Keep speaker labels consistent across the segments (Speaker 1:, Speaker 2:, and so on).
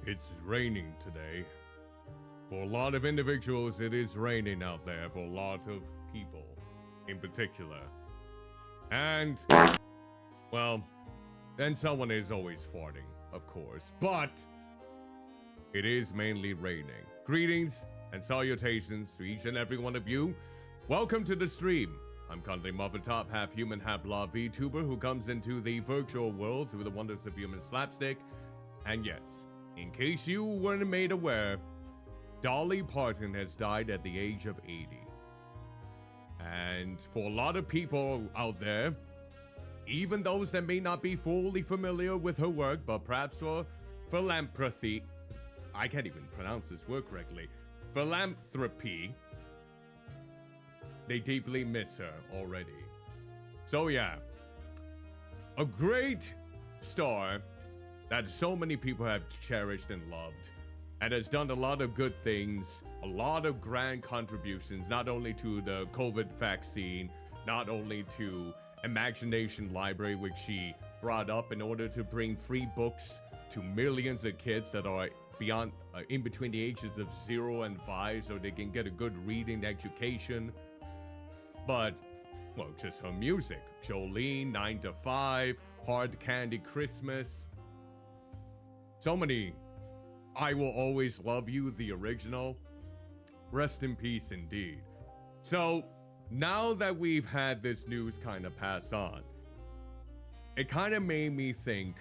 Speaker 1: It's raining today. For a lot of individuals, it is raining out there for a lot of people in particular. And, well, then someone is always farting, of course, but it is mainly raining. Greetings and salutations to each and every one of you. Welcome to the stream. I'm Cuddlymuffintop, half human, half blah Vtuber, who comes into the virtual world through the wonders of human slapstick. And yes, in case you weren't made aware, Dolly Parton has died at the age of 80. And for a lot of people out there, even those that may not be fully familiar with her work, but perhaps for philanthropy, I can't even pronounce this word correctly, philanthropy, they deeply miss her already. So yeah, a great star that so many people have cherished and loved, and has done a lot of good things, a lot of grand contributions, not only to the COVID vaccine, not only to Imagination Library, which she brought up in order to bring free books to millions of kids that are beyond, in between the ages of 0 and 5, so they can get a good reading education. But, well, just her music. Jolene, 9 to 5, Hard Candy Christmas. So many. I Will Always Love You, the original. Rest in peace indeed. So, now that we've had this news kind of pass on, it kind of made me think,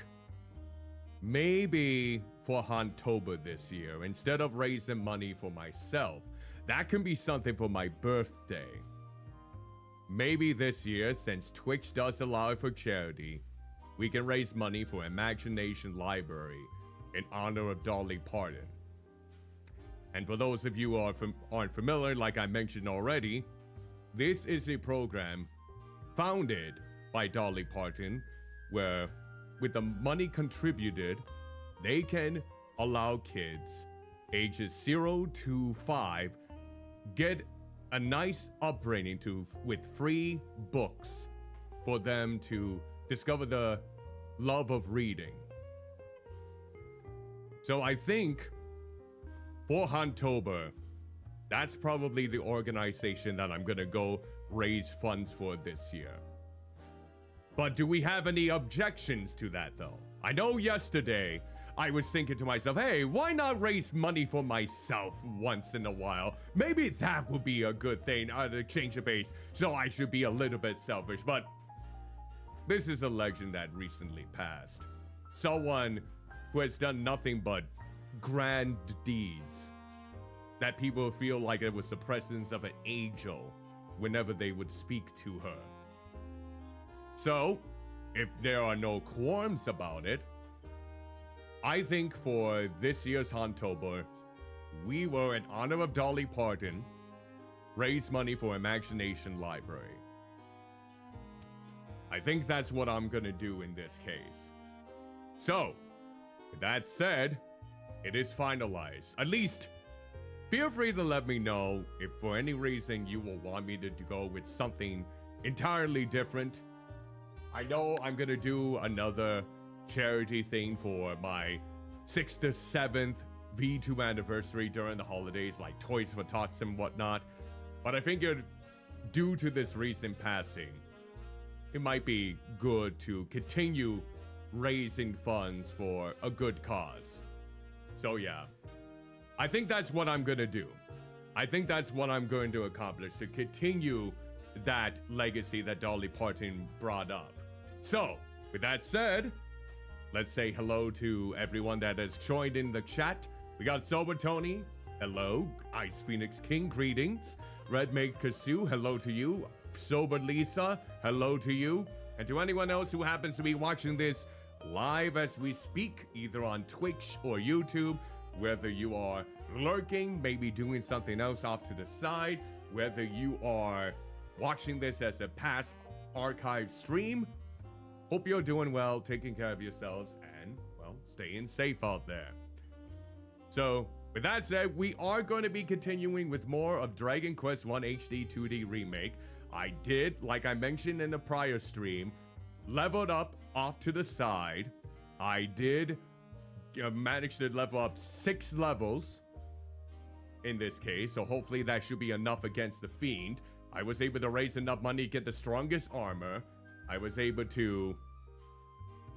Speaker 1: maybe for Vtuber this year, instead of raising money for myself, that can be something for my birthday. Maybe this year, since Twitch does allow it for charity, we can raise money for Imagination Library in honor of Dolly Parton. And for those of you who aren't familiar, like I mentioned already, this is a program founded by Dolly Parton where, with the money contributed, they can allow kids ages 0 to 5 get a nice upbringing with free books for them to discover the love of reading. So I think for Vtuber, that's probably the organization that I'm gonna go raise funds for this year. But do we have any objections to that though? I know yesterday I was thinking to myself, hey, why not raise money for myself once in a while? Maybe that would be a good thing to change the base, so I should be a little bit selfish, but this is a legend that recently passed. Someone who has done nothing but grand deeds, that people feel like it was the presence of an angel whenever they would speak to her. So, if there are no qualms about it, I think for this year's Vtuber, we will, in honor of Dolly Parton, raise money for Imagination Library. I think that's what I'm gonna do in this case. So, with that said, it is finalized. At least, feel free to let me know if for any reason you will want me to go with something entirely different. I know I'm gonna do another charity thing for my 6th to 7th VTuber anniversary during the holidays, like Toys for Tots and whatnot. But I figured, due to this recent passing, it might be good to continue raising funds for a good cause. So yeah, I think that's what I'm gonna do. I think that's what I'm going to accomplish, to continue that legacy that Dolly Parton brought up. So, with that said, let's say hello to everyone that has joined in the chat. We got Sober Tony, hello. Ice Phoenix King, greetings. Remake Kasu, hello to you. Sober Lisa, hello to you. And to anyone else who happens to be watching this live as we speak, either on Twitch or YouTube, whether you are lurking, maybe doing something else off to the side, whether you are watching this as a past archive stream, hope you're doing well, taking care of yourselves, and, well, staying safe out there. So, with that said, we are going to be continuing with more of Dragon Quest I HD-2D Remake. I did, like I mentioned in the prior stream, leveled up off to the side. I did manage to level up 6 levels in this case, so hopefully that should be enough against the Fiend. I was able to raise enough money to get the strongest armor. I was able to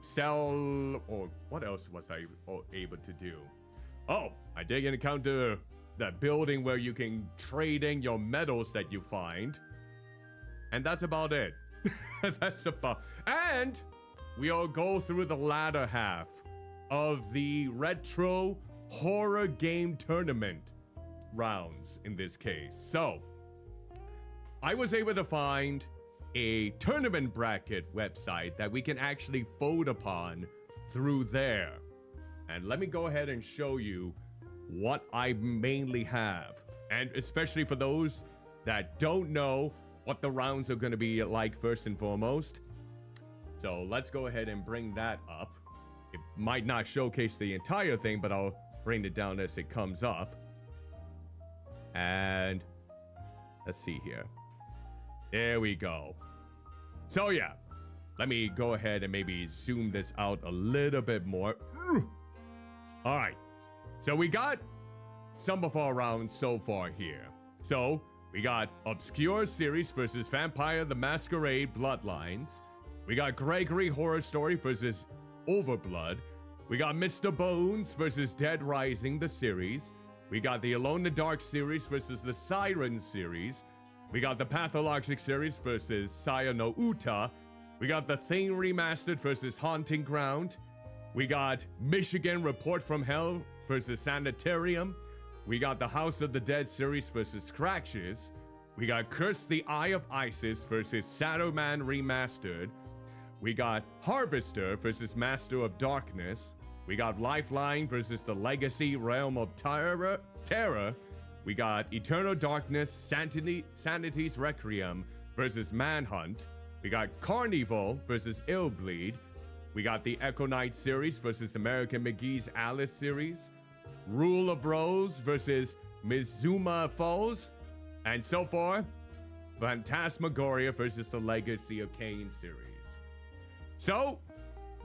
Speaker 1: sell, or what else was I able to do? Oh, I did encounter that building where you can trade in your medals that you find. And that's about it. And we'll go through the latter half of the retro horror game tournament rounds in this case. So, I was able to find a tournament bracket website that we can actually vote upon through there. And let me go ahead and show you what I mainly have. And especially for those that don't know what the rounds are going to be like first and foremost. So let's go ahead and bring that up. It might not showcase the entire thing, but I'll bring it down as it comes up. And let's see here. There we go. So yeah, let me go ahead and maybe zoom this out a little bit more. All right, so we got some of our rounds so far here. So we got Obscure Series versus Vampire the Masquerade Bloodlines. We got Gregory Horror Story versus Overblood. We got Mr. Bones versus Dead Rising the series. We got the Alone in the Dark series versus the Siren series. We got the Pathologic series versus Saya no Uta. We got The Thing Remastered versus Haunting Ground. We got Michigan Report from Hell versus Sanitarium. We got the House of the Dead series versus Scratches. We got Curse the Eye of Isis versus Shadowman Remastered. We got Harvester versus Master of Darkness. We got Lifeline versus the Legacy Realm of Terror. We got Eternal Darkness, Sanity's Requiem versus Manhunt. We got Carnival versus Illbleed. We got the Echo Knight series versus American McGee's Alice series. Rule of Rose versus Mizuma Falls. And so far, Phantasmagoria versus the Legacy of Kain series. So,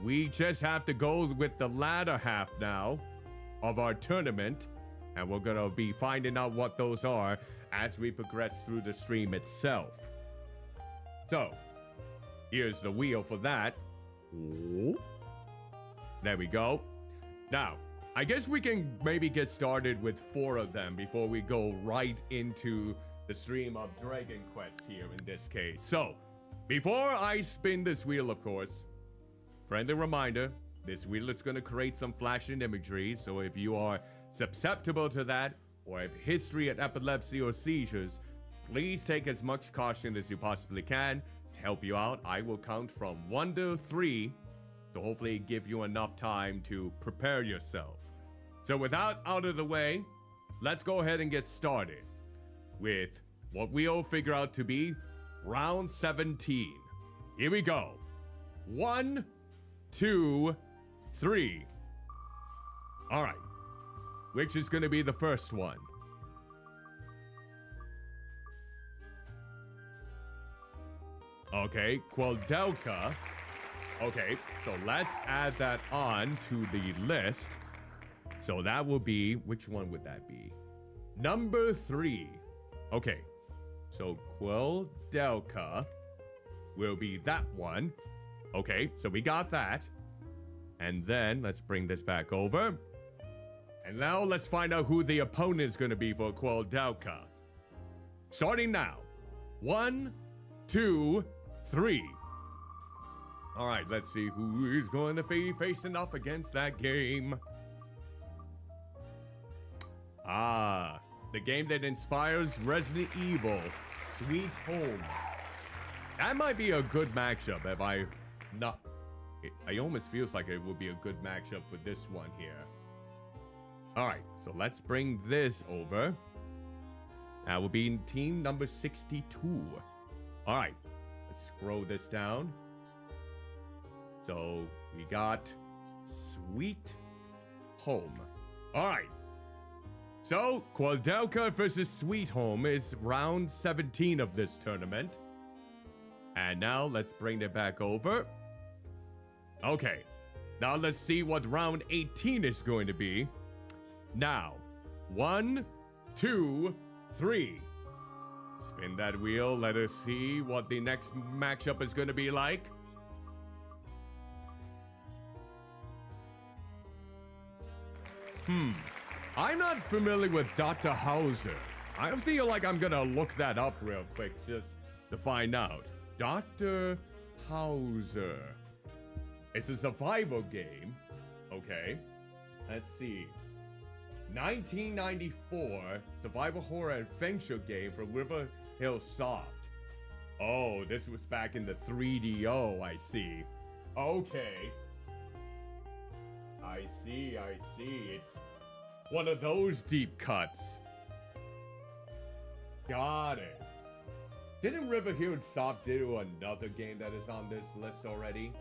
Speaker 1: we just have to go with the latter half now of our tournament, and we're gonna be finding out what those are as we progress through the stream itself. So, here's the wheel for that. There we go. Now, I guess we can maybe get started with 4 of them before we go right into the stream of Dragon Quest here in this case. So, before I spin this wheel, of course, friendly reminder, this wheel is going to create some flashing imagery, so if you are susceptible to that, or have history of epilepsy or seizures, please take as much caution as you possibly can. To help you out, I will count from 1 to 3 to hopefully give you enough time to prepare yourself. So without out of the way, let's go ahead and get started with what we'll figure out to be round 17. Here we go. 1, 2, 3. All right. Which is going to be the first one? Okay, Queldelka. Okay, so let's add that on to the list. So that will be, which one would that be? Number 3. Okay, so Queldelka will be that one. Okay, so we got that. And then let's bring this back over. And now let's find out who the opponent is going to be for Queldelka. Starting now. 1, 2, 3. All right, let's see who is going to be facing off against that game. Ah, the game that inspires Resident Evil, Sweet Home. That might be a good matchup if I not. It almost feels like it would be a good matchup for this one here. All right, so let's bring this over. That will be in team number 62. All right, let's scroll this down. So we got Sweet Home. All right. So Queldelka versus Sweet Home is round 17 of this tournament. And now let's bring it back over. Okay. Now let's see what round 18 is going to be. Now, 1, 2, 3. Spin that wheel. Let us see what the next matchup is going to be like. I'm not familiar with Dr. Hauser. I feel like I'm gonna look that up real quick just to find out. Dr. Hauser. It's a survival game. Okay. Let's see. 1994 survival horror adventure game from River Hill Soft. Oh, this was back in the 3DO, I see. Okay. I see. It's one of those deep cuts. Got it. Didn't River Hill Soft do another game that is on this list already?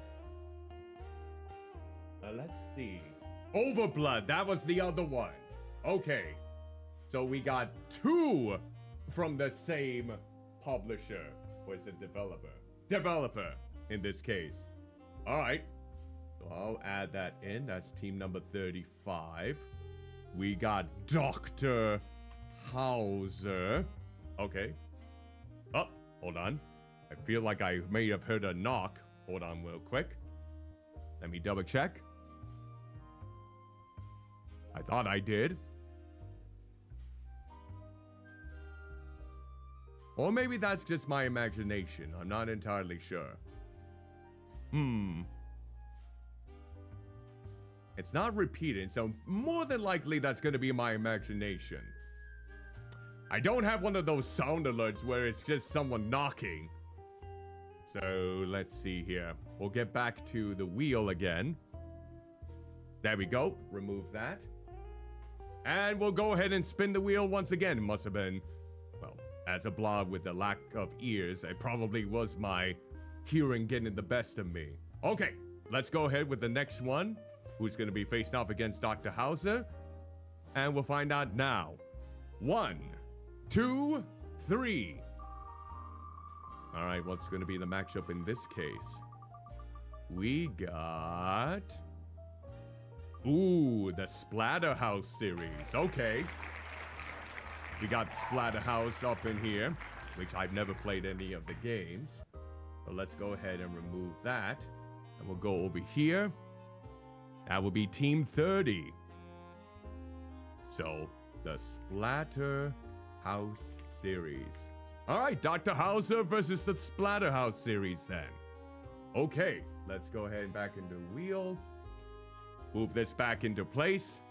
Speaker 1: Let's see. Overblood, that was the other one. Okay. So we got 2 from the same publisher. Or is it developer? Developer, in this case. Alright. So I'll add that in. That's team number 35. We got Dr. Hauser. Okay. Oh, hold on. I feel like I may have heard a knock. Hold on real quick. Let me double check. I thought I did. Or maybe that's just my imagination. I'm not entirely sure. It's not repeating, so more than likely that's going to be my imagination. I don't have one of those sound alerts where it's just someone knocking. So let's see here. We'll get back to the wheel again. There we go. Remove that. And we'll go ahead and spin the wheel once again. It must have been, well, as a blob with the lack of ears, it probably was my hearing getting the best of me. Okay, let's go ahead with the next one, who's going to be faced off against Dr. Hauser. And we'll find out now. 1, 2, 3. All right, what's going to be the matchup in this case? We got... Ooh, the Splatterhouse series. Okay. We got Splatterhouse up in here, which I've never played any of the games. So let's go ahead and remove that. And we'll go over here. That will be Team 30. So, the Splatterhouse series. All right, Dr. Hauser versus the Splatterhouse series then. Okay, let's go ahead and back into wheel. Move this back into place.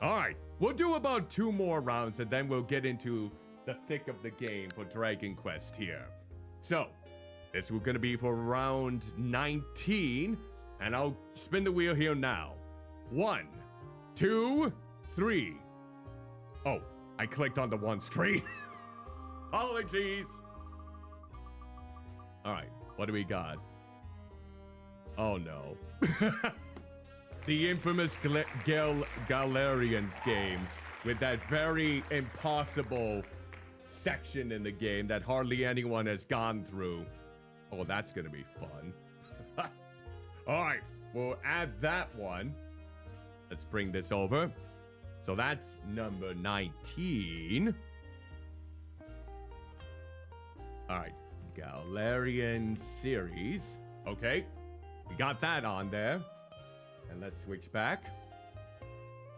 Speaker 1: All right, we'll do about 2 more rounds and then we'll get into the thick of the game for Dragon Quest here. So, this is going to be for round 19, and I'll spin the wheel here now. 1, 2, 3. Oh, I clicked on the one screen. Apologies. All right, what do we got? Oh no. The infamous Galarians game with that very impossible section in the game that hardly anyone has gone through. Oh, that's gonna be fun. All right, we'll add that one. Let's bring this over. So that's number 19. All right, Galarian series. Okay. We got that on there. And let's switch back.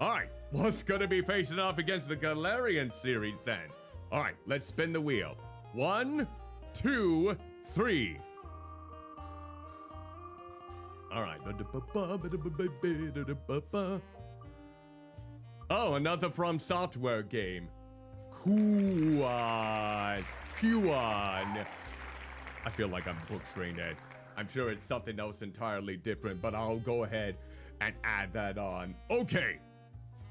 Speaker 1: All right, what's going to be facing off against the Galarian series then? All right, let's spin the wheel. 1, 2, 3. All right. Oh, another From Software game. Kuan. I feel like I'm butchering it. I'm sure it's something else entirely different, but I'll go ahead and add that on. Okay.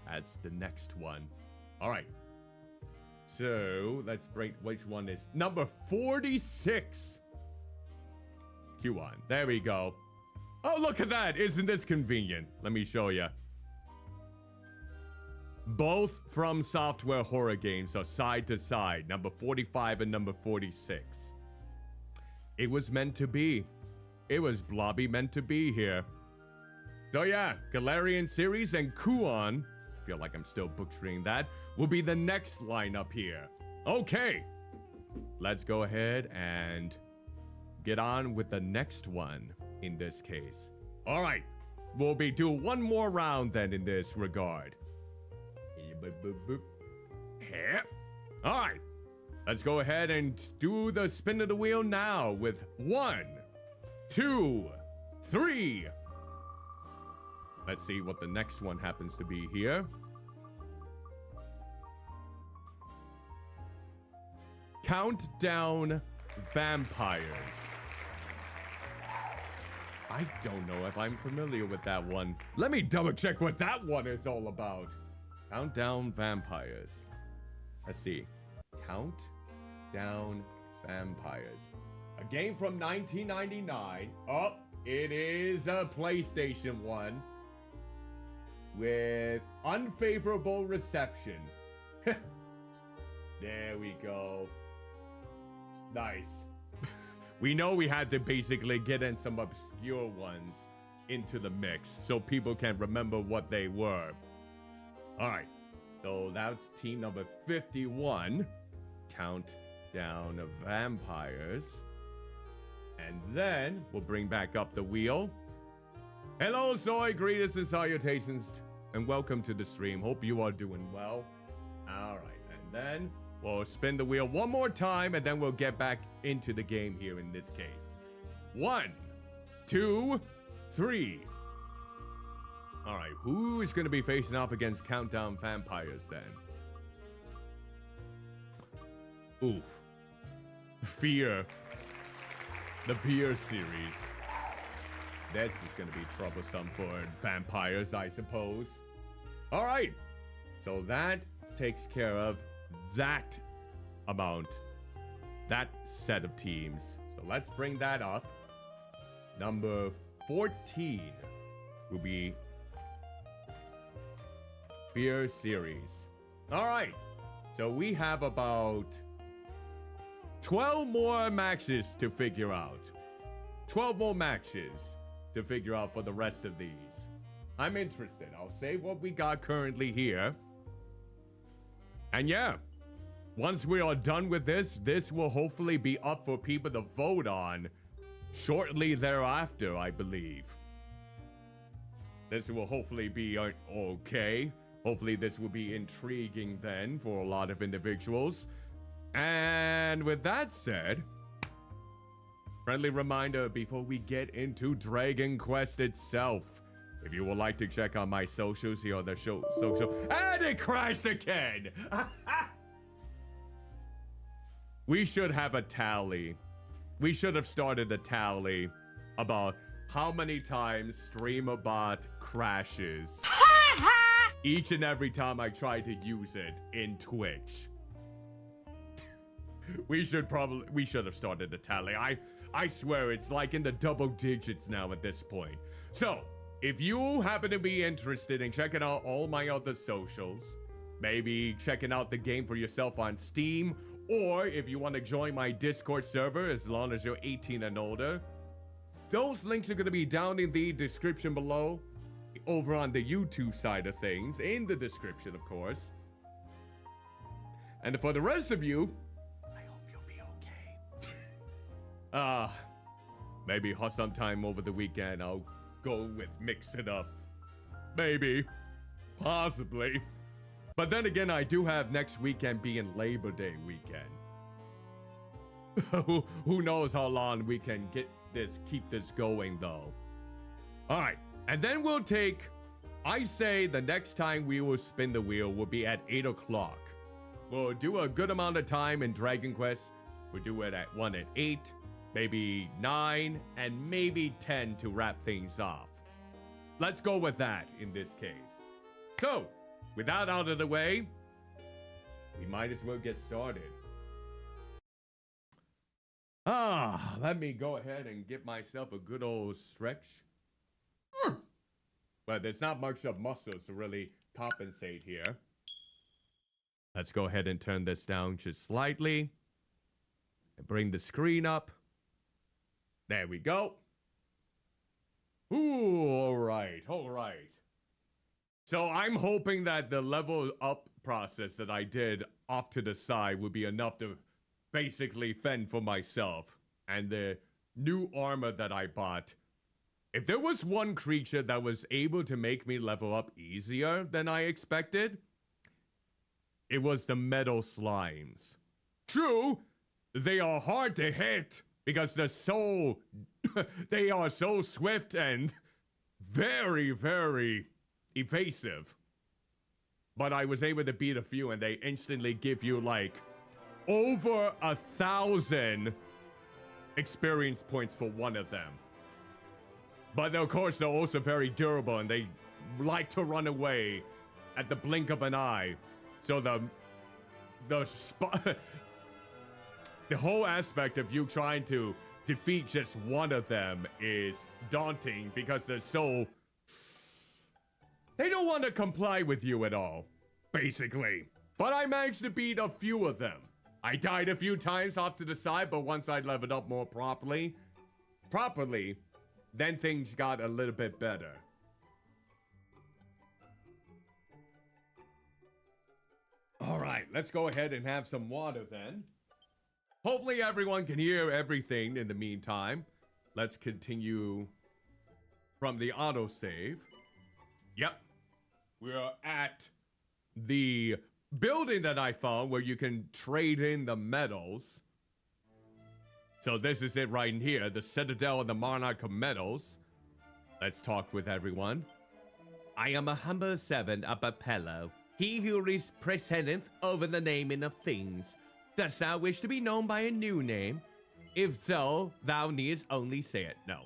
Speaker 1: That's the next one. All right. So, let's break which one is number 46. Q1. There we go. Oh, look at that. Isn't this convenient? Let me show you. Both From Software horror games are side to side, number 45 and number 46. It was meant to be. It was Blobby meant to be here. So yeah, Galarian series and Kuon, I feel like I'm still butchering that, will be the next lineup here. Okay, let's go ahead and get on with the next one in this case. All right, we'll be doing one more round then in this regard. All right, let's go ahead and do the spin of the wheel now with 1, 2, 3. Let's see what the next one happens to be here. Countdown Vampires. I don't know if I'm familiar with that one. Let me double check what that one is all about. Countdown Vampires. Let's see. Countdown Vampires. A game from 1999. Oh, it is a PlayStation 1 with unfavorable reception. There we go. Nice. We know we had to basically get in some obscure ones into the mix so people can remember what they were. All right. So that's team number 51. Countdown of Vampires. And then we'll bring back up the wheel. Hello, Soy. Greetings and salutations. And welcome to the stream. Hope you are doing well. All right. And then we'll spin the wheel one more time, and then we'll get back into the game here in this case. 1, 2, 3. All right. Who is going to be facing off against Countdown Vampires then? Ooh. Fear. The Fear series. This is gonna be troublesome for vampires, I suppose. All right, so that takes care of that amount, that set of teams. So let's bring that up. Number 14 will be Fear series. All right, so we have about 12 more matches to figure out. 12 more matches to figure out for the rest of these. I'm interested. I'll save what we got currently here. And yeah, once we are done with this, this will hopefully be up for people to vote on shortly thereafter, I believe. This will hopefully be okay. Hopefully this will be intriguing then for a lot of individuals. And with that said, friendly reminder before we get into Dragon Quest itself. If you would like to check out my socials, here are the social. And it crashed again! We should have a tally. We should have started a tally about how many times StreamerBot crashes each and every time I try to use it in Twitch. We should have started a tally. I swear it's like in the double digits now at this point. So, if you happen to be interested in checking out all my other socials, maybe checking out the game for yourself on Steam, or if you want to join my Discord server as long as you're 18 and older, those links are going to be down in the description below, over on the YouTube side of things, in the description, of course. And for the rest of you, I hope you'll be okay. Maybe sometime over the weekend I'll go with Mix It Up. Maybe. Possibly. But then again, I do have next weekend being Labor Day weekend. Who knows how long we can keep this going though. Alright, and then we'll take, I say the next time we will spin the wheel will be at 8 o'clock. We'll do a good amount of time in Dragon Quest. We'll do it at 1 at 8, maybe 9, and maybe 10 to wrap things off. Let's go with that in this case. So, with that out of the way, we might as well get started. Let me go ahead and give myself a good old stretch. But there's not much of muscles to really compensate here. Let's go ahead and turn this down just slightly. And bring the screen up. There we go. Ooh, alright. So I'm hoping that the level up process that I did off to the side would be enough to basically fend for myself. And the new armor that I bought, if there was one creature that was able to make me level up easier than I expected, it was the metal slimes. True, they are hard to hit because they are so swift and very, very evasive. But I was able to beat a few and they instantly give you like over 1,000 experience points for one of them. But of course they're also very durable and they like to run away at the blink of an eye. So the whole aspect of you trying to defeat just one of them is daunting because they don't want to comply with you at all, basically. But I managed to beat a few of them. I died a few times off to the side, but once I leveled up more properly, then things got a little bit better. All right, let's go ahead and have some water then. Hopefully everyone can hear everything in the meantime. Let's continue from the autosave. Yep. We're at the building that I found where you can trade in the metals. So this is it right in here, the Citadel of the Monarch of Metals. Let's talk with everyone. I am a humble servant of Apello, he who presenteth over the naming of things. Dost thou wish to be known by a new name? If so, thou needst only say it. No.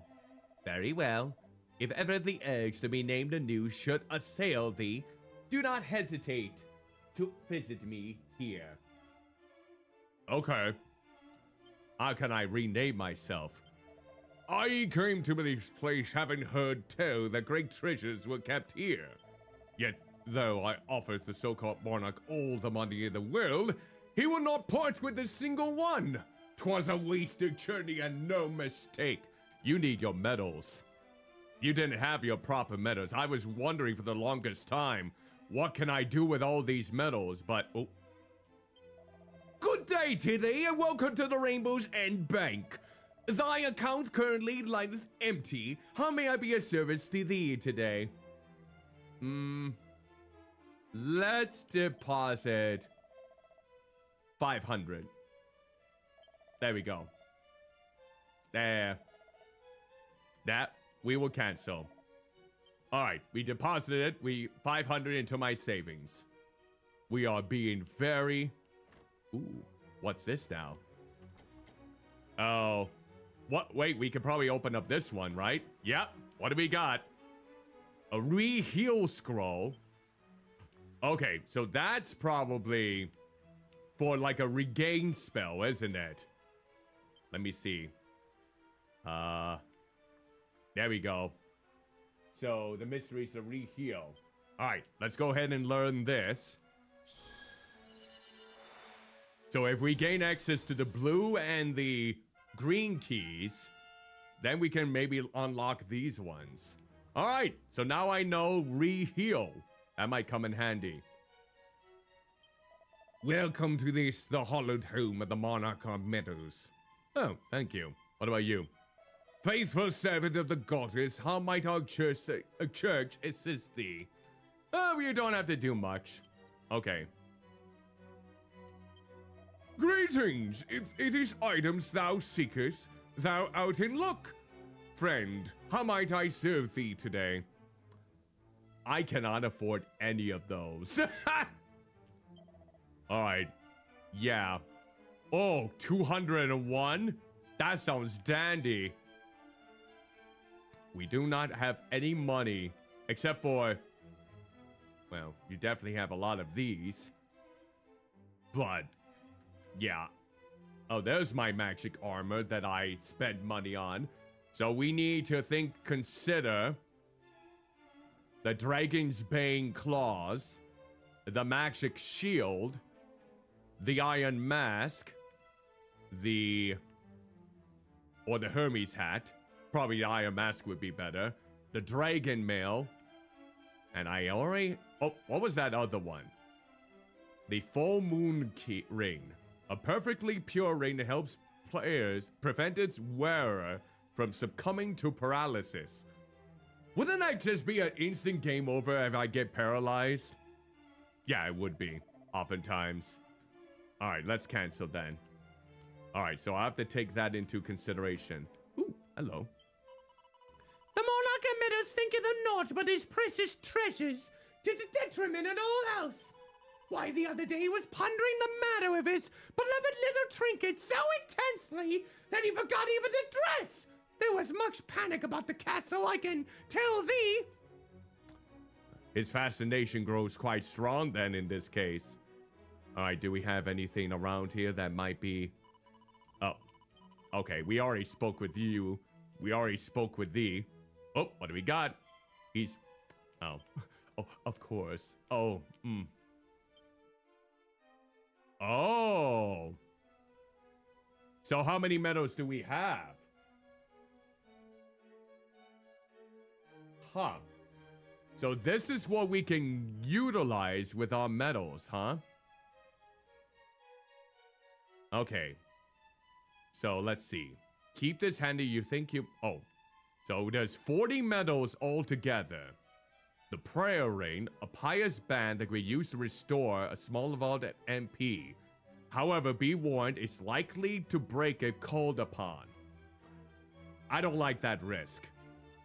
Speaker 1: Very well. If ever the urge to be named anew should assail thee, do not hesitate to visit me here. Okay. How can I rename myself? I came to this place having heard tell that great treasures were kept here. Yet, though I offered the so-called monarch all the money in the world, he would not part with a single one. 'Twas a wasted journey and no mistake. You need your medals. You didn't have your proper medals. I was wondering for the longest time, what can I do with all these medals? But, oh. Good day to thee, and welcome to the Rainbow's End Bank. Thy account currently lieth empty. How may I be of service to thee today? Let's deposit 500. There we go. There. That we will cancel. All right, we deposited 500 into my savings. We are being very... Ooh, what's this now? Oh, what? Wait, we could probably open up this one, right? Yep. What do we got? A re-heal scroll. Okay, so that's probably for like a regain spell, isn't it? Let me see. There we go. So the mystery is a re-heal. All right, let's go ahead and learn this. So if we gain access to the blue and the green keys, then we can maybe unlock these ones. All right, so now I know re-heal. That might come in handy. Welcome to this, the hallowed home of the Monarch of Meadows. Oh, thank you. What about you? Faithful servant of the goddess, how might our church assist thee? Oh, you don't have to do much. Okay. Greetings! If it is items thou seekest, thou out in luck. Friend, how might I serve thee today? I cannot afford any of those. Alright. Yeah. Oh, 201? That sounds dandy. We do not have any money, except for... Well, you definitely have a lot of these. But... yeah. Oh, there's my magic armor that I spent money on. So we need to consider the Dragon's Bane claws, the magic shield, the iron mask, the Hermes hat. Probably the iron mask would be better. The dragon mail, and I already... Oh, what was that other one? The full moon key ring. A perfectly pure ring that helps players prevent its wearer from succumbing to paralysis. Wouldn't that just be an instant game over if I get paralyzed? Yeah, it would be, oftentimes. Alright, let's cancel then. Alright, so I have to take that into consideration. Ooh, hello.
Speaker 2: The Monarch of Meadows thinketh of naught but his precious treasures, to the detriment of all else. Why, the other day he was pondering the matter of his beloved little trinket so intensely that he forgot even to dress. There was much panic about the castle, I can tell thee.
Speaker 1: His fascination grows quite strong then in this case. Alright, do we have anything around here that might be... Oh. Okay, we already spoke with you. We already spoke with thee. Oh, what do we got? He's... Oh. Oh, of course. Oh, Oh. So how many medals do we have? Huh. So this is what we can utilize with our medals, huh? Okay. So let's see. Keep this handy. You think you... Oh. So there's 40 medals altogether. The prayer ring, a pious band that we use to restore a small vault at MP. However, be warned, it's likely to break if called upon. I don't like that risk.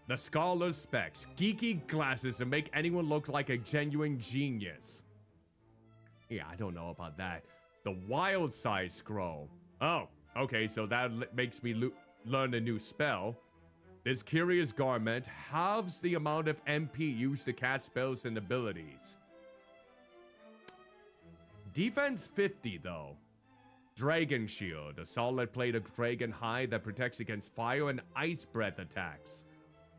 Speaker 1: The scholar's specs, geeky glasses to make anyone look like a genuine genius. Yeah, I don't know about that. The wild side scroll. Oh, Okay, so that makes me learn a new spell. This curious garment halves the amount of MP used to cast spells and abilities. Defense 50 though. Dragon Shield, a solid plate of dragon hide that protects against fire and ice breath attacks.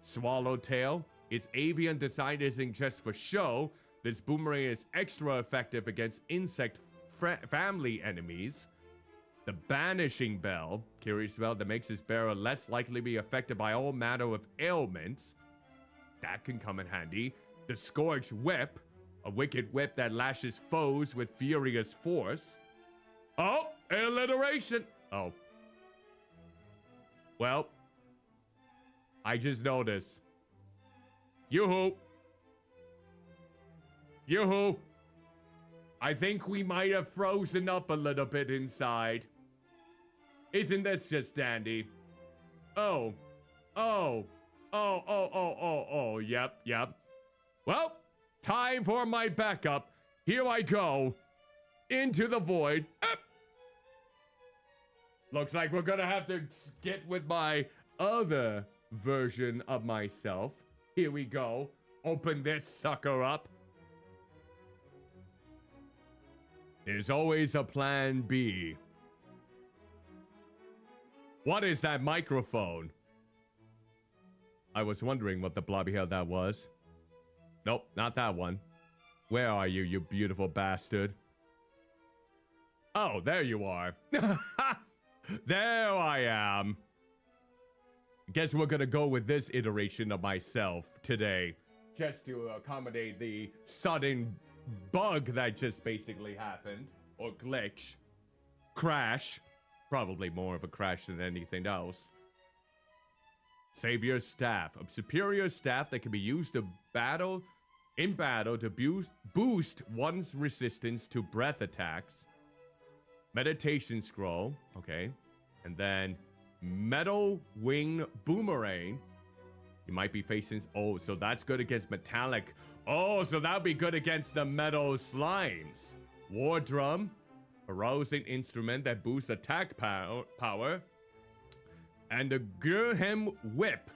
Speaker 1: Swallowtail, its avian design isn't just for show. This boomerang is extra effective against insect family enemies. The Banishing Bell, curious spell that makes its bearer less likely to be affected by all manner of ailments. That can come in handy. The Scourge Whip, a wicked whip that lashes foes with furious force. Oh, alliteration. Oh. Well, I just noticed. Yoo-hoo. Yoo-hoo. I think we might have frozen up a little bit inside. Isn't this just dandy? Oh. Yep. Well, time for my backup. Here I go. Into the void. Looks like we're gonna have to get with my other version of myself. Here we go. Open this sucker up. There's always a plan B. What is that microphone? I was wondering what the blobby hell that was. Nope, not that one. Where are you, you beautiful bastard? Oh, there you are. There I am. Guess we're gonna go with this iteration of myself today, just to accommodate the sudden bug that just basically happened, or glitch, crash, probably more of a crash than anything else. Savior's Staff, a superior staff that can be used to in battle to boost one's resistance to breath attacks. Meditation Scroll, okay, and then Metal Wing Boomerang. You might be facing, oh, so that's good against metallic. Oh, so that'll be good against the metal slimes. War Drum, a rousing instrument that boosts attack power. And the Gurhem Whip.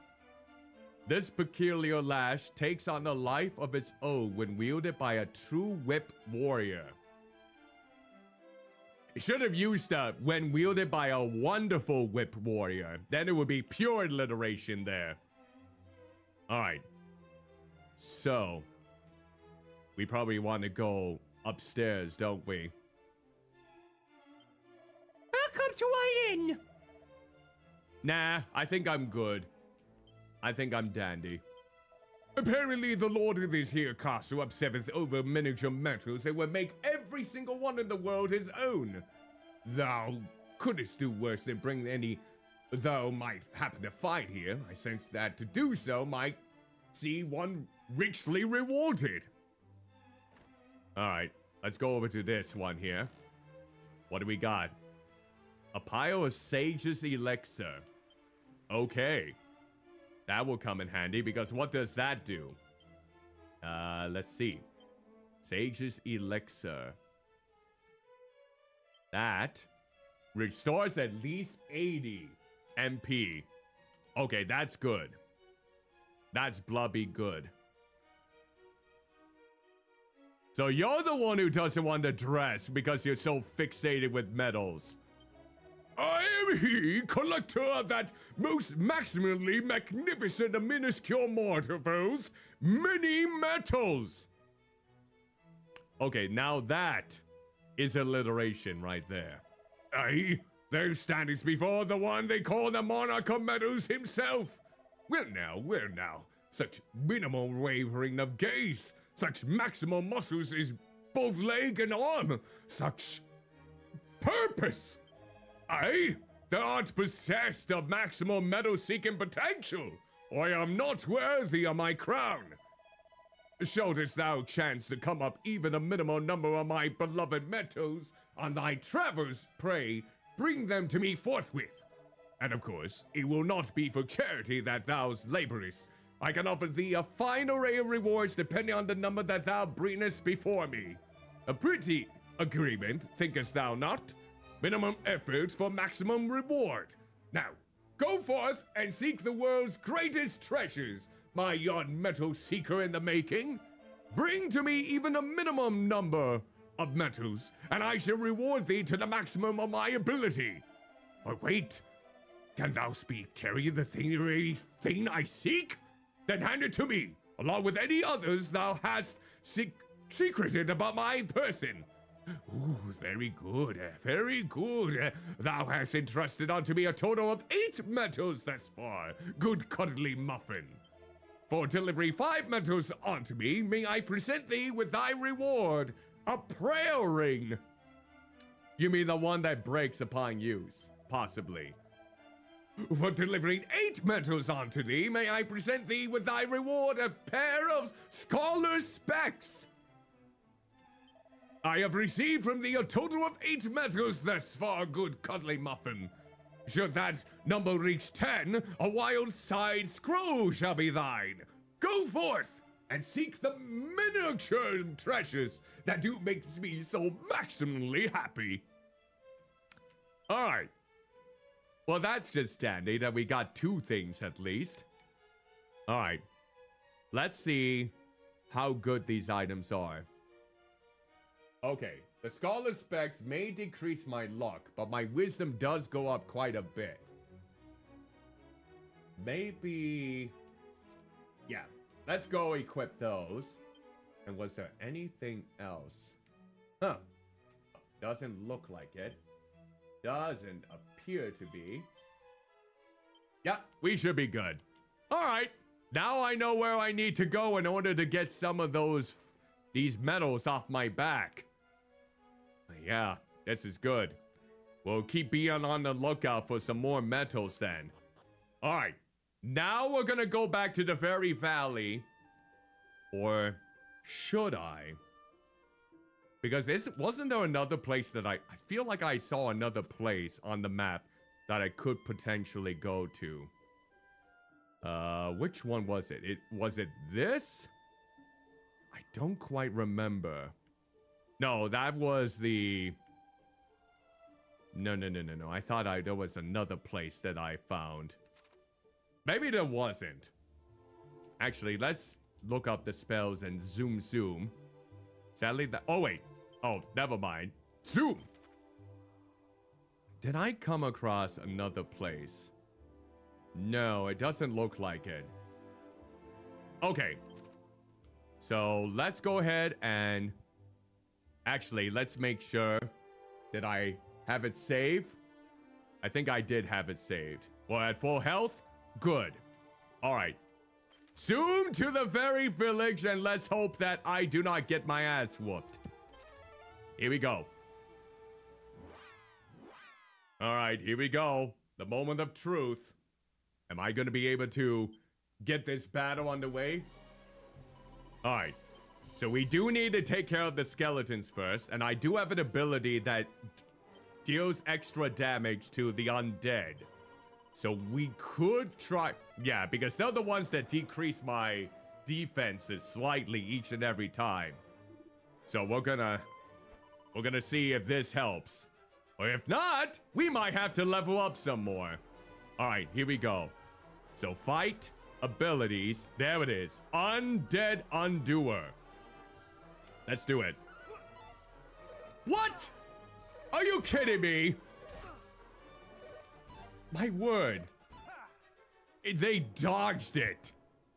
Speaker 1: This peculiar lash takes on a life of its own when wielded by a true whip warrior. It should have used that when wielded by a wonderful whip warrior. Then it would be pure alliteration there. Alright. So, we probably want to go upstairs, don't we?
Speaker 2: How come to I in?
Speaker 1: Nah, I think I'm good. I think I'm dandy. Apparently the lord of this here castle obsesseth over miniature metals and would make every single one in the world his own. Thou couldst do worse than bring any thou might happen to find here. I sense that to do so might see one richly rewarded. Alright, let's go over to this one here. What do we got? A pile of Sage's Elixir. Okay. That will come in handy because what does that do? Let's see. Sage's Elixir. That restores at least 80 MP. Okay, that's good. That's blubby good. So you're the one who doesn't want to dress because you're so fixated with metals. I am he, collector of that most maximally magnificent and minuscule mortals, many metals. Okay, now that is alliteration right there. Aye, there standeth before the one they call the monarch of metals himself. Well now, such minimal wavering of gaze, such maximal muscles is both leg and arm, such purpose. Aye, thou art possessed of maximal metal-seeking potential, or I am not worthy of my crown. Shouldest thou chance to come up even a minimal number of my beloved metals on thy travels, pray, bring them to me forthwith. And of course, it will not be for charity that thou laborest. I can offer thee a fine array of rewards depending on the number that thou bringest before me. A pretty agreement, thinkest thou not? Minimum effort for maximum reward. Now, go forth and seek the world's greatest treasures, my young metal seeker in the making. Bring to me even a minimum number of metals, and I shall reward thee to the maximum of my ability. Or wait, can thou speak carrying the thing I seek? Then hand it to me, along with any others thou hast secreted about my person. Ooh, very good, very good. Thou hast entrusted unto me a total of 8 metals thus far, good cuddly muffin. For delivery 5 metals onto me, may I present thee with thy reward, a prayer ring. You mean the one that breaks upon use, possibly. For delivering 8 metals onto thee, may I present thee with thy reward, a pair of scholar specs. I have received from thee a total of 8 metals thus far, good cuddly muffin. Should that number reach 10, a wild side scroll shall be thine. Go forth and seek the miniature treasures that do make me so maximally happy. All right. Well, that's just dandy that we got 2 things at least. All right. Let's see how good these items are. Okay, the scholar specs may decrease my luck, but my wisdom does go up quite a bit. Maybe... yeah, let's go equip those. And was there anything else? Huh. Doesn't look like it. Doesn't appear to be. Yeah, we should be good. Alright, now I know where I need to go in order to get some of these medals off my back. Yeah, this is good. We'll keep being on the lookout for some more metals then. Alright, now we're gonna go back to the Fairy Valley. Or should I? Because wasn't there another place that I feel like I saw another place on the map that I could potentially go to. Which one was it? Was it this? I don't quite remember. No, that was the... No. I thought there was another place that I found. Maybe there wasn't. Actually, let's look up the spells and zoom. Sadly, oh, wait. Oh, never mind. Zoom! Did I come across another place? No, it doesn't look like it. Okay. So, let's go ahead and... Actually, let's make sure that I have it saved. I think I did have it saved. We're at full health? Good. Alright. Zoom to the very village and let's hope that I do not get my ass whooped. Here we go. Alright, here we go. The moment of truth. Am I going to be able to get this battle underway? Alright. So we do need to take care of the skeletons first, and I do have an ability that deals extra damage to the undead. So we could try... Yeah, because they're the ones that decrease my defenses slightly each and every time. So we're gonna see if this helps. Or if not, we might have to level up some more. Alright, here we go. So fight, abilities, there it is. Undead Undoer. Let's do it. What? Are you kidding me? My word. They dodged it.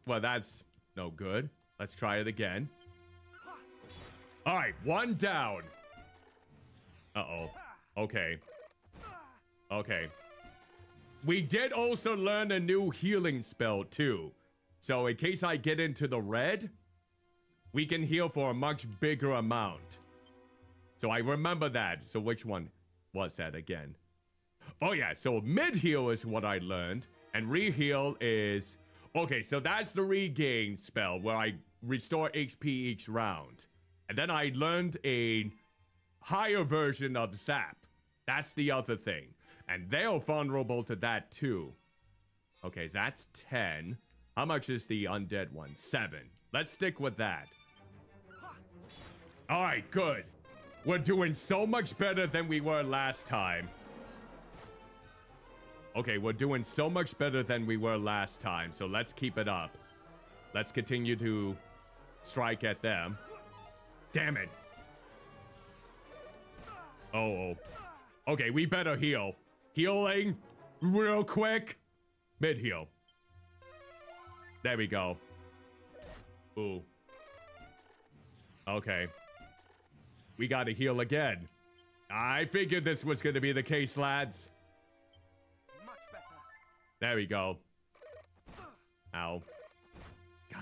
Speaker 1: Well, that's no good. Let's try it again. All right, one down. Uh-oh. Okay. Okay. We did also learn a new healing spell, too. So in case I get into the red, we can heal for a much bigger amount. So I remember that. So which one was that again? Oh yeah, so mid-heal is what I learned. And re-heal is... Okay, so that's the regain spell where I restore HP each round. And then I learned a higher version of Zap. That's the other thing. And they're vulnerable to that too. Okay, so that's 10. How much is the undead one? 7. Let's stick with that. Alright, good. We're doing so much better than we were last time. Okay, we're doing so much better than we were last time, so let's keep it up. Let's continue to strike at them. Damn it. Oh. Okay, we better heal. Healing real quick. Mid-heal. There we go. Ooh. Okay. We gotta heal again. I figured this was gonna be the case, lads.
Speaker 3: Much better.
Speaker 1: There we go. Ow. God.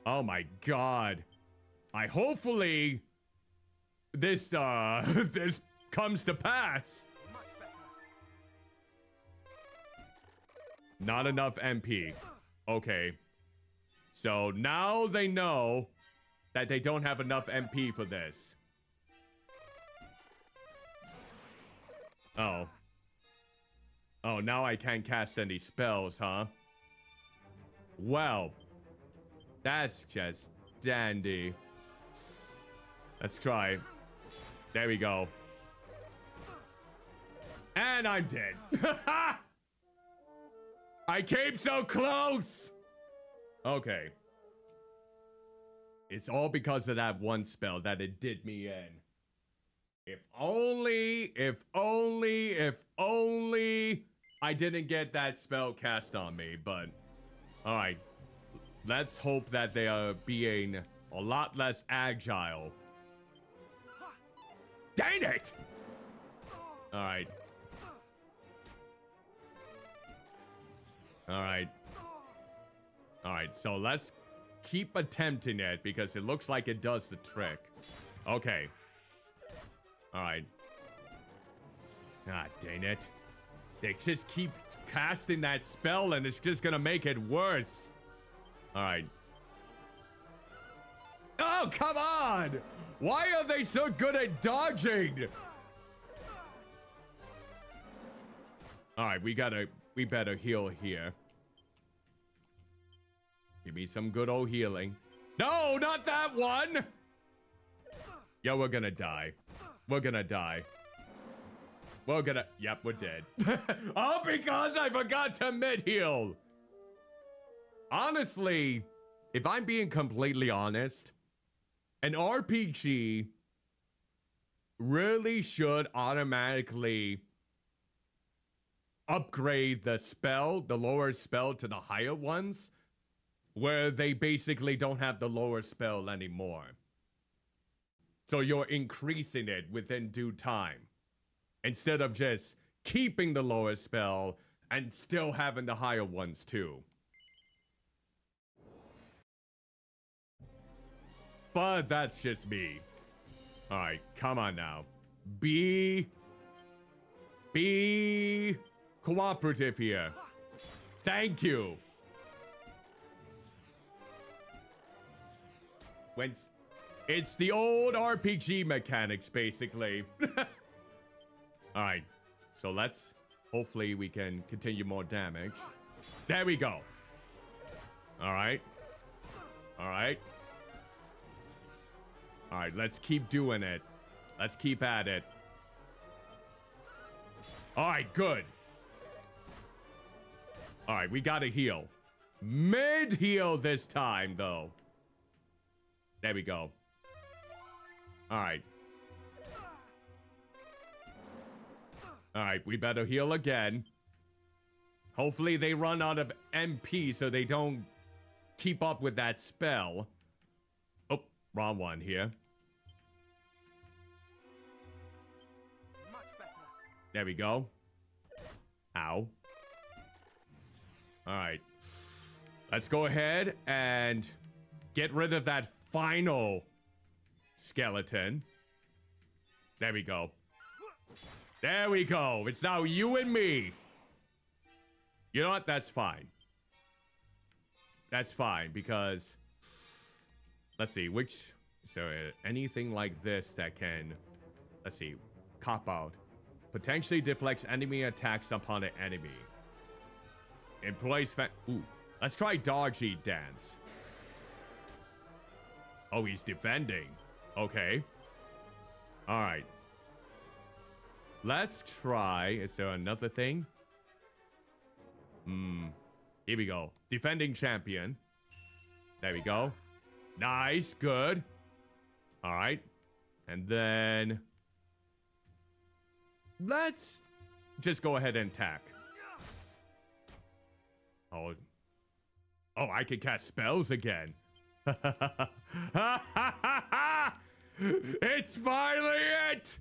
Speaker 1: Oh my god. Hopefully this this comes to pass.
Speaker 3: Much better.
Speaker 1: Not enough MP. Okay. So now they know that they don't have enough MP for this. Oh. Oh, now I can't cast any spells, huh? Well, that's just dandy. Let's try. There we go. And I'm dead. I came so close! Okay. It's all because of that one spell that it did me in. If only I didn't get that spell cast on me, but... Alright. Let's hope that they are being a lot less agile. Dang it! Alright. Alright. Alright, so let's keep attempting it because it looks like it does the trick. Okay. Alright. Ah, dang it. They just keep casting that spell and it's just gonna make it worse. Alright. Oh, come on! Why are they so good at dodging? Alright, we better heal here. Give me some good old healing. No, not that one! Yo, we're gonna die. We're gonna die. Yep, we're dead. All because I forgot to mid-heal. Honestly, if I'm being completely honest, an RPG really should automatically upgrade the spell, the lower spell, to the higher ones, where they basically don't have the lower spell anymore. So you're increasing it within due time, instead of just keeping the lower spell and still having the higher ones too. But that's just me. Alright, come on now. Be cooperative here. Thank you. It's the old RPG mechanics, basically. Alright, so hopefully we can continue more damage. There we go. Alright. Alright. Alright, let's keep doing it. Let's keep at it. Alright, good. Alright, we gotta heal. Mid-heal this time, though. There we go. Alright. Alright, we better heal again. Hopefully they run out of MP so they don't keep up with that spell. Oh, wrong one here.
Speaker 3: Much better.
Speaker 1: There we go. Ow. Alright. Let's go ahead and get rid of that final skeleton. There we go. There we go. It's now you and me. You know what? That's fine. That's fine because... Let's see. Is there anything like this that can... Let's see. Cop out. Potentially deflects enemy attacks upon an enemy. Employs ooh. Let's try dodgy dance. Oh, he's defending. Okay. All right. Let's try. Is there another thing? Here we go. Defending champion. There we go. Nice. Good. All right. And then let's just go ahead and attack. Oh, I can cast spells again. It's finally it!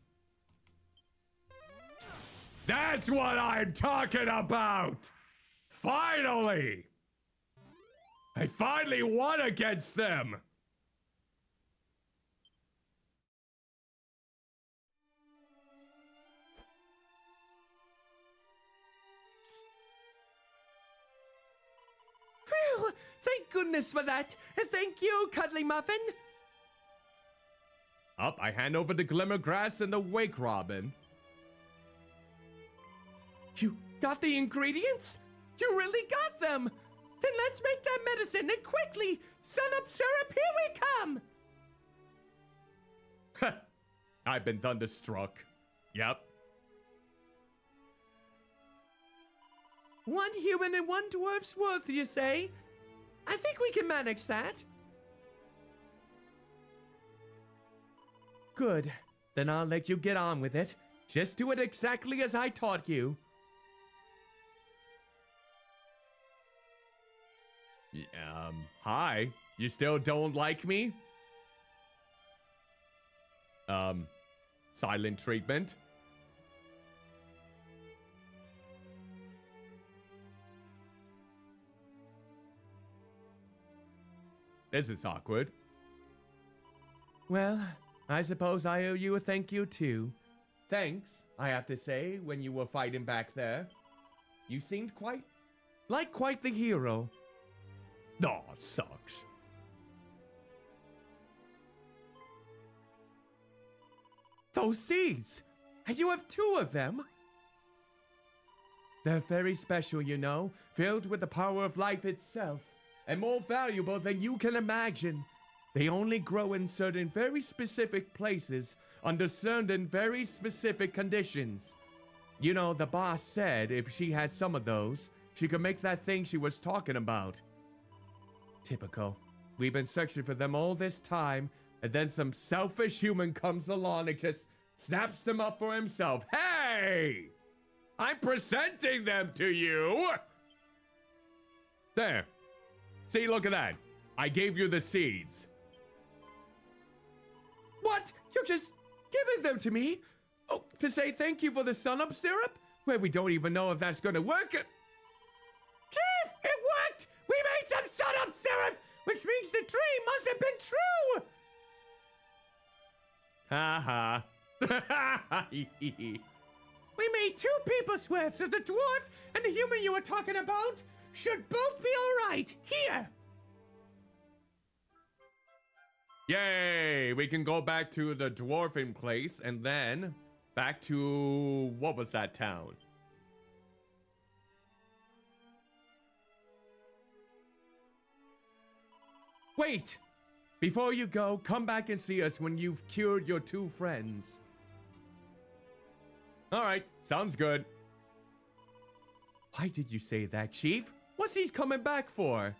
Speaker 1: That's what I'm talking about! Finally! I finally won against them!
Speaker 2: Phew! Thank goodness for that. And thank you, Cuddly Muffin.
Speaker 1: Up, I hand over the Glimmergrass and the Wake Robin.
Speaker 2: You got the ingredients? You really got them! Then let's make that medicine, and quickly! Sun-up syrup, here we come!
Speaker 1: I've been thunderstruck. Yep.
Speaker 2: One human and one dwarf's worth, you say? I think we can manage that. Good. Then I'll let you get on with it. Just do it exactly as I taught you.
Speaker 1: Hi. You still don't like me? Silent treatment? This is awkward.
Speaker 2: Well, I suppose I owe you a thank you too. Thanks, I have to say, when you were fighting back there. You seemed quite the hero.
Speaker 1: Aw, sucks.
Speaker 2: Those seeds! And you have 2 of them? They're very special, you know, filled with the power of life itself, and more valuable than you can imagine. They only grow in certain very specific places, under certain very specific conditions. You know, the boss said if she had some of those, she could make that thing she was talking about. Typical. We've been searching for them all this time, and then some selfish human comes along and just snaps them up for himself.
Speaker 1: Hey! I'm presenting them to you! There. See, look at that. I gave you the seeds.
Speaker 2: What? You're just giving them to me? Oh, to say thank you for the sun-up syrup? Well, we don't even know if that's gonna work. Chief, it worked! We made some sun-up syrup, which means the dream must have been true!
Speaker 1: Ha ha.
Speaker 2: We made 2 people swear, so the dwarf and the human you were talking about should both be alright. Here!
Speaker 1: Yay! We can go back to the dwarven place and then back to what was that town?
Speaker 2: Wait! Before you go, come back and see us when you've cured your 2 friends.
Speaker 1: Alright, sounds good.
Speaker 2: Why did you say that, Chief? What's he coming back for?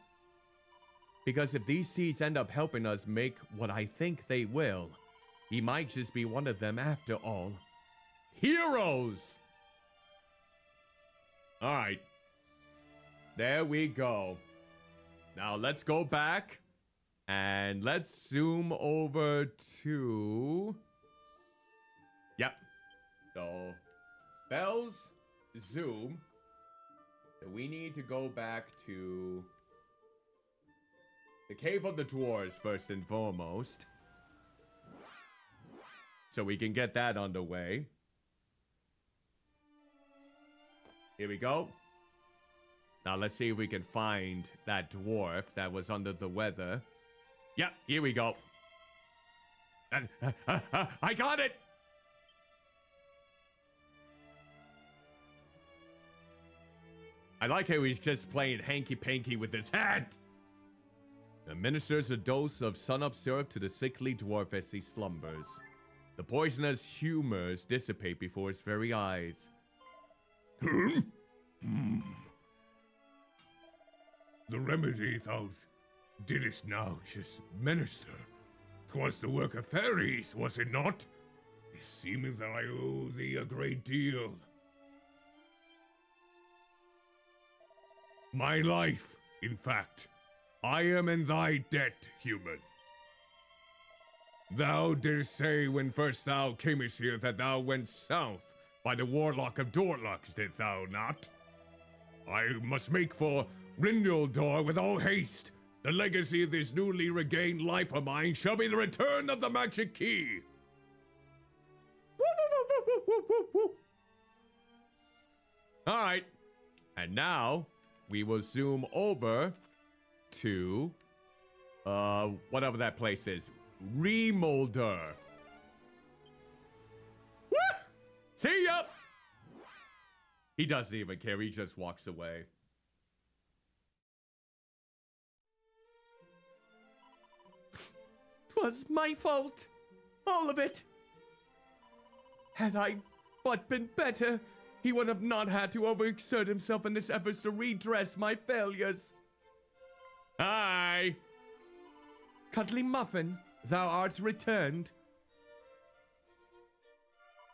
Speaker 2: Because if these seeds end up helping us make what I think they will, he might just be one of them after all.
Speaker 1: Heroes! Alright. There we go. Now let's go back and let's zoom over to... Yep. So, spells, zoom. So we need to go back to the Cave of the Dwarves first and foremost. So we can get that underway. Here we go. Now let's see if we can find that dwarf that was under the weather. Yep, here we go. I got it! I like how he's just playing hanky-panky with his hat. Administers a dose of sun-up syrup to the sickly dwarf as he slumbers. The poisonous humors dissipate before his very eyes.
Speaker 4: The remedy thou didst now just minister. 'Twas the work of fairies, was it not? It seemeth that I owe thee a great deal. My life, in fact. I am in thy debt, human. Thou didst say when first thou camest here that thou went south by the warlock of Dorlux, didst thou not? I must make for Rindaldor with all haste. The legacy of this newly regained life of mine shall be the return of the magic key.
Speaker 1: All right, and now we will zoom over to whatever that place is. Remolder. Woo! See ya! He doesn't even care, he just walks away.
Speaker 2: "'Twas my fault. All of it. Had I but been better, he would have not had to overexert himself in his efforts to redress my failures."
Speaker 1: Hi!
Speaker 2: Cuddlymuffin, thou art returned.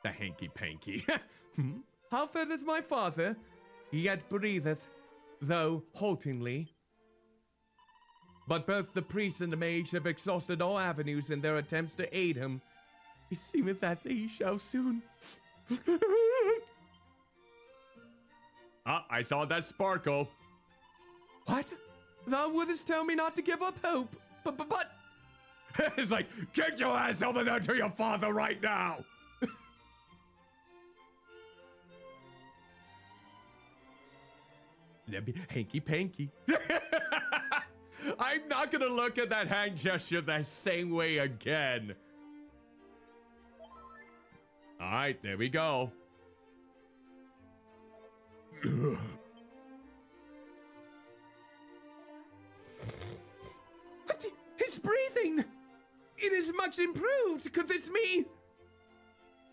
Speaker 1: The hanky-panky.
Speaker 2: How fareth my father? He yet breatheth, though haltingly. But both the priest and the mage have exhausted all avenues in their attempts to aid him. It seemeth that they shall soon.
Speaker 1: Ah, I saw that sparkle.
Speaker 2: What? Thou wouldst tell me not to give up hope, but...
Speaker 1: It's like, get your ass over there to your father right now!
Speaker 2: Hanky-panky.
Speaker 1: I'm not gonna look at that hand gesture that same way again. Alright, there we go.
Speaker 2: His breathing! It is much improved, cause it's me!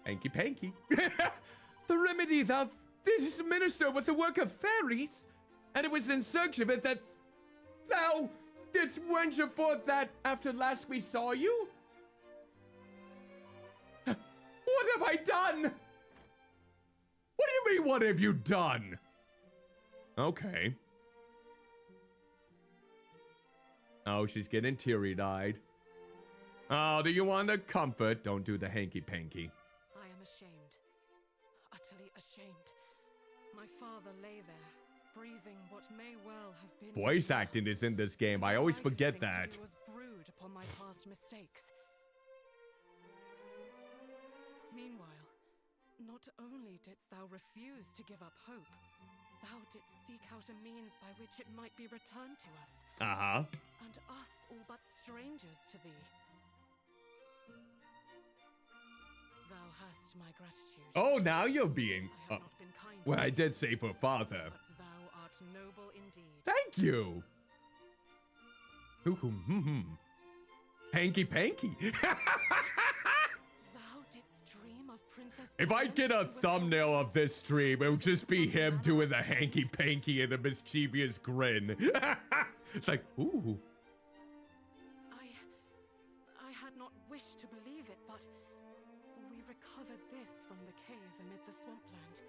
Speaker 1: Hanky-panky.
Speaker 2: The remedy thou didst minister was a work of fairies, and it was in search of it that thou didst venture forth that after last we saw you? What have I done?
Speaker 1: What do you mean, what have you done? Okay. Oh, she's getting teary-eyed. Oh, do you want to comfort? Don't do the hanky-panky.
Speaker 5: I am ashamed. Utterly ashamed. My father lay there, breathing what may well have been...
Speaker 1: Voice acting is in this game. I always forget that.
Speaker 5: It was brood upon my past mistakes. Meanwhile, not only didst thou refuse to give up hope, thou didst seek out a means by which it might be returned to us.
Speaker 1: Uh-huh.
Speaker 5: And us all but strangers to thee. Thou hast my gratitude.
Speaker 1: Oh, now you're being...
Speaker 5: I have not been kind
Speaker 1: well,
Speaker 5: to
Speaker 1: I
Speaker 5: thee,
Speaker 1: did say for father.
Speaker 5: but thou art noble indeed.
Speaker 1: Thank you. Hanky-panky.
Speaker 5: Thou didst dream of Princess...
Speaker 1: If I get a
Speaker 5: Belle, who was
Speaker 1: thumbnail of this stream, it would just be him doing the hanky-panky and a mischievous grin. It's like, ooh.
Speaker 5: I had not wished to believe it, but we recovered this from the cave amid the swampland.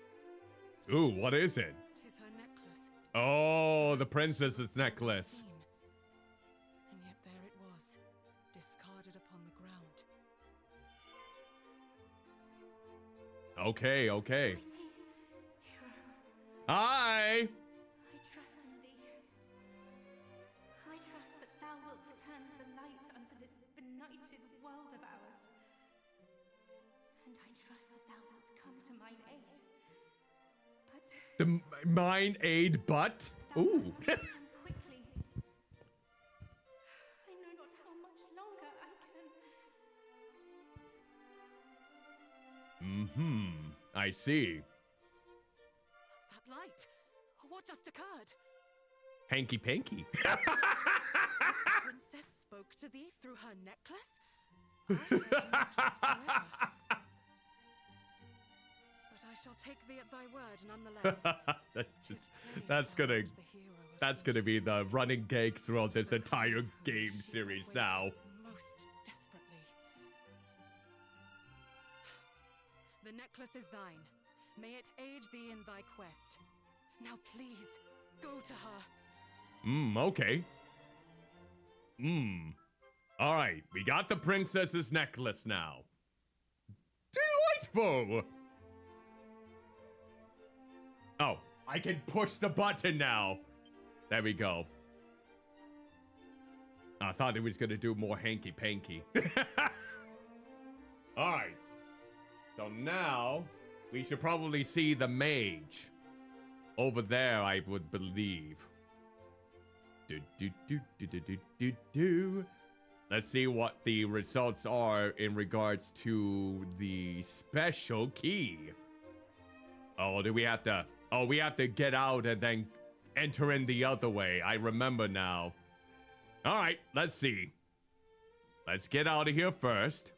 Speaker 1: Ooh, what is it?
Speaker 5: 'Tis her necklace.
Speaker 1: Oh, the princess's necklace.
Speaker 5: Seen. And yet there it was, discarded upon the ground.
Speaker 1: Okay, okay.
Speaker 6: Mighty hero,
Speaker 1: Hi.
Speaker 6: I trust in thee. I trust that thou wilt return the light unto this benighted world of ours. And I trust that thou wilt come to mine aid. But
Speaker 1: The mine aid butt.
Speaker 6: thou
Speaker 1: Ooh.
Speaker 6: must come quickly. I know not how much longer I can.
Speaker 1: I see.
Speaker 5: That light! What just occurred?
Speaker 1: Hanky-panky.
Speaker 5: The princess spoke to thee through her necklace? But I shall take thee at thy word nonetheless.
Speaker 1: That's gonna be the running gag throughout this entire game series now.
Speaker 5: Most desperately. The necklace is thine. May it aid thee in thy quest. Now please, go to her.
Speaker 1: Okay. Alright, we got the princess's necklace now. Delightful! Oh, I can push the button now. There we go. I thought it was gonna do more hanky-panky. Alright. So now, we should probably see the mage. Over there, I would believe. Let's see what the results are in regards to the special key. Oh, do we have to... Oh, we have to get out and then enter in the other way. I remember now. All right, let's see. Let's get out of here first.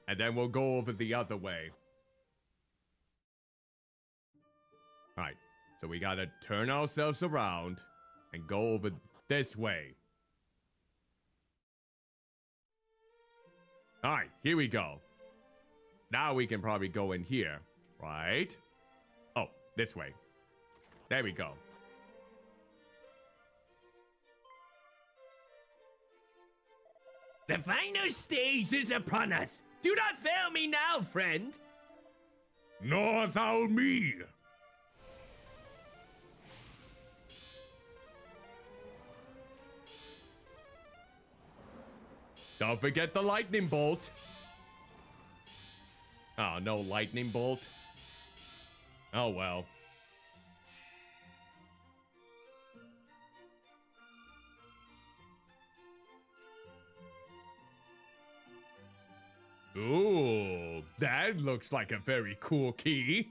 Speaker 1: And then we'll go over the other way. All right, so we gotta turn ourselves around and go over this way. All right, here we go. Now we can probably go in here, right? Oh, this way. There we go.
Speaker 2: The final stage is upon us. Do not fail me now, friend.
Speaker 4: Nor thou me.
Speaker 1: Don't forget the lightning bolt. Oh, no lightning bolt. Oh, well. Ooh, that looks like a very cool key.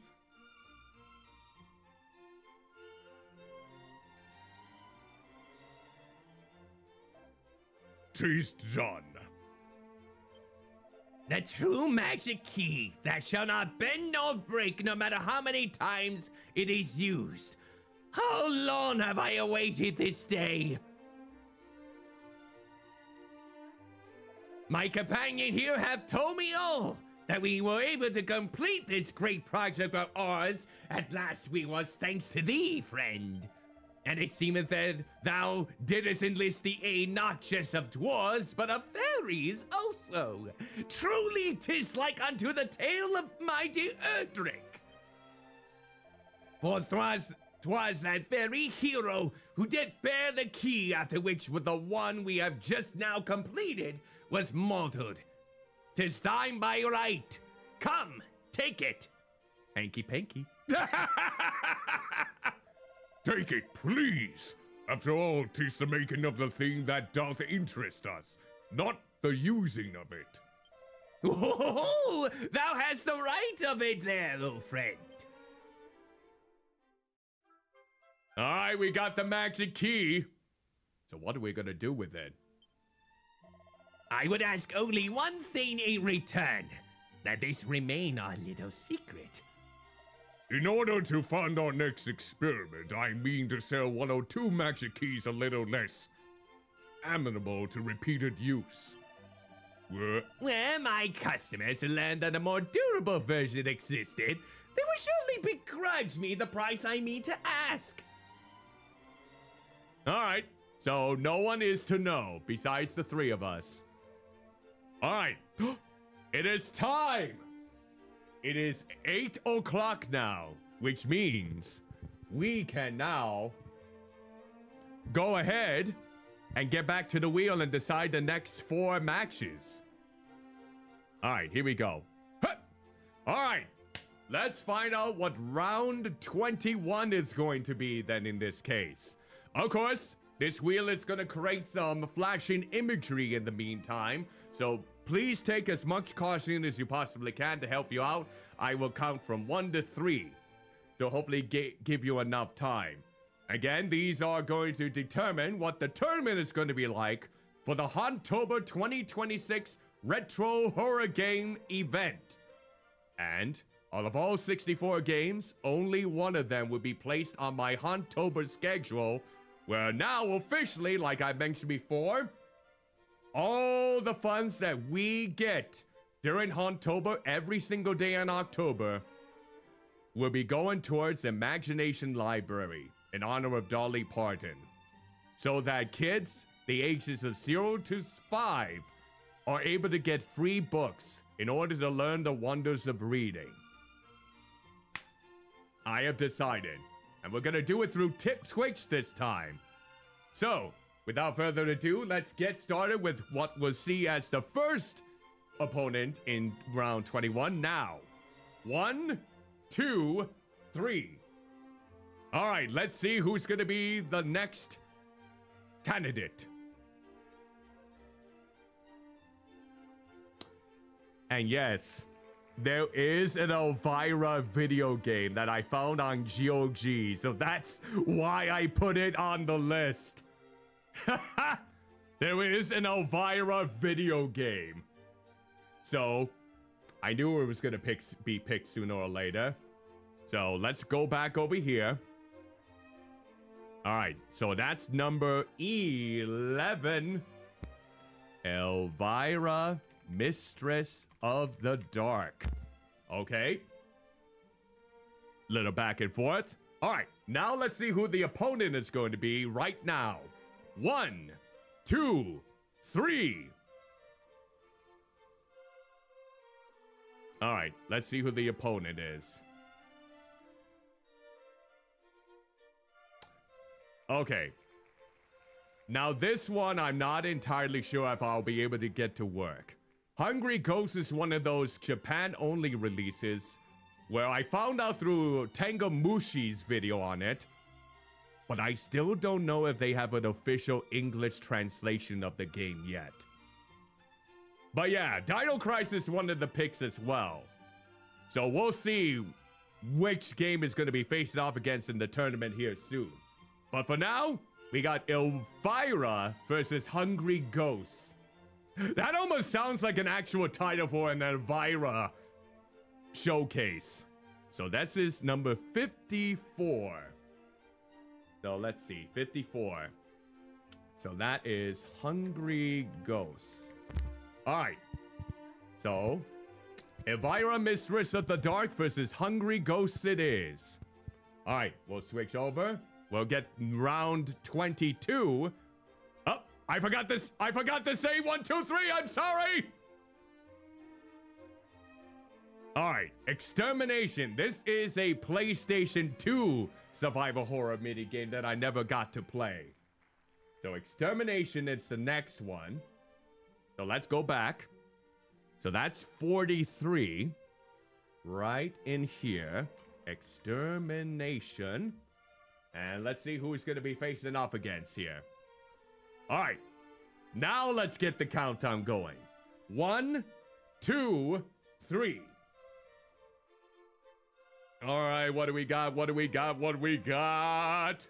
Speaker 4: Tis done.
Speaker 2: The true magic key that shall not bend nor break no matter how many times it is used. How long have I awaited this day? My companion here have told me all, that we were able to complete this great project of ours. At last we was thanks to thee, friend. And it seemeth that thou didst enlist the aid not just of dwarves, but of fairies also. Truly 'tis like unto the tale of mighty Erdrick. For 'twas that very hero who did bear the key, after which with the one we have just now completed was mortaled. 'Tis thine by right. Come, take it. Hanky panky.
Speaker 4: Take it, please. After all, 'tis the making of the thing that doth interest us, not the using of it.
Speaker 2: Oh, thou hast the right of it there, little friend.
Speaker 1: All right, we got the magic key. So what are we gonna do with it?
Speaker 2: I would ask only one thing in return, that this remain our little secret.
Speaker 4: In order to fund our next experiment, I mean to sell 1 or 2 magic keys a little less amenable to repeated use.
Speaker 2: Where my customers learned that a more durable version existed, they will surely begrudge me the price I mean to ask.
Speaker 1: All right, so no one is to know besides the 3 of us. All right, it is time. It is 8 o'clock now, which means we can now go ahead and get back to the wheel and decide the next 4 matches. All right, here we go. All right, let's find out what round 21 is going to be then in this case. Of course, this wheel is going to create some flashing imagery in the meantime, so please take as much caution as you possibly can to help you out. I will count from 1 to 3 to hopefully give you enough time. Again, these are going to determine what the tournament is going to be like for the Hontober 2026 Retro Horror Game event. And out of all 64 games, only one of them would be placed on my Hontober schedule, where now officially, like I mentioned before, all the funds that we get during Hontober every single day in October will be going towards the Imagination Library in honor of Dolly Parton, so that kids the ages of 0 to 5 are able to get free books in order to learn the wonders of reading. I have decided, and we're gonna do it through Twitch this time. So, without further ado, let's get started with what we'll see as the first opponent in round 21 now. 1, 2, 3. All right, let's see who's gonna be the next candidate. And yes, there is an Elvira video game that I found on GOG, so that's why I put it on the list. There is an Elvira video game. So, I knew it was gonna be picked sooner or later. So, let's go back over here. Alright, so that's number 11. Elvira, Mistress of the Dark. Okay. Little back and forth. Alright, now let's see who the opponent is going to be right now. 1, 2, 3. Alright, let's see who the opponent is. Okay. Now this one, I'm not entirely sure if I'll be able to get to work. Hungry Ghost is one of those Japan-only releases where I found out through Tangamushi's video on it, but I still don't know if they have an official English translation of the game yet. But yeah, Dino Crisis is one of the picks as well. So we'll see which game is going to be facing off against in the tournament here soon. But for now, we got Elvira versus Hungry Ghosts. That almost sounds like an actual title for an Elvira showcase. So this is number 54. So let's see, 54. So that is Hungry Ghosts. All right. So, Elvira, Mistress of the Dark versus Hungry Ghosts it is. All right, we'll switch over. We'll get round 22. Oh, I forgot this. I forgot to say 1, 2, 3. I'm sorry. All right, Extermination. This is a PlayStation 2 survival horror minigame that I never got to play. So Extermination is the next one. So let's go back. So that's 43. Right in here. Extermination. And let's see who's going to be facing off against here. All right. Now let's get the countdown going. 1, 2, 3. All right, what do we got? What do we got? What do we got?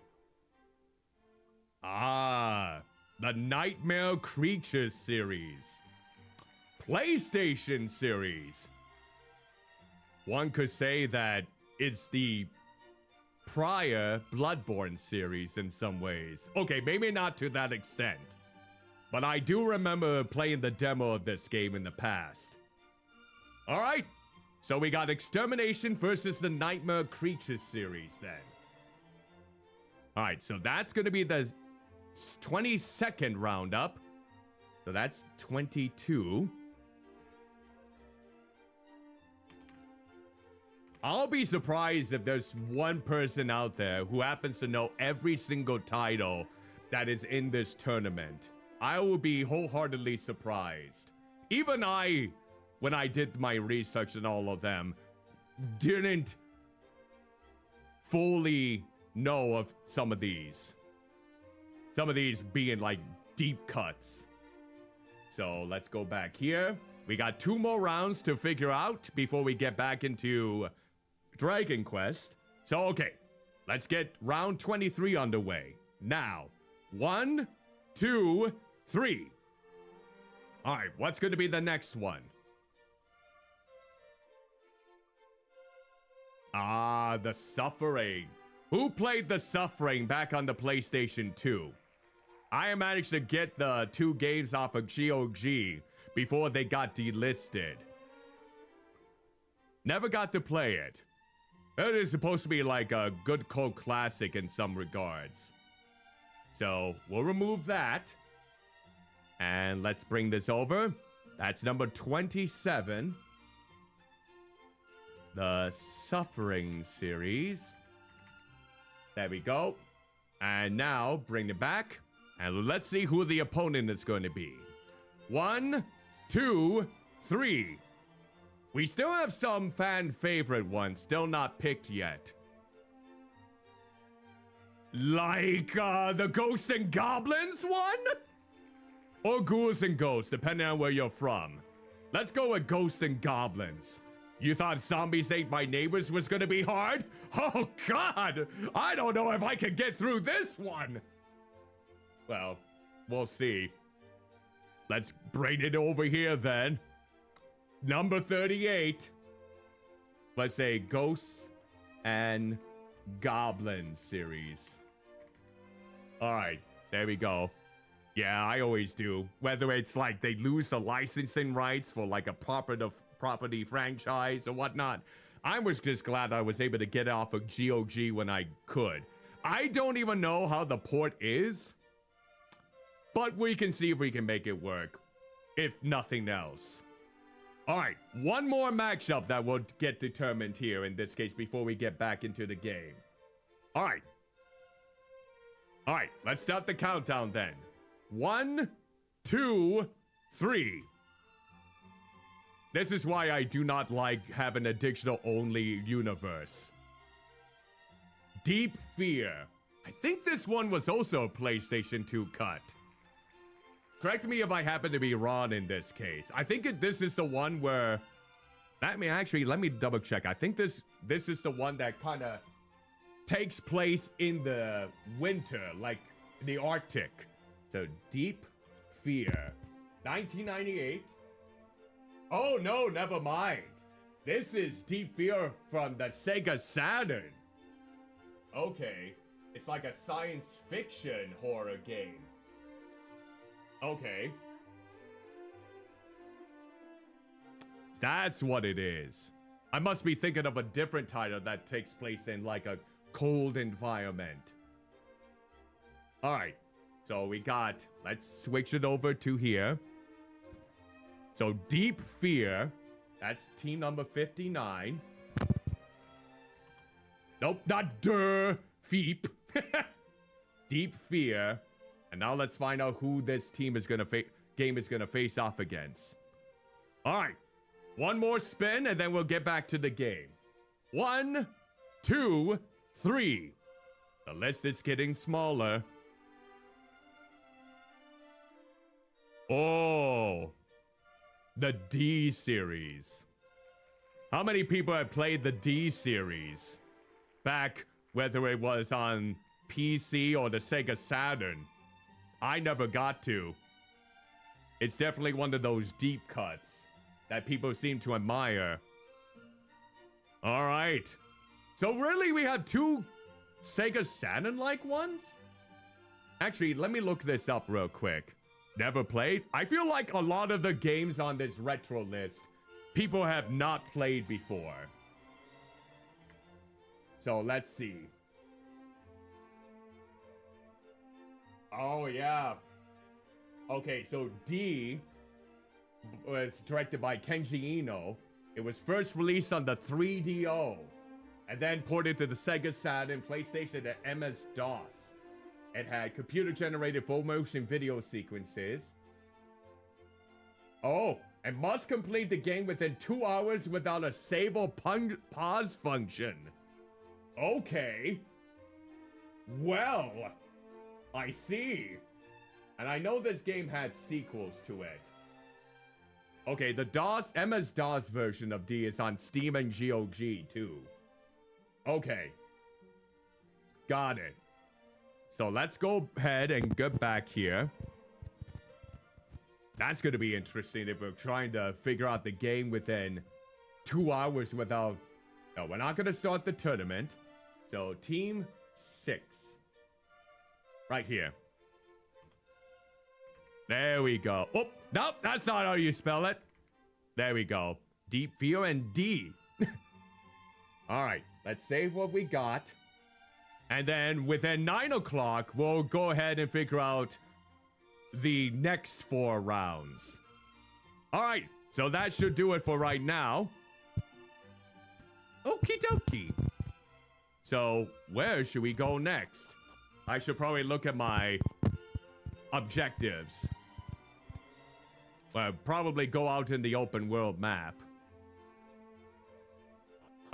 Speaker 1: Ah, the Nightmare Creatures series. PlayStation series. One could say that it's the prior Bloodborne series in some ways. Okay, maybe not to that extent. But I do remember playing the demo of this game in the past. All right. So we got Extermination versus the Nightmare Creatures series then. All right, so that's going to be the 22nd roundup. So that's 22. I'll be surprised if there's one person out there who happens to know every single title that is in this tournament. I will be wholeheartedly surprised. Even I, when I did my research and all of them, didn't fully know of some of these. Some of these being like deep cuts. So let's go back here. We got 2 more rounds to figure out before we get back into Dragon Quest. So, okay, let's get round 23 underway. Now, 1, 2, 3. All right, what's going to be the next one? Ah, The Suffering. Who played The Suffering back on the PlayStation 2? I managed to get the 2 games off of GOG before they got delisted. Never got to play it. It is supposed to be like a good cult classic in some regards. So, we'll remove that. And let's bring this over. That's number 27. The Suffering series. There we go. And now, bring it back. And let's see who the opponent is going to be. 1, 2, 3. We still have some fan favorite ones still not picked yet. Like, the Ghosts and Goblins one? Or Ghouls and Ghosts, depending on where you're from. Let's go with Ghosts and Goblins. You thought Zombies Ate My Neighbors was gonna be hard? Oh god! I don't know if I can get through this one! Well, we'll see. Let's bring it over here then. Number 38. Let's say Ghosts and Goblins series. Alright, there we go. Yeah, I always do. Whether it's like they lose the licensing rights for like a property franchise or whatnot. I was just glad I was able to get off of GOG when I could. I don't even know how the port is, but we can see if we can make it work, if nothing else. Alright, one more matchup that will get determined here in this case before we get back into the game. Alright. Alright, let's start the countdown then. 1, 2, 3. This is why I do not like having a digital-only universe. Deep Fear. I think this one was also a PlayStation 2 cut. Correct me if I happen to be wrong in this case. I think this is the one where... let me double check. I think this is the one that kind of takes place in the winter, like the Arctic. So, Deep Fear. 1998. Oh, no, never mind. This is Deep Fear from the Sega Saturn. Okay. It's like a science fiction horror game. Okay. That's what it is. I must be thinking of a different title that takes place in like a cold environment. Alright. So we got, let's switch it over to here. So Deep Fear, that's team number 59. Nope, not Feep. Deep Fear. And now let's find out who this team is gonna game is gonna face off against. Alright. One more spin and then we'll get back to the game. 1, 2, 3. The list is getting smaller. Oh, the D series. How many people have played the D series? Back, whether it was on PC or the Sega Saturn. I never got to. It's definitely one of those deep cuts that people seem to admire. Alright. So really we have 2 Sega Saturn-like ones? Actually, let me look this up real quick. Never played? I feel like a lot of the games on this retro list, people have not played before. So let's see. Oh yeah. Okay, so D was directed by Kenji Ino. It was first released on the 3DO, and then ported to the Sega Saturn, PlayStation, and MS-DOS. It had computer-generated full-motion video sequences. Oh, and must complete the game within 2 hours without a save or pause function. Okay. Well, I see. And I know this game had sequels to it. Okay, the MS-DOS version of D is on Steam and GOG too. Okay. Got it. So let's go ahead and get back here. That's gonna be interesting if we're trying to figure out the game within 2 hours without... No, we're not gonna start the tournament. So, team 6. Right here. There we go. Oh, nope, that's not how you spell it. There we go. Deep Fear and D. Alright, let's save what we got. And then within 9 o'clock, we'll go ahead and figure out the next 4 rounds. Alright, so that should do it for right now. Okie dokie. So, where should we go next? I should probably look at my objectives. Well, probably go out in the open world map.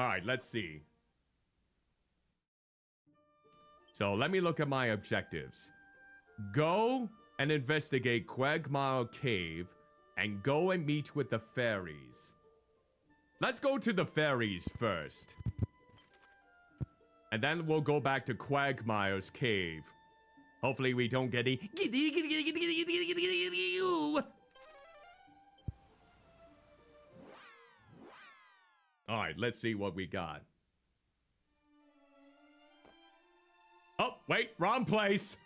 Speaker 1: Alright, let's see. So, let me look at my objectives. Go and investigate Quagmire Cave and go and meet with the fairies. Let's go to the fairies first. And then we'll go back to Quagmire's cave. Hopefully we don't get any... Alright, let's see what we got. Oh, wait, wrong place.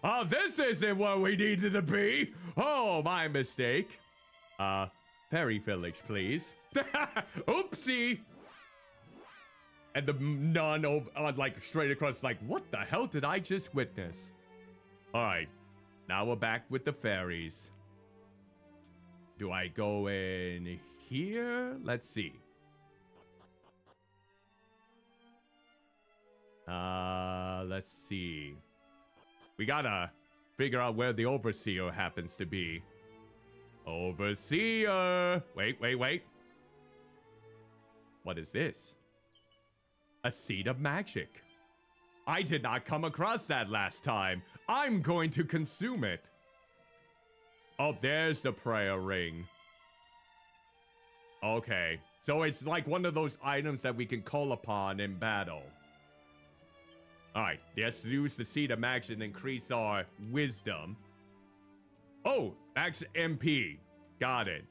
Speaker 1: Oh, this isn't where we needed to be. Oh, my mistake. Fairy village, please. Oopsie. And the nun over, like straight across, like, what the hell did I just witness? All right, now we're back with the fairies. Do I go in here? Let's see. Let's see. We gotta figure out where the overseer happens to be. Overseer! Wait. What is this? A seed of magic. I did not come across that last time. I'm going to consume it. Oh, there's the prayer ring. Okay. So it's like one of those items that we can call upon in battle. Alright, let's use the seed of magic and increase our wisdom. Oh, max MP. Got it.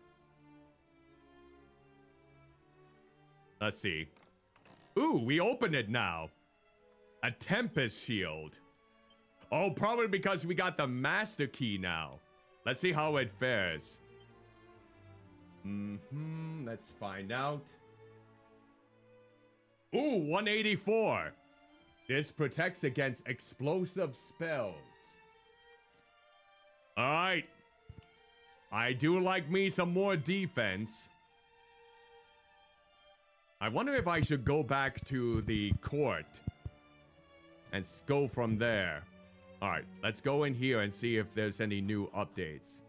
Speaker 1: Let's see. Ooh, we open it now. A Tempest Shield. Oh, probably because we got the Master Key now. Let's see how it fares. Let's find out. Ooh, 184. This protects against explosive spells. Alright. I do like me some more defense. I wonder if I should go back to the court and go from there. Alright, let's go in here and see if there's any new updates.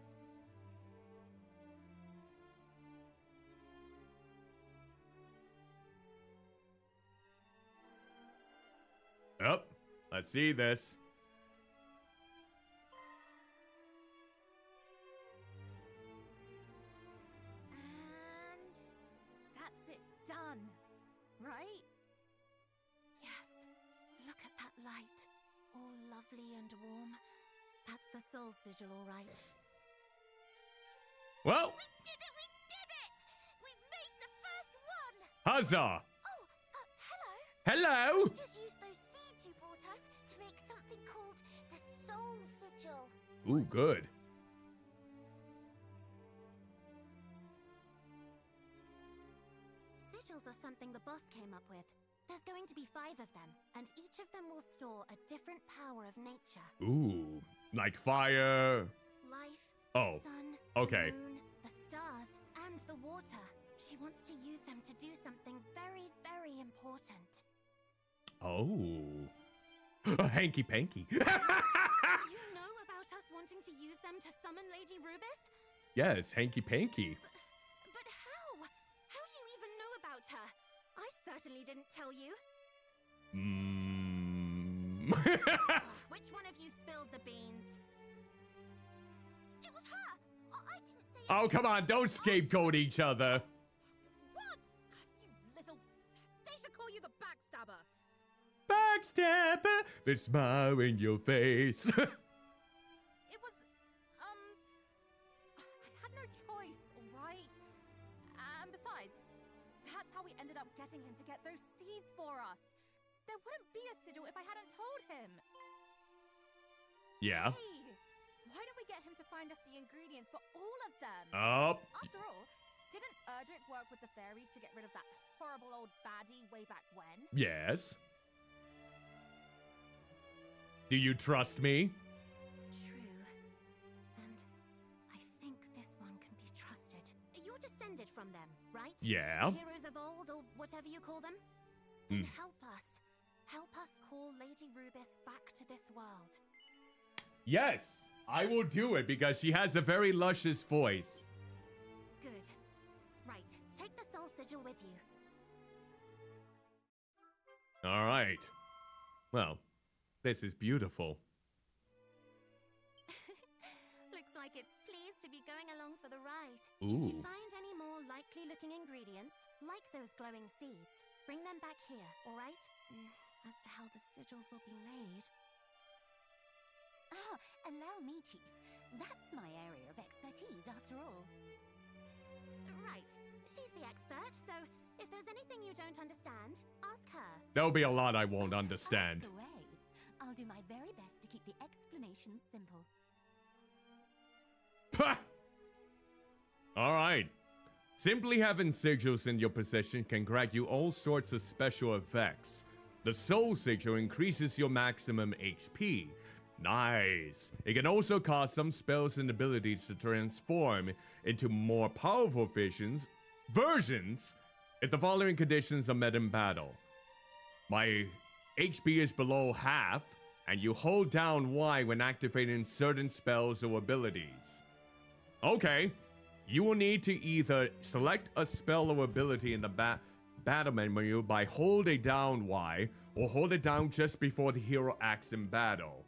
Speaker 1: Yep, let's see this.
Speaker 6: And that's it done, right?
Speaker 5: Yes. Look at that light. All lovely and warm. That's the soul sigil, all right.
Speaker 1: Well,
Speaker 6: We did it! We made the first one!
Speaker 1: huzzah!
Speaker 6: Oh, hello.
Speaker 1: Hello?
Speaker 6: We just used those seeds you brought us to make something called the soul sigil.
Speaker 1: Ooh, good.
Speaker 6: Sigils are something the boss came up with. There's going to be 5 of them, and each of them will store a different power of nature.
Speaker 1: Ooh, like fire.
Speaker 6: Life,
Speaker 1: Oh,
Speaker 6: sun,
Speaker 1: okay.
Speaker 6: the moon, the stars, and the water. She wants to use them to do something very, very important.
Speaker 1: Oh. Hanky panky.
Speaker 6: You know about us wanting to use them to summon Lady Rubis?
Speaker 1: Yes, hanky panky.
Speaker 6: But how? How do you even know about her? I certainly didn't tell you. Which one of you spilled the beans? It was her! I didn't say it.
Speaker 1: Oh, come on, don't scapegoat each other.
Speaker 5: What? You little... They should call you the backstabber.
Speaker 1: Backstabber, the smile in your face.
Speaker 5: It was,
Speaker 7: choice, alright? And besides, that's how we ended up getting him to get those seeds for us. There wouldn't be a sigil if I hadn't told him.
Speaker 1: Yeah.
Speaker 7: Hey, why don't we get him to find us the ingredients for all of them? After all, didn't Erdrick work with the fairies to get rid of that horrible old baddie way back when?
Speaker 1: Yes. Do you trust me?
Speaker 7: True. And I think this one can be trusted. You're descended from them, right?
Speaker 1: Yeah.
Speaker 7: Heroes of old, or whatever you call them? Then help us. Help us call Lady Rubis back to this world.
Speaker 1: Yes, I will do it because she has a very luscious voice.
Speaker 7: Good. Right. Take the soul sigil with you.
Speaker 1: All right. Well, this is beautiful.
Speaker 7: Looks like it's pleased to be going along for the ride.
Speaker 1: Ooh.
Speaker 7: If you find any more likely looking ingredients, like those glowing seeds, bring them back here, alright? As to how the sigils will be made...
Speaker 8: Oh, allow me, Chief. That's my area of expertise, after all.
Speaker 7: Right. She's the expert, so if there's anything you don't understand, ask her.
Speaker 1: There'll be a lot I won't understand.
Speaker 8: Ask away. I'll do my very best to keep the explanations simple.
Speaker 1: Pah! All right. Simply having sigils in your possession can grant you all sorts of special effects. The soul sigil increases your maximum HP. Nice. It can also cause some spells and abilities to transform into more powerful versions if the following conditions are met in battle. My HP is below half, and you hold down Y when activating certain spells or abilities. Okay. You will need to either select a spell or ability in the battle menu by holding down Y, or hold it down just before the hero acts in battle.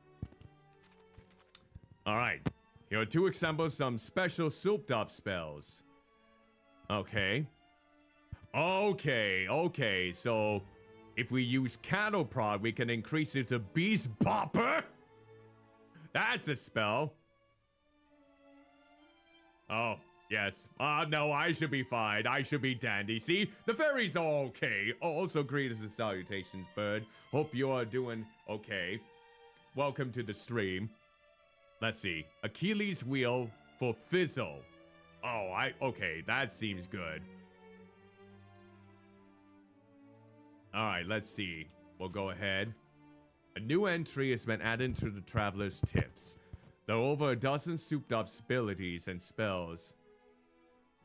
Speaker 1: Alright, here are 2 examples of some special souped-up spells. Okay, so if we use Cattle Prod, we can increase it to Beast Bopper? That's a spell. Oh, yes. No, I should be fine. I should be dandy. See, the fairies are okay. Also, greetings and salutations, bird. Hope you are doing okay. Welcome to the stream. Let's see. Achilles wheel for Fizzle. Oh, okay, that seems good. Alright, let's see. We'll go ahead. A new entry has been added to the Traveler's Tips. There are over a dozen souped-up abilities and spells.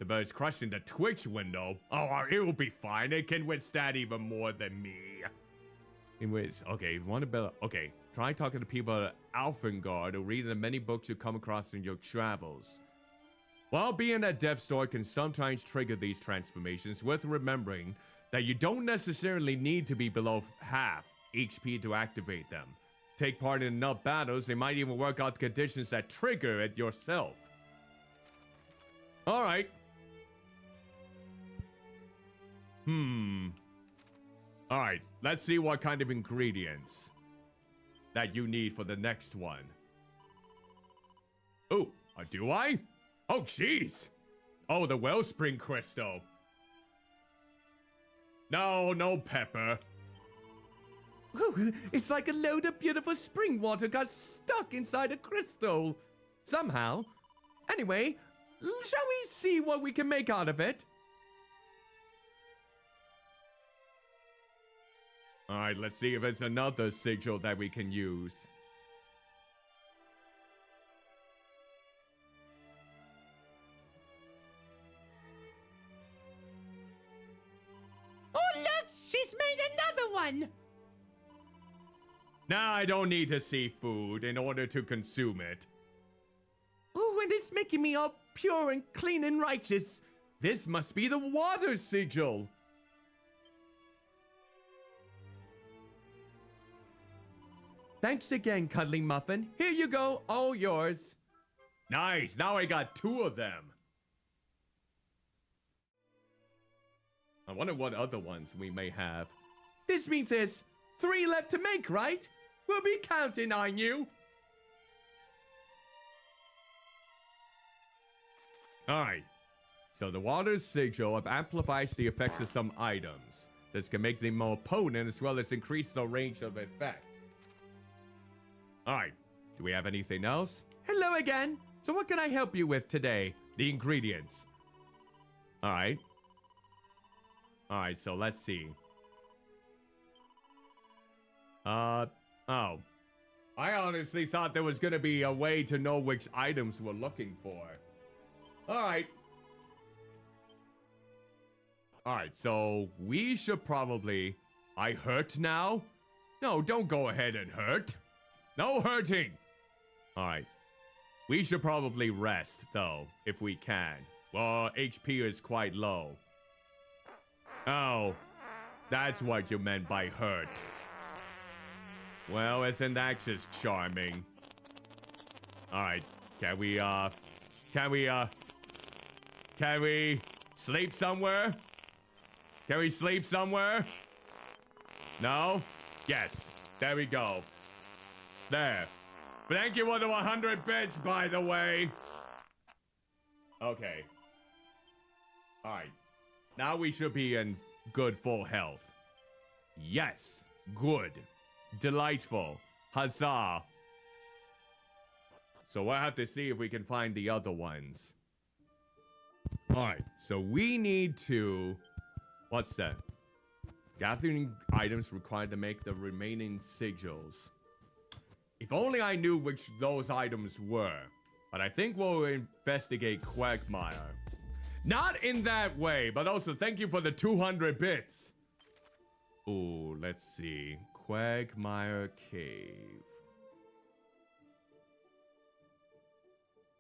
Speaker 1: The bird's crushing the Twitch window. Oh, it will be fine. It can withstand even more than me. Anyways, okay, if you want to build... Okay, try talking to people at Alfengard or reading the many books you come across in your travels. While being at Death's Door can sometimes trigger these transformations, worth remembering that you don't necessarily need to be below half HP to activate them. Take part in enough battles, they might even work out conditions that trigger it yourself. Alright. Alright, let's see what kind of ingredients that you need for the next one. Oh, do I? Oh, jeez. Oh, the wellspring crystal. No pepper. Ooh, it's like a load of beautiful spring water got stuck inside a crystal. Somehow. Anyway, shall we see what we can make out of it? Alright, let's see if it's another sigil that we can use.
Speaker 2: Oh, look! She's made another one!
Speaker 1: Nah, I don't need to see food in order to consume it.
Speaker 2: Oh, and it's making me all pure and clean and righteous.
Speaker 1: This must be the water sigil.
Speaker 2: Thanks again, Cuddly Muffin. Here you go, all yours.
Speaker 1: Nice, now I got 2 of them. I wonder what other ones we may have.
Speaker 2: This means there's 3 left to make, right? We'll be counting on you.
Speaker 1: Alright. So the water sigil amplifies the effects of some items. This can make them more potent as well as increase the range of effect. Alright. Do we have anything else? Hello again. So what can I help you with today? The ingredients. Alright. Alright, so let's see. Oh. I honestly thought there was gonna be a way to know which items we're looking for. Alright. Alright, so we should probably... I hurt now? No, don't go ahead and hurt. No hurting. Alright. We should probably rest, though, if we can. Well, HP is quite low. Oh, that's what you meant by hurt. Well, isn't that just charming? Alright, can we sleep somewhere? Can we sleep somewhere? No? Yes, there we go. There. Thank you for the 100 bits, by the way. Okay. Alright. Now we should be in good full health. Yes. Good. Delightful. Huzzah. So we'll have to see if we can find the other ones. Alright, so we need to... What's that? Gathering items required to make the remaining sigils. If only I knew which those items were. But I think we'll investigate Quagmire. Not in that way, but also thank you for the 200 bits. Ooh, let's see. Quagmire Cave.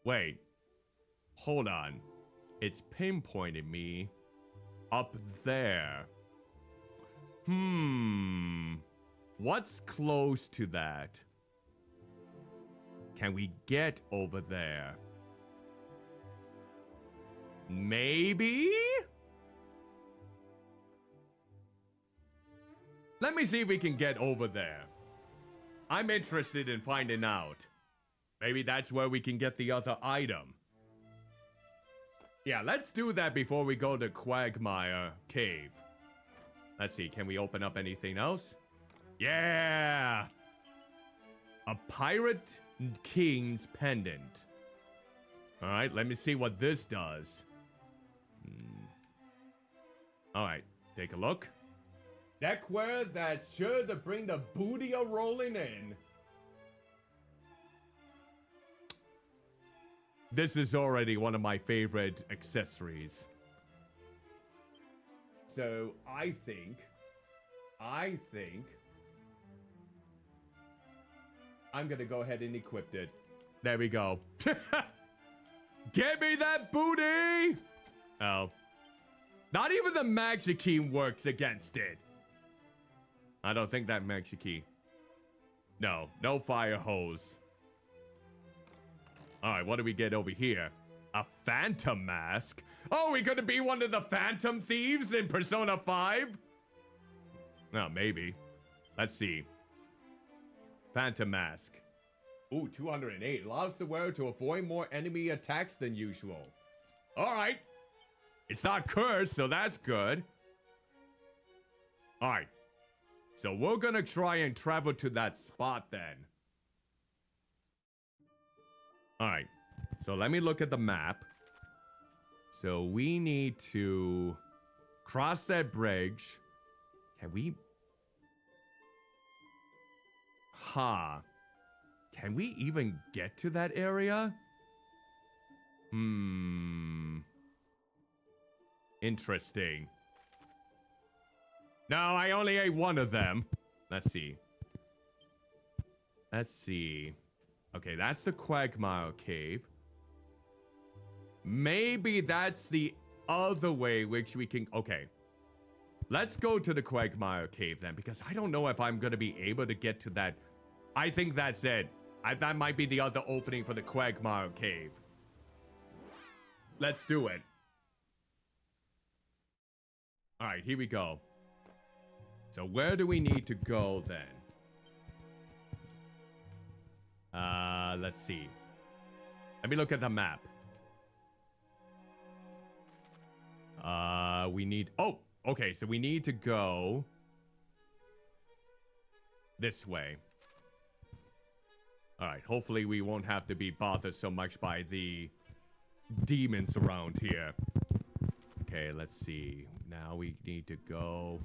Speaker 1: Wait. Hold on. It's pinpointing me up there. What's close to that? Can we get over there? Maybe? Let me see if we can get over there. I'm interested in finding out. Maybe that's where we can get the other item. Yeah, let's do that before we go to Quagmire Cave. Let's see, can we open up anything else? Yeah! A Pirate King's Pendant. Alright, let me see what this does. Alright, take a look. Deckware that's sure to bring the booty a rolling in. This is already one of my favorite accessories. So, I think I'm gonna go ahead and equip it. There we go. Give me that booty! Oh. Not even the magic key works against it. I don't think that magic key. No, no fire hose. Alright, what do we get over here? A phantom mask? Oh, we gonna be one of the phantom thieves in Persona 5? No, maybe. Let's see. Phantom mask. Ooh, 208. Allows the wearer to avoid more enemy attacks than usual. Alright. It's not cursed, so that's good. Alright. So we're gonna try and travel to that spot then. Alright. So let me look at the map. So we need to cross that bridge. Can we... Can we even get to that area? Interesting. No, I only ate one of them. Let's see. Okay, that's the Quagmire Cave. Maybe that's the other way which we can... Okay. Let's go to the Quagmire Cave then, because I don't know if I'm going to be able to get to that. I think that's it. That might be the other opening for the Quagmire Cave. Let's do it. Alright, here we go. So where do we need to go then? Let's see. Let me look at the map. we need... Oh, okay, so we need to go... this way. Alright, hopefully we won't have to be bothered so much by the demons around here. Okay, let's see. Now we need to go...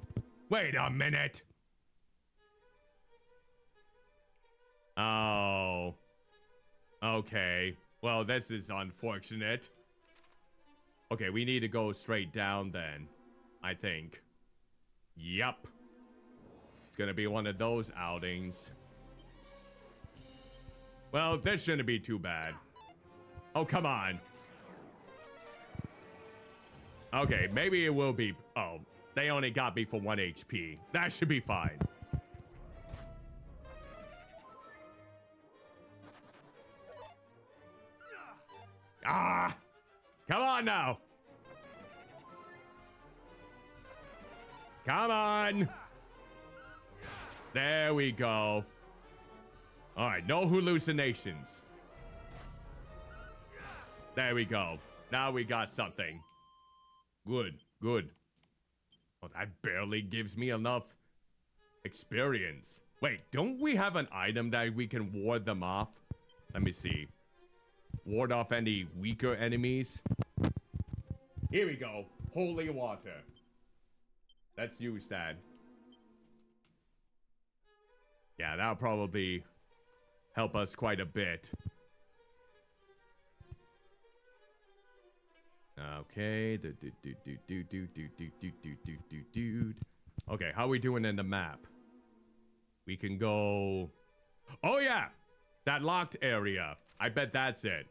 Speaker 1: Wait a minute! Oh. Okay. Well, this is unfortunate. Okay, we need to go straight down then. I think. Yup. It's gonna be one of those outings. Well, this shouldn't be too bad. Oh, come on. Okay, maybe it will be... Oh, they only got me for 1 HP. That should be fine. Ah! Come on now! Come on! There we go. Alright, no hallucinations. There we go. Now we got something. Good, good. Well, that barely gives me enough experience. Wait, don't we have an item that we can ward them off? Let me see. Ward off any weaker enemies. Here we go. Holy water. Let's use that. Yeah, that'll probably help us quite a bit. Okay. Okay, how are we doing in the map? We can go... Oh, yeah! That locked area. I bet that's it.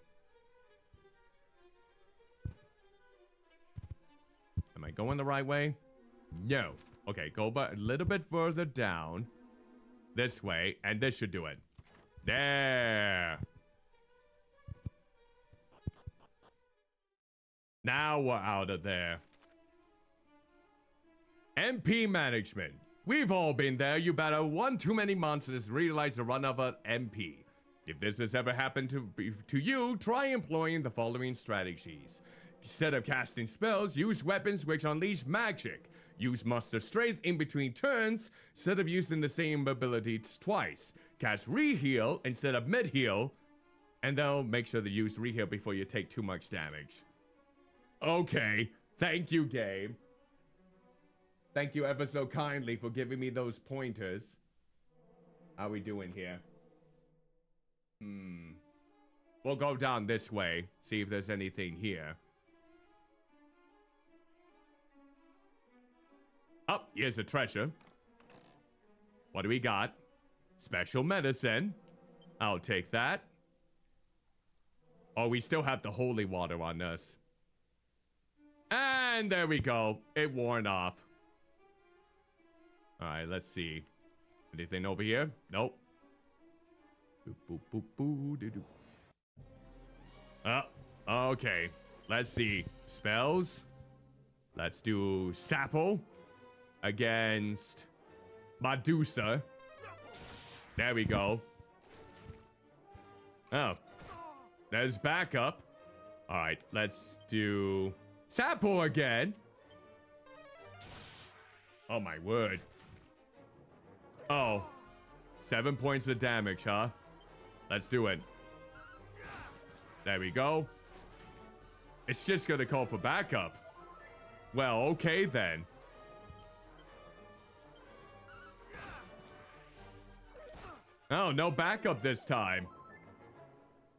Speaker 1: Am I going the right way? No. Okay, go but a little bit further down. This way, and this should do it. There. Now we're out of there. MP management. We've all been there. You better one too many monsters realize the run of an MP. If this has ever happened to you, try employing the following strategies. Instead of casting spells, use weapons which unleash magic. Use muster strength in between turns instead of using the same abilities twice. Cast re-heal instead of mid-heal. And then make sure to use re-heal before you take too much damage. Okay. Thank you, game. Thank you ever so kindly for giving me those pointers. How we doing here? We'll go down this way. See if there's anything here. Oh, here's a treasure. What do we got? Special medicine. I'll take that. Oh, we still have the holy water on us. And there we go. It worn off. Alright, let's see. Anything over here? Nope. Boop, boop, boop, boop, doo, doo. Okay. Let's see. Spells. Let's do Sapple against Medusa. There we go. Oh. There's backup. Alright, let's do Sapple again. Oh my word. Oh. 7 points of damage, huh? Let's do it. There we go. It's just gonna call for backup. Well, okay then. Oh, no backup this time.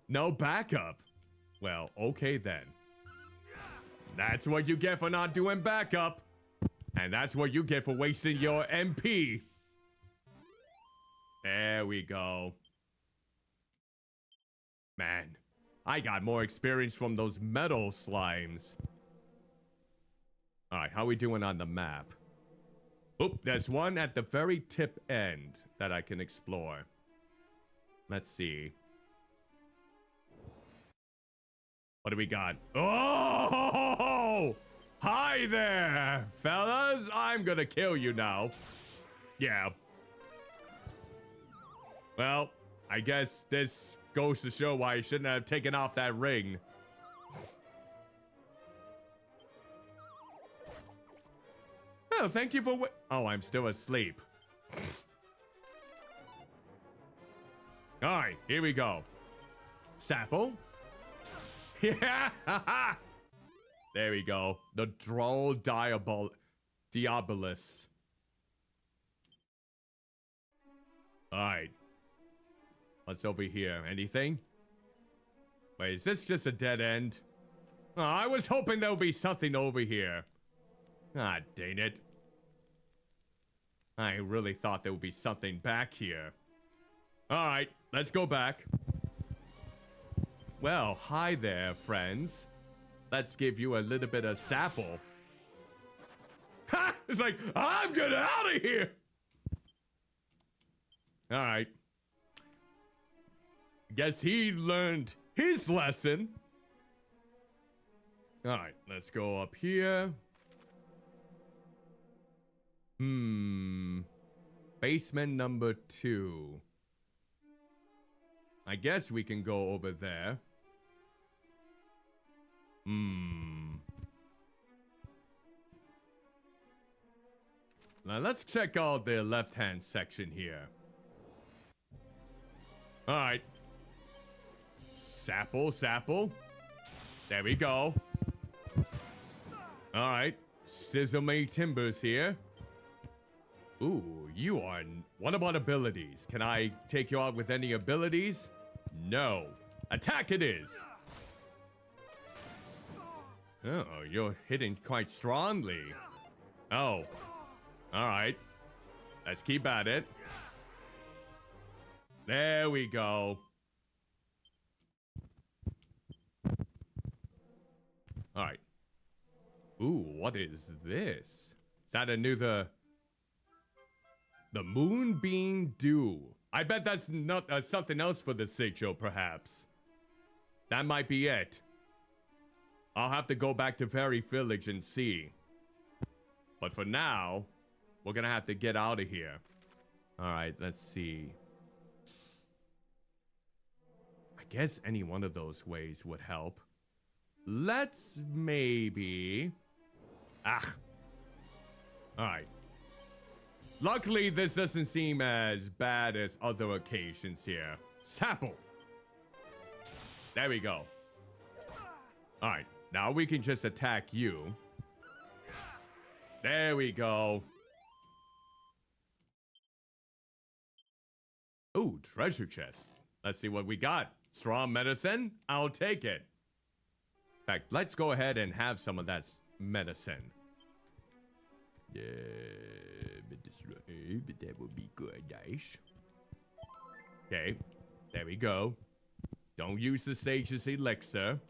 Speaker 1: No backup. Well, okay then. That's what you get for not doing backup. And that's what you get for wasting your MP. There we go. Man, I got more experience from those metal slimes. Alright, how are we doing on the map? Oop, there's one at the very tip end that I can explore. Let's see. What do we got? Oh! Hi there, fellas! I'm gonna kill you now. Yeah. Well, I guess this goes to show why I shouldn't have taken off that ring. Oh, thank you for oh, I'm still asleep. Alright, here we go. Sapple. Yeah! There we go. The droll diabolus. Alright. What's over here? Anything? Wait, is this just a dead end? Oh, I was hoping there would be something over here. Ah, dang it. I really thought there would be something back here. Alright, let's go back. Well, hi there, friends. Let's give you a little bit of sapple. Ha! It's like, I'm getting out of here! Alright. Guess he learned his lesson. Alright, let's go up here. Basement number 2. I guess we can go over there. Now let's check out the left-hand section here. Alright. Sapple. There we go. Alright. Sizzle me timbers here. Ooh, you are... What about abilities? Can I take you out with any abilities? No. Attack it is! Oh, you're hitting quite strongly. Oh. Alright. Let's keep at it. There we go. Alright. Ooh, what is this? Is that the Moonbeam Dew. I bet that's not something else for the sigil, perhaps. That might be it. I'll have to go back to Fairy Village and see. But for now, we're gonna have to get out of here. Alright, let's see. I guess any one of those ways would help. Let's maybe... Alright. Luckily, this doesn't seem as bad as other occasions here. Sapple! There we go. Alright, now we can just attack you. There we go. Ooh, treasure chest. Let's see what we got. Strong medicine? I'll take it. In fact, let's go ahead and have some of that medicine. Yeah, but that would be good, nice. Okay, there we go. Don't use the sage's elixir.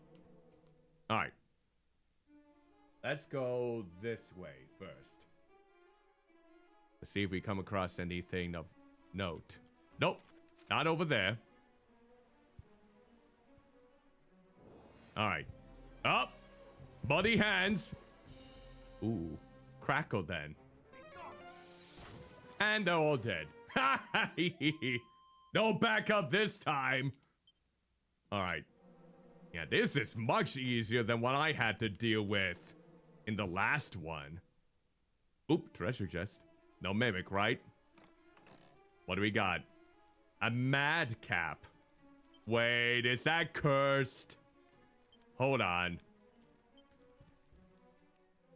Speaker 1: Alright. Let's go this way first. Let's see if we come across anything of note. Nope, not over there. Alright. Up! Buddy hands! Ooh, crackle then. And they're all dead. Ha ha hee hee. No backup this time! Alright. Yeah, this is much easier than what I had to deal with in the last one. Oop, treasure chest. No mimic, right? What do we got? A madcap. Wait, is that cursed? Hold on.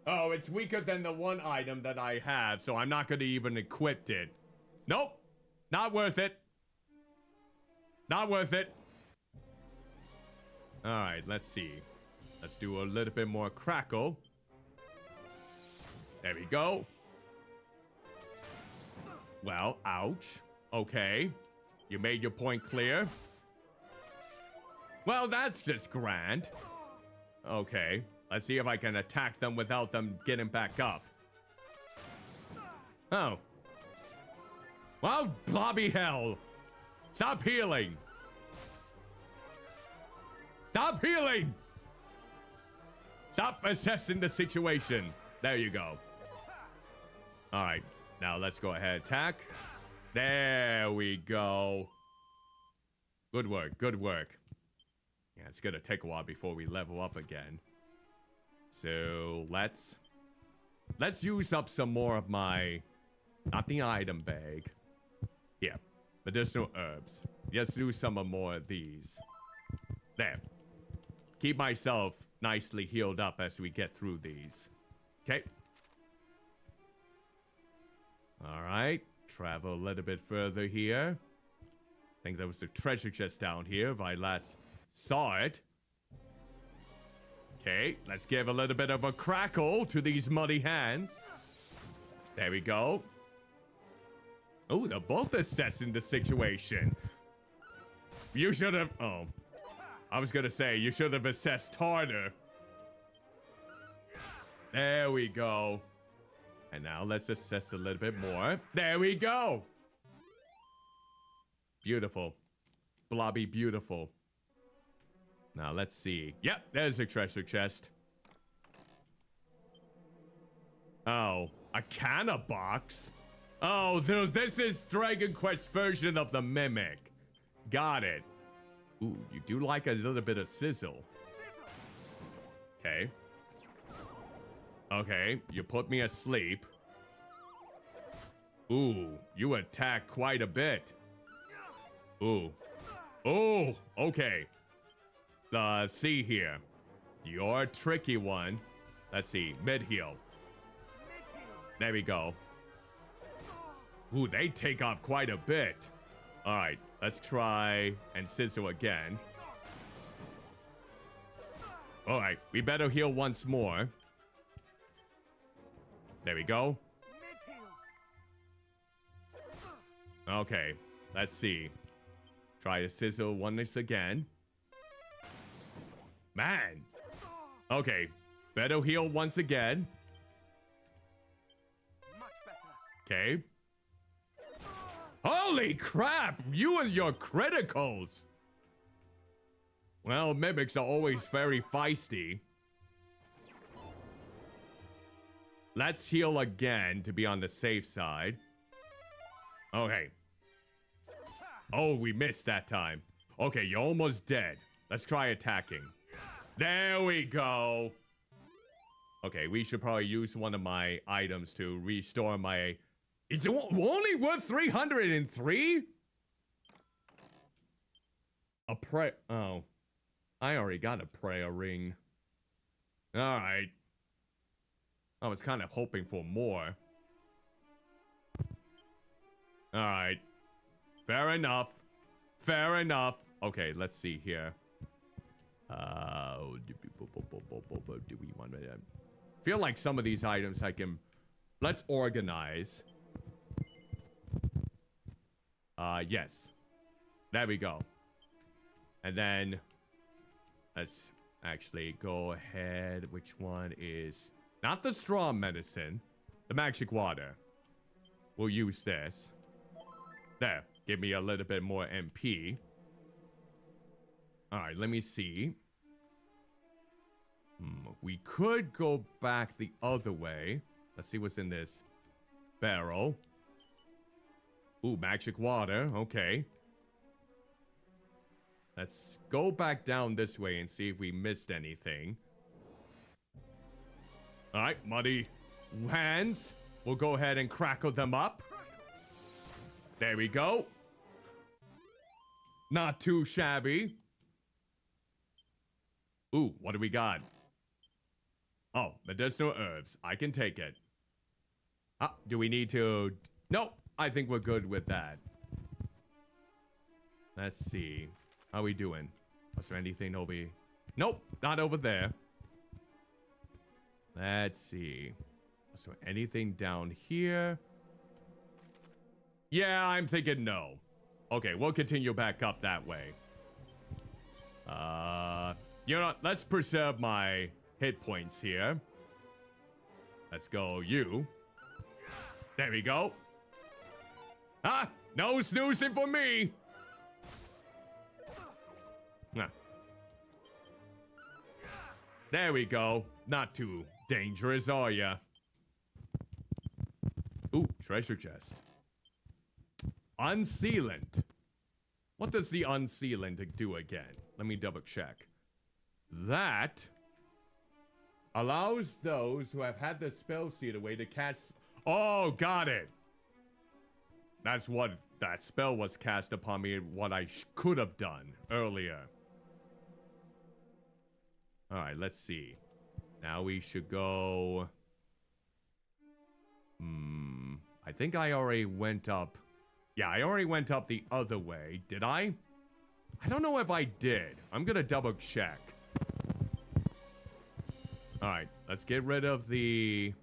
Speaker 1: Oh, it's weaker than the one item that I have, so I'm not gonna even equip it. Nope. Not worth it. Not worth it. Alright, let's see. Let's do a little bit more crackle. There we go. Well, ouch. Okay. You made your point clear. Well, that's just grand. Okay. Let's see if I can attack them without them getting back up. Oh. Well, blobby hell. Stop healing. Stop healing! Stop assessing the situation. There you go. Alright, now let's go ahead and attack. There we go. Good work, good work. Yeah, it's gonna take a while before we level up again. So, let's let's use up some more of my, not the item bag. Yeah, medicinal herbs. Let's do some more of these. There. Keep myself nicely healed up as we get through these. Okay. Alright. Travel a little bit further here. I think there was a treasure chest down here if I last saw it. Okay, let's give a little bit of a crackle to these muddy hands. There we go. Oh, they're both assessing the situation. You should have... Oh. I was gonna say, you should have assessed harder. There we go. And now let's assess a little bit more. There we go. Beautiful. Blobby beautiful. Now let's see. Yep, there's a treasure chest. Oh, a canna box? Oh, this is Dragon Quest version of the Mimic. Got it. Ooh, you do like a little bit of sizzle. Okay. Okay, you put me asleep. Ooh, you attack quite a bit. Ooh. Oh, okay. See here. You're a tricky one. Let's see, mid-heal. There we go. Ooh, they take off quite a bit. All right, let's try and sizzle again. All right, we better heal once more. There we go. Okay, let's see. Try to sizzle once again. Man. Okay, better heal once again. Okay. Holy crap! You and your criticals! Well, mimics are always very feisty. Let's heal again to be on the safe side. Okay. Oh, we missed that time. Okay, you're almost dead. Let's try attacking. There we go. Okay, we should probably use one of my items to restore my... It's only worth 303? A prayer... Oh. I already got a prayer ring. Alright. I was kind of hoping for more. Alright. Fair enough. Fair enough. Okay, let's see here. Do we want to... feel like some of these items I can... Let's organize. Yes. There we go. And then... let's actually go ahead. Which one is... not the straw medicine. The magic water. We'll use this. There. Give me a little bit more MP. Alright, let me see. We could go back the other way. Let's see what's in this barrel. Ooh, magic water. Okay. Let's go back down this way and see if we missed anything. Alright, muddy hands. We'll go ahead and crackle them up. There we go. Not too shabby. Ooh, what do we got? Oh, medicinal herbs. I can take it. Do we need to... Nope, I think we're good with that. Let's see. How we doing? Was there anything over here? Nope, not over there. Let's see. Was there anything down here? Yeah, I'm thinking no. Okay, we'll continue back up that way. You know what? Let's preserve my hit points here. Let's go you. There we go. Ah, no snoozing for me. Nah. There we go. Not too dangerous, are ya? Ooh, treasure chest. Unsealant. What does the unsealant do again? Let me double check. That Allows those who have had the spell sealed away to cast... Oh, got it. That's what that spell was cast upon me, what I could have done earlier. Alright, let's see. Now we should go... I think I already went up... Yeah, I already went up the other way. Did I? I don't know if I did. I'm gonna double check. Alright, let's get rid of the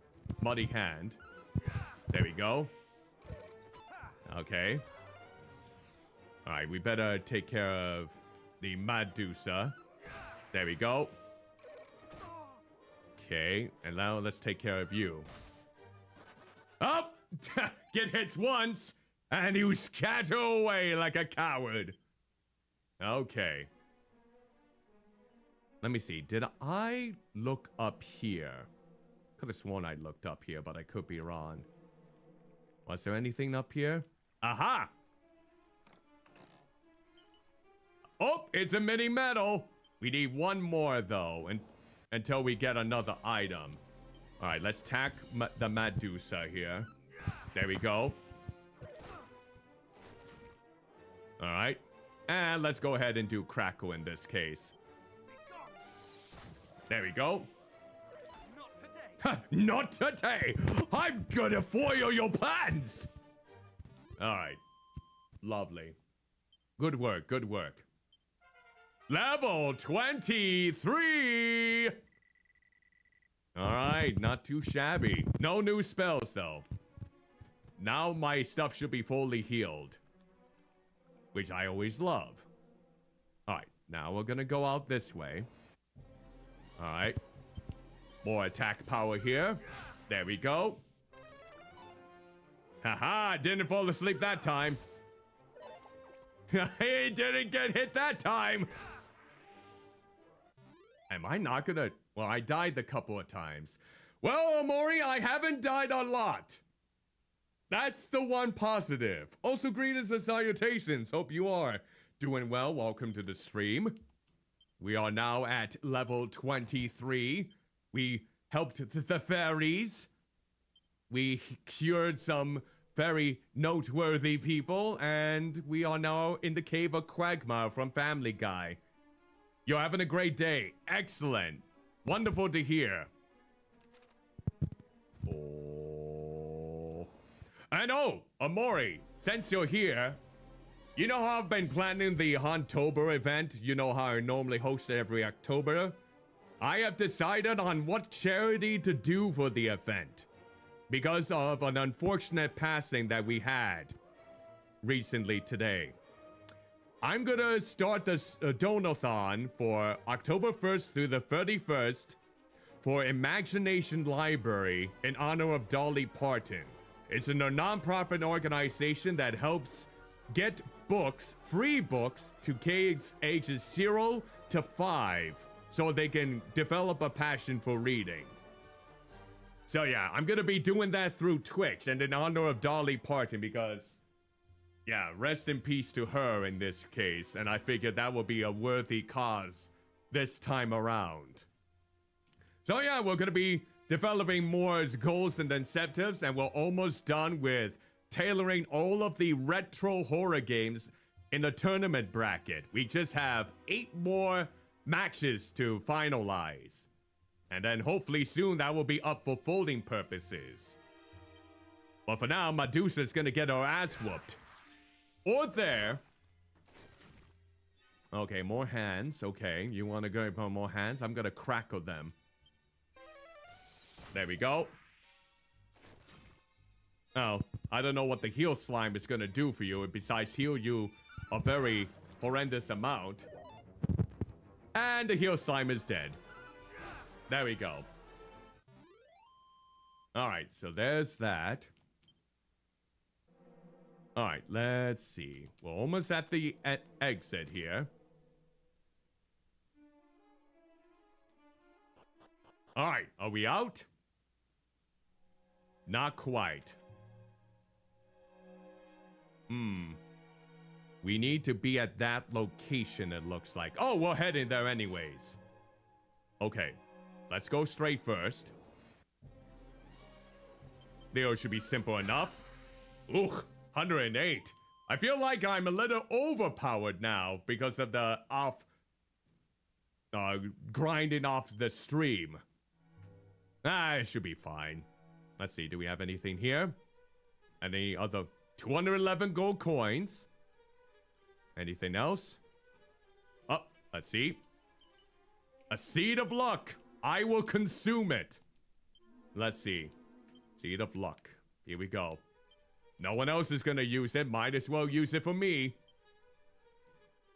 Speaker 1: muddy hand. There we go. Okay. Alright, we better take care of the Medusa. There we go. Okay, and now let's take care of you. Oh! Get hits once, and you scatter away like a coward. Okay. Let me see. Did I look up here? Could have sworn I looked up here, but I could be wrong. Was there anything up here? Aha! Oh, it's a mini medal. We need one more, though, until we get another item. All right, let's tack the Medusa here. There we go. All right. And let's go ahead and do Crackle in this case. There we go. Not today. I'm gonna foil your plans. All right. Lovely. Good work. Good work. Level 23. All right. Not too shabby. No new spells, though. Now my stuff should be fully healed, which I always love. All right. Now we're gonna go out this way. All right. More attack power here. There we go. Haha, didn't fall asleep that time. He didn't get hit that time. Am I not gonna... Well, I died a couple of times. Well, Omori, I haven't died a lot. That's the one positive. Also, greetings and salutations. Hope you are doing well. Welcome to the stream. We are now at level 23. We helped the fairies. We cured some very noteworthy people. And we are now in the cave of Quagmire from Family Guy. You're having a great day. Excellent. Wonderful to hear. Oh. And oh, Omori, since you're here, you know how I've been planning the Vtuber event? You know how I normally host it every October? I have decided on what charity to do for the event because of an unfortunate passing that we had recently today. I'm gonna start this donathon for October 1st through the 31st for Imagination Library in honor of Dolly Parton. It's a non-profit organization that helps get books, free books, to kids ages 0 to 5 so they can develop a passion for reading. So yeah, I'm gonna be doing that through Twitch and in honor of Dolly Parton because, yeah, rest in peace to her in this case, and I figured that would be a worthy cause this time around. So yeah, we're gonna be developing more goals and incentives, and we're almost done with tailoring all of the retro horror games in the tournament bracket. We just have 8 more matches to finalize. And then hopefully soon that will be up for folding purposes. But for now, Medusa's gonna get her ass whooped. Or there. Okay, more hands. Okay, you wanna go for more hands? I'm gonna crackle them. There we go. Oh, I don't know what the heal slime is gonna do for you, besides heal you a very horrendous amount. And the heal slime is dead. There we go. Alright, so there's that. Alright, let's see. We're almost at the exit here. Alright, are we out? Not quite. We need to be at that location, it looks like. Oh, we're heading there anyways. Okay. Let's go straight first. Leo should be simple enough. Ooh, 108. I feel like I'm a little overpowered now because of the grinding off the stream. It should be fine. Let's see, do we have anything here? Any other 211 gold coins? Anything else? Oh, let's see. A seed of luck. I will consume it. Let's see. Seed of luck. Here we go. No one else is gonna use it. Might as well use it for me.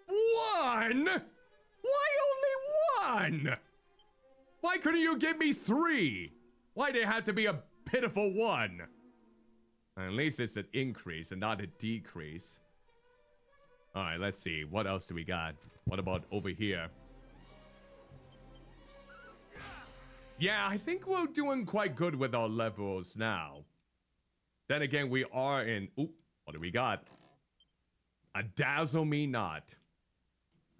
Speaker 1: 1? Why only 1? Why couldn't you give me 3? Why did it have to be a pitiful 1? At least it's an increase and not a decrease. Alright, let's see. What else do we got? What about over here? Yeah, I think we're doing quite good with our levels now. Then again, we are in... Oop, what do we got? A dazzle me not.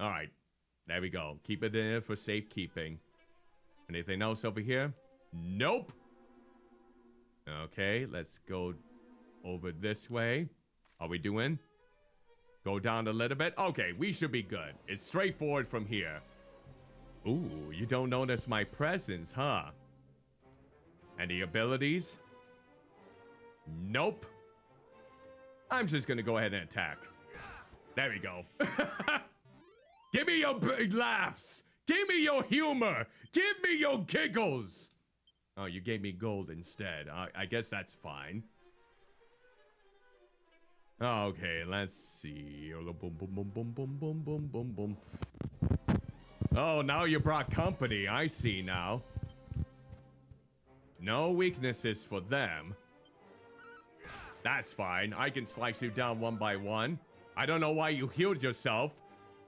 Speaker 1: Alright, there we go. Keep it in there for safekeeping. Anything else over here? Nope. Okay, let's go over this way. How we doing? Go down a little bit. Okay, we should be good. It's straightforward from here. Ooh, you don't notice my presence, huh? Any abilities? Nope. I'm just gonna go ahead and attack. There we go. Give me your big laughs. Give me your humor. Give me your giggles. Oh, you gave me gold instead. I guess that's fine. Okay, let's see. Boom, boom, boom, boom, boom, boom, boom, boom, boom. Oh, now you brought company. I see now. No weaknesses for them. That's fine. I can slice you down one by one. I don't know why you healed yourself.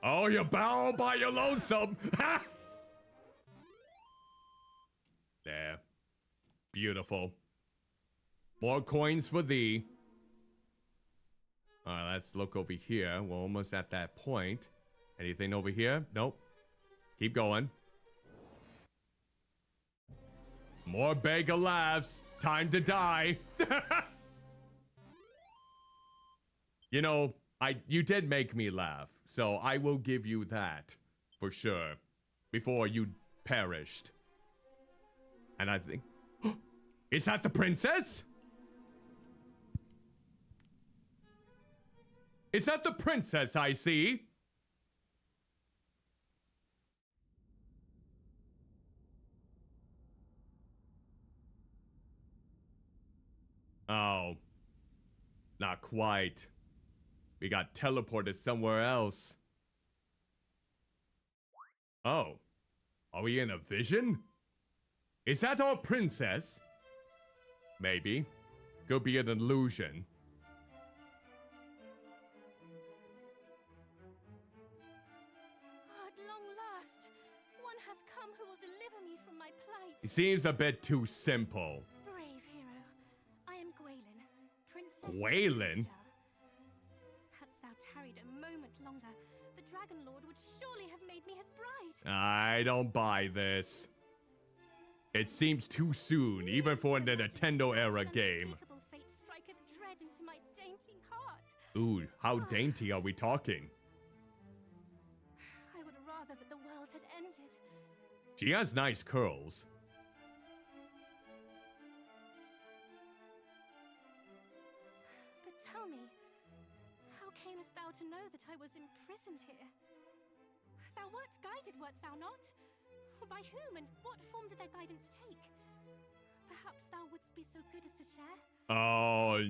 Speaker 1: Oh, you bow by your lonesome. Ha! There. Beautiful. More coins for thee. Alright, let's look over here. We're almost at that point. Anything over here? Nope. Keep going. More bag of laughs. Time to die. You know, you did make me laugh, so I will give you that for sure. Before you perished. And I think... Is that the princess? Is that the princess I see? Oh. Not quite. We got teleported somewhere else. Oh. Are we in a vision? Is that our princess? Maybe. Could be an illusion.
Speaker 6: At long last, one hath come who will deliver me from my plight.
Speaker 1: It seems a bit too simple.
Speaker 6: Brave hero, I am Gwaelin, Princess.
Speaker 1: Gwaelin?
Speaker 6: Hadst thou tarried a moment longer, the Dragon Lord would surely have made me his bride.
Speaker 1: I don't buy this. It seems too soon, even for a Nintendo era game.
Speaker 6: Unspeakable fate striketh dread into my dainty heart.
Speaker 1: Ooh, how dainty are we talking?
Speaker 6: I would rather that the world had ended.
Speaker 1: She has nice curls.
Speaker 6: But tell me, how camest thou to know that I was imprisoned here? Thou wert guided, wert thou not? By whom and what form did their guidance take? Perhaps thou wouldst be so good as to share?
Speaker 1: Oh.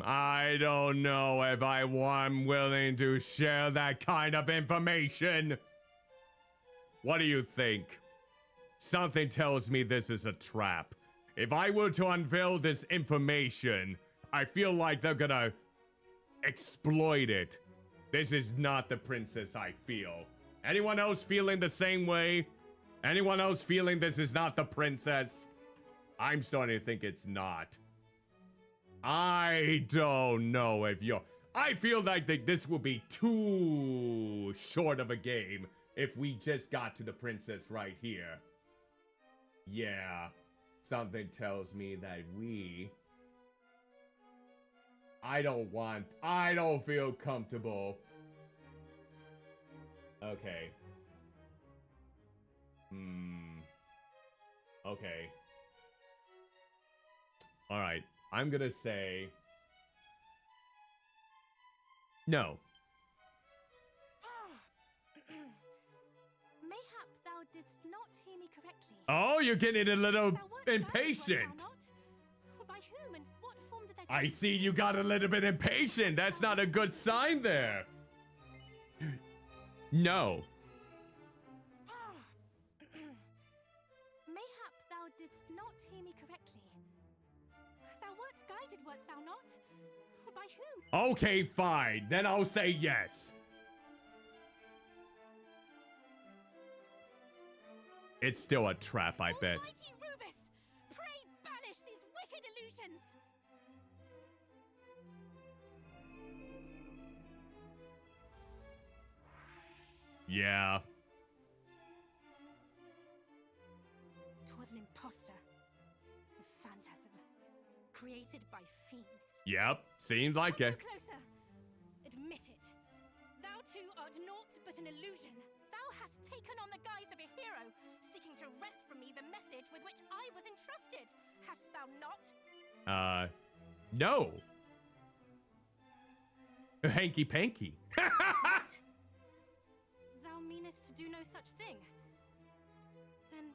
Speaker 1: I don't know if I'm willing to share that kind of information. What do you think? Something tells me this is a trap. If I were to unveil this information, I feel like they're gonna exploit it. This is not the princess I feel. Anyone else feeling the same way? Anyone else feeling this is not the princess? I'm starting to think it's not. I don't know if you're... I feel like this will be too short of a game if we just got to the princess right here. Yeah, something tells me that I don't feel comfortable. Okay. Okay. Alright, I'm gonna say... No.
Speaker 6: Mayhap thou didst not hear me correctly.
Speaker 1: Oh, you're getting a little
Speaker 6: Thou wert guided, wert
Speaker 1: impatient.
Speaker 6: thou not? By whom and what form did
Speaker 1: I see you got a little bit impatient. That's not a good sign there. No.
Speaker 6: Mayhap thou didst not hear me correctly. Thou wert guided, wert thou not? By whom?
Speaker 1: Okay, fine. Then I'll say yes. It's still a trap, I bet.
Speaker 6: Almighty Rubus, pray banish these wicked illusions.
Speaker 1: Yeah.
Speaker 6: 'Twas an impostor, a phantasm, created by fiends.
Speaker 1: Yep. Seems like
Speaker 6: Come
Speaker 1: it.
Speaker 6: no closer. Admit it. Thou too art naught but an illusion. Thou hast taken on the guise of a hero, seeking to wrest from me the message with which I was entrusted. Hast thou not?
Speaker 1: No. Hanky panky.
Speaker 6: Thou meanest to do no such thing. Then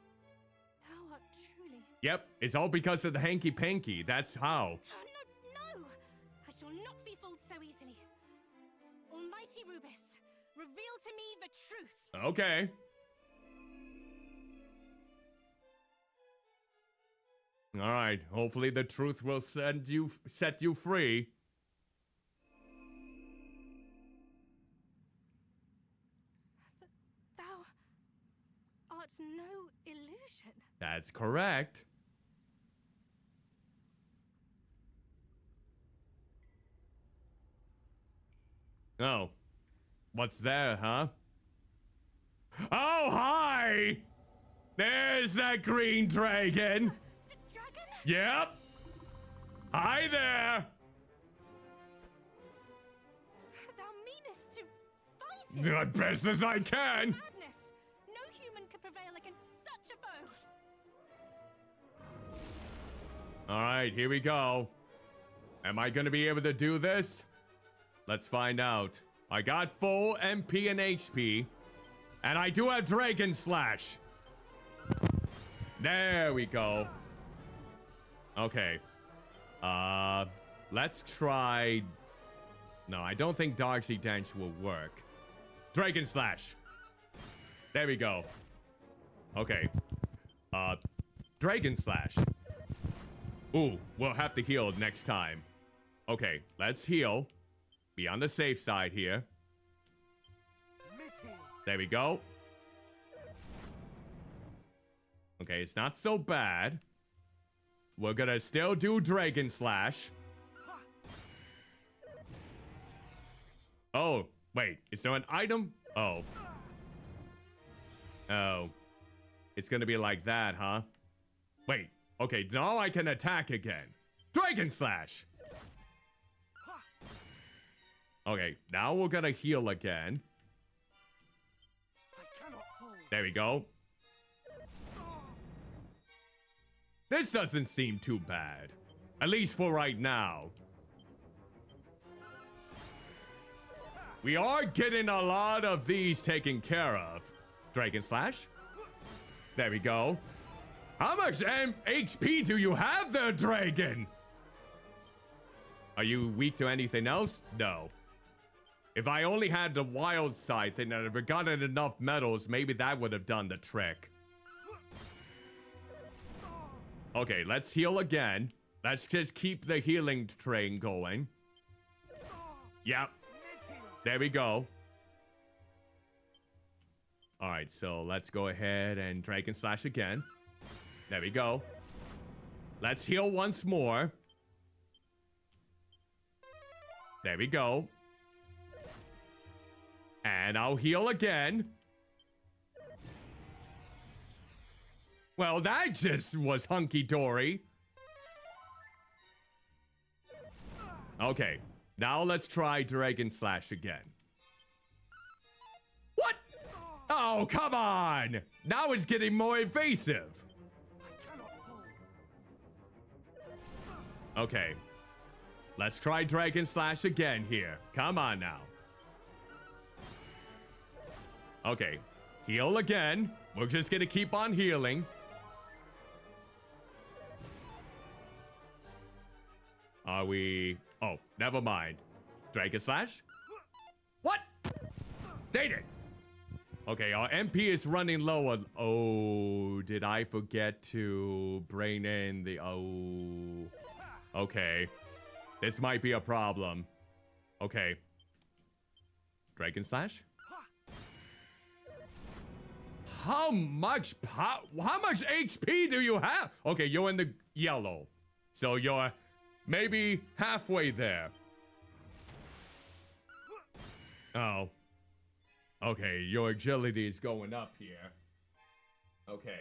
Speaker 6: thou art truly...
Speaker 1: Yep, it's all because of the hanky panky. That's how.
Speaker 6: No, no! I shall not be fooled so easily. Almighty Rubus, reveal to me the truth.
Speaker 1: Okay. All right. Hopefully the truth will set you free.
Speaker 6: Thou art no illusion.
Speaker 1: That's correct. Oh. What's there, huh? Oh, hi! There's that green dragon.
Speaker 6: The dragon?
Speaker 1: Yep. Hi there.
Speaker 6: Thou meanest to fight it?
Speaker 1: The best as I can.
Speaker 6: Madness! No human could prevail against such a foe.
Speaker 1: All right, here we go. Am I gonna be able to do this? Let's find out. I got full MP and HP, and I do have Dragon Slash. There we go. Okay. Let's try... No, I don't think Darcy Dance will work. Dragon Slash. There we go. Okay. Dragon Slash. Ooh, we'll have to heal next time. Okay, let's heal. Be on the safe side here. There we go. Okay, it's not so bad. We're gonna still do Dragon Slash. Oh, wait. Is there an item? Oh. Oh. It's gonna be like that, huh? Wait. Okay, now I can attack again. Dragon Slash! Okay, now we're gonna heal again. There we go. This doesn't seem too bad. At least for right now. We are getting a lot of these taken care of. Dragon Slash. There we go. How much HP do you have there, Dragon? Are you weak to anything else? No. If I only had the wild scythe and I'd have gotten enough medals, maybe that would have done the trick. Okay, let's heal again. Let's just keep the healing train going. Yep. There we go. Alright, so let's go ahead and Dragon Slash again. There we go. Let's heal once more. There we go. And I'll heal again. Well, that just was hunky-dory. Okay, now let's try Dragon Slash again. What? Oh, come on! Now it's getting more invasive. Okay, let's try Dragon Slash again here. Come on now. Okay, heal again. We're just gonna keep on healing. Are we... Oh, never mind. Dragon Slash? What? Dang it! Okay, our MP is running low on... Oh, did I forget to bring in the... Oh... Okay. This might be a problem. Okay. Dragon Slash? How much HP do you have? Okay, you're in the yellow. So you're maybe halfway there. Oh. Okay, your agility is going up here. Okay.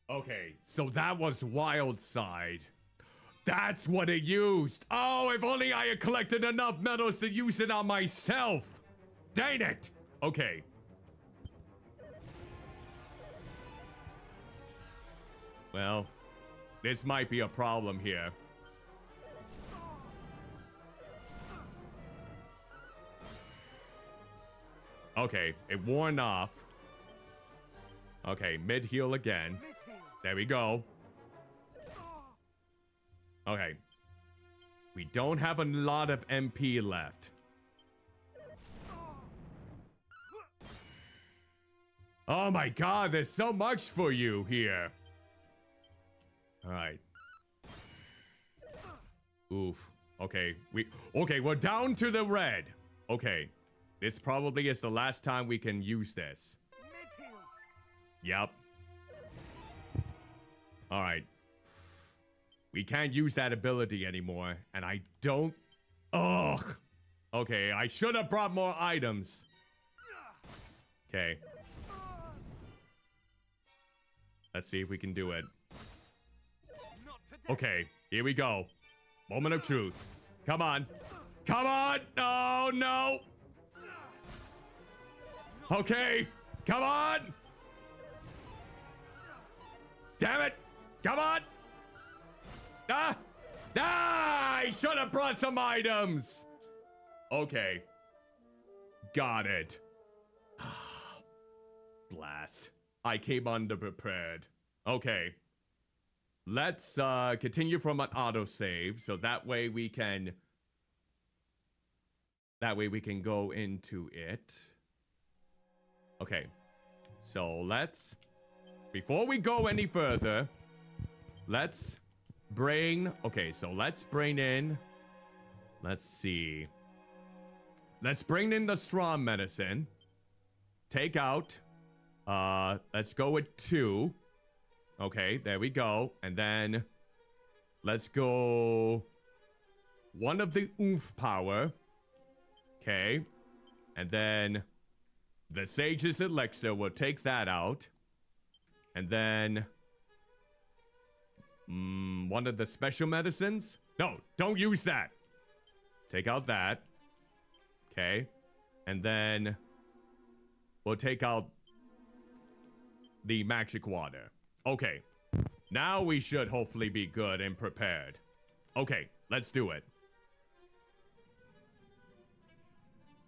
Speaker 1: Okay, so that was Wild Side. That's what it used. Oh, if only I had collected enough medals to use it on myself. Dang it. Okay. Well, this might be a problem here. Okay, it worn off. Okay, mid-heal again. There we go. Okay. We don't have a lot of MP left. Oh my god, there's so much for you here. Alright. Oof. Okay, we're down to the red. Okay. This probably is the last time we can use this. Yep. Alright. We can't use that ability anymore, and I don't... Ugh! Okay, I should have brought more items. Okay. Let's see if we can do it. Okay, here we go. Moment of truth. Come on. Come on! Oh, no! Okay, come on! Damn it! Come on! Ah! Ah! I should have brought some items! Okay. Got it. Blast. I came underprepared. Okay. Let's continue from an autosave, so that way we can go into it. Okay. So let's, before we go any further, let's bring, okay, so let's bring in, let's see. Let's bring in the strong medicine. Take out, let's go with 2. Okay, there we go. And then let's go 1 of the oomph power. Okay. And then the Sage's Elixir, we'll take that out. And then 1 of the special medicines. No, don't use that. Take out that. Okay. And then we'll take out the magic water. Okay. Now we should hopefully be good and prepared. Okay, let's do it.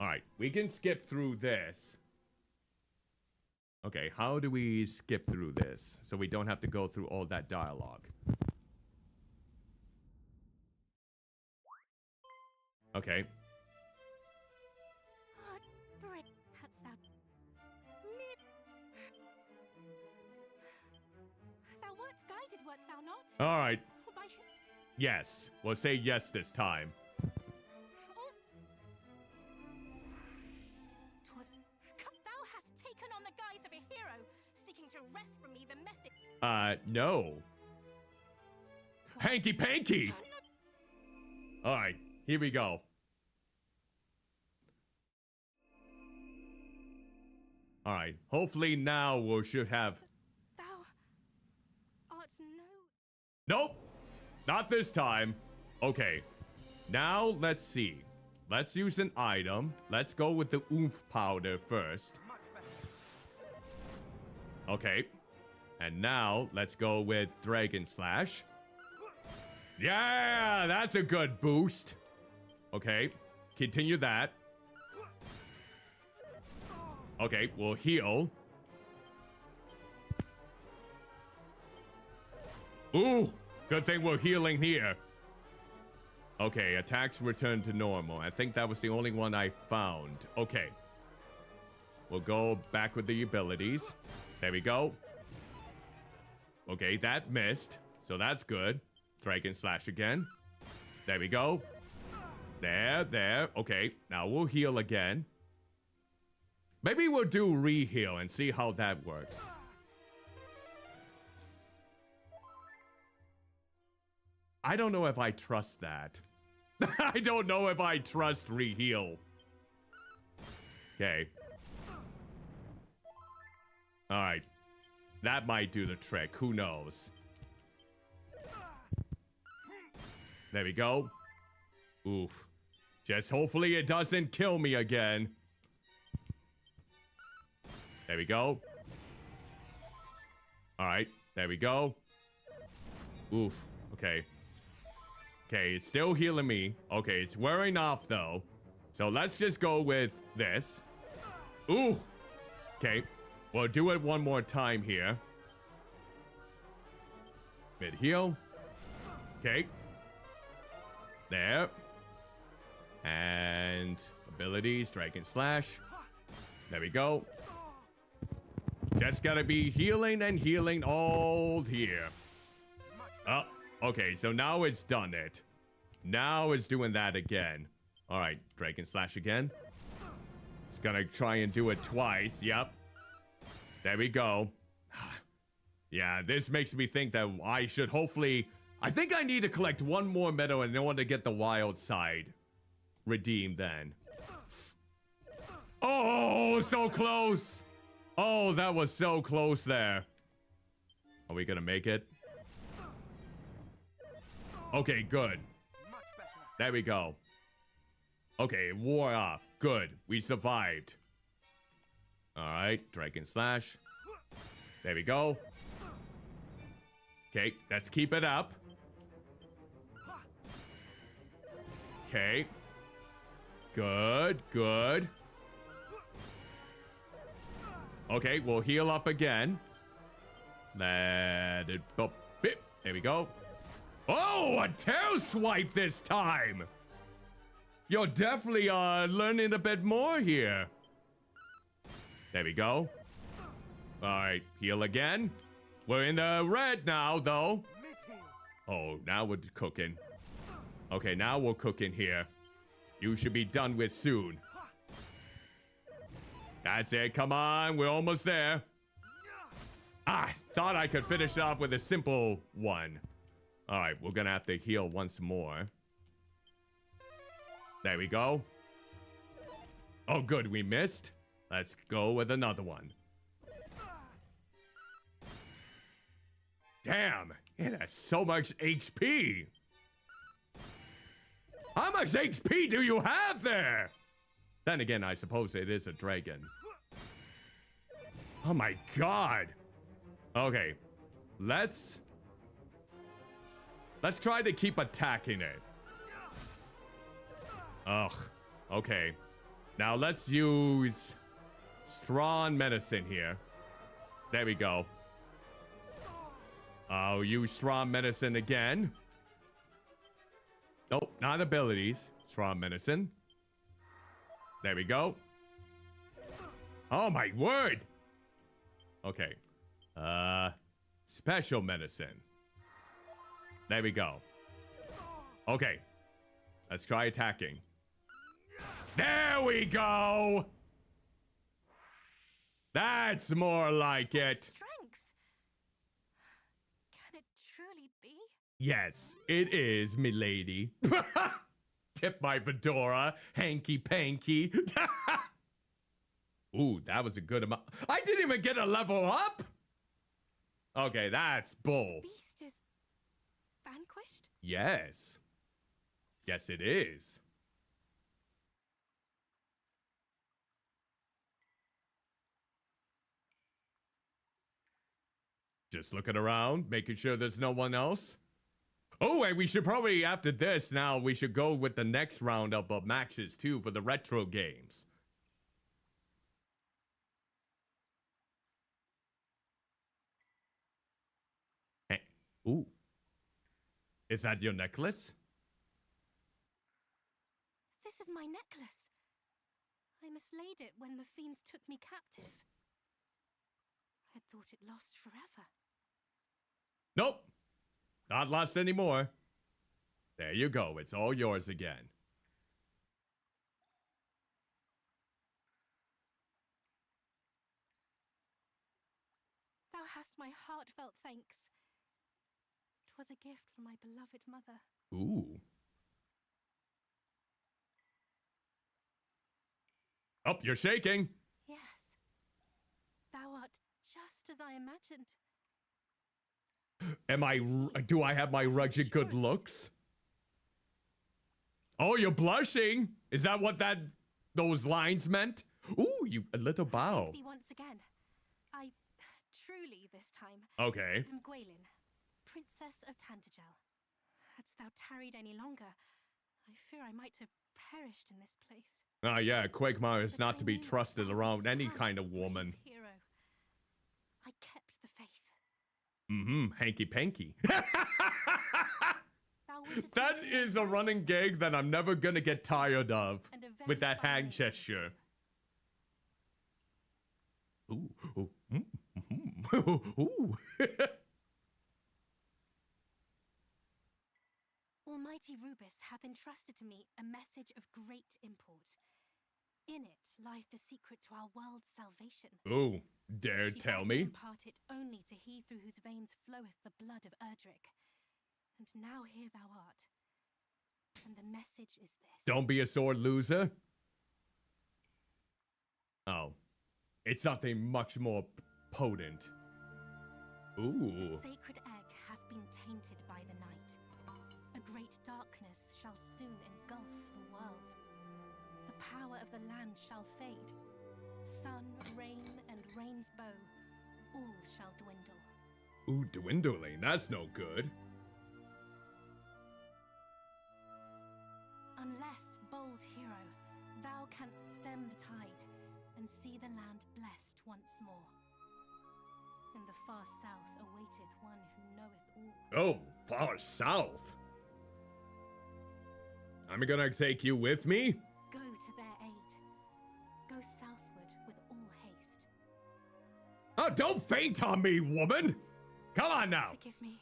Speaker 1: Alright, we can skip through this. Okay, how do we skip through this so we don't have to go through all that dialogue? Okay. All right. Yes. We'll say yes this time.
Speaker 7: Thou hast taken on the guise of a hero, seeking to wrest from me the message.
Speaker 1: No. Hanky Panky! Alright, here we go. Alright, hopefully now we should have...
Speaker 6: Thou art
Speaker 1: Nope! Not this time. Okay, now let's see. Let's use an item. Let's go with the oomph powder first. Okay. And now, let's go with Dragon Slash. Yeah, that's a good boost. Okay, continue that. Okay, we'll heal. Ooh, good thing we're healing here. Okay, attacks return to normal. I think that was the only one I found. Okay. We'll go back with the abilities. There we go. Okay, that missed. So that's good. Dragon Slash again. There we go. There. Okay, now we'll heal again. Maybe we'll do re-heal and see how that works. I don't know if I trust that. I don't know if I trust re-heal. Okay. Alright. That might do the trick. Who knows? There we go. Oof. Just hopefully it doesn't kill me again. There we go. Alright. There we go. Oof. Okay. Okay, it's still healing me. Okay, it's wearing off though. So let's just go with this. Ooh. Okay. We'll do it one more time here. Mid heal. Okay. There. And abilities, Dragon Slash. There we go. Just gotta be healing and healing all here. Oh, okay, so now it's done it. Now it's doing that again. Alright, Dragon Slash again. It's gonna try and do it twice, yep. There we go. Yeah, this makes me think that I should hopefully... I think I need to collect one more medal in order to get the wild side redeemed then. Oh, so close! Oh, that was so close there. Are we gonna make it? Okay, good. There we go. Okay, it wore off. Good. We survived. Alright, Dragon Slash. There we go. Okay, let's keep it up. Okay. Good, good. Okay, we'll heal up again. Let it bop. There we go. Oh, a tail swipe this time! You're definitely learning a bit more here. There we go. Alright, heal again. We're in the red now, though. Oh, now we're cooking. Okay, now we're cooking here. You should be done with soon. That's it, come on, we're almost there. I thought I could finish off with a simple one. Alright, we're gonna have to heal once more. There we go. Oh, good, we missed. Let's go with another one. Damn, it has so much HP. How much HP do you have there? Then again, I suppose it is a dragon. Oh my god. Okay, let's try to keep attacking it. Ugh, okay. Now let's use strong medicine here. There we go. I'll use strong medicine again. Nope, not abilities. Strong medicine. There we go. Oh my word. Okay. Special medicine. There we go. Okay. Let's try attacking. There we go. That's more like it.
Speaker 6: Strength. Can it truly be?
Speaker 1: Yes, it is, milady. Tip my fedora, hanky panky. Ooh, that was a good amount. I didn't even get a level up. Okay, that's bull.
Speaker 6: Beast is vanquished?
Speaker 1: Yes. Yes, it is. Just looking around, making sure there's no one else. Oh, and we should probably, after this, now we should go with the next roundup of matches, too, for the retro games. Hey, ooh. Is that your necklace?
Speaker 6: This is my necklace. I mislaid it when the fiends took me captive. I had thought it lost forever.
Speaker 1: Nope. Not lost anymore. There you go. It's all yours again.
Speaker 6: Thou hast my heartfelt thanks. 'Twas a gift from my beloved mother.
Speaker 1: Ooh. Oh, you're shaking.
Speaker 6: Yes. Thou art just as I imagined.
Speaker 1: Do I have my rugged good looks? Oh, you're blushing. Is that what those lines meant? Ooh, a little bow.
Speaker 6: Be once again. I truly this time.
Speaker 1: Okay.
Speaker 6: am Gwaelin, Princess of Tantagel. Hadst thou tarried any longer, I fear I might have perished in this place.
Speaker 1: Ah, yeah, Quagmire is
Speaker 6: But
Speaker 1: not
Speaker 6: I
Speaker 1: to be
Speaker 6: knew
Speaker 1: trusted
Speaker 6: thou
Speaker 1: around
Speaker 6: wast
Speaker 1: any
Speaker 6: kind,
Speaker 1: kind of
Speaker 6: brave
Speaker 1: woman.
Speaker 6: Hero. I kept the faith.
Speaker 1: Mm-hmm, hanky-panky.
Speaker 6: Thou wishest
Speaker 1: That
Speaker 6: me to
Speaker 1: is a
Speaker 6: live
Speaker 1: running gag that I'm never gonna get tired of
Speaker 6: and a very
Speaker 1: with that
Speaker 6: fine
Speaker 1: hand
Speaker 6: name
Speaker 1: gesture.
Speaker 6: too.
Speaker 1: Ooh, ooh, ooh.
Speaker 6: Almighty Rubus hath entrusted to me a message of great import. In it lieth the secret to our world's salvation.
Speaker 1: Ooh, dare
Speaker 6: She
Speaker 1: tell
Speaker 6: bade
Speaker 1: me?
Speaker 6: impart it only to he through whose veins floweth the blood of Erdrick. And now here thou art. And the message is this.
Speaker 1: Don't be a sore loser. Oh. It's nothing much more potent. Ooh.
Speaker 6: The sacred egg hath been tainted by the night. A great darkness shall soon engulf the world. The power of the land shall fade. Sun, rain, and rain's bow, all shall dwindle.
Speaker 1: Ooh, dwindling. That's no good.
Speaker 6: Unless, bold hero, thou canst stem the tide and see the land blessed once more. In the far south awaiteth one who knoweth all.
Speaker 1: Oh, far south. I'm gonna take you with me?
Speaker 6: Go to their aid. Go southward with all haste.
Speaker 1: Oh, don't faint on me, woman! Come on now!
Speaker 6: Forgive me.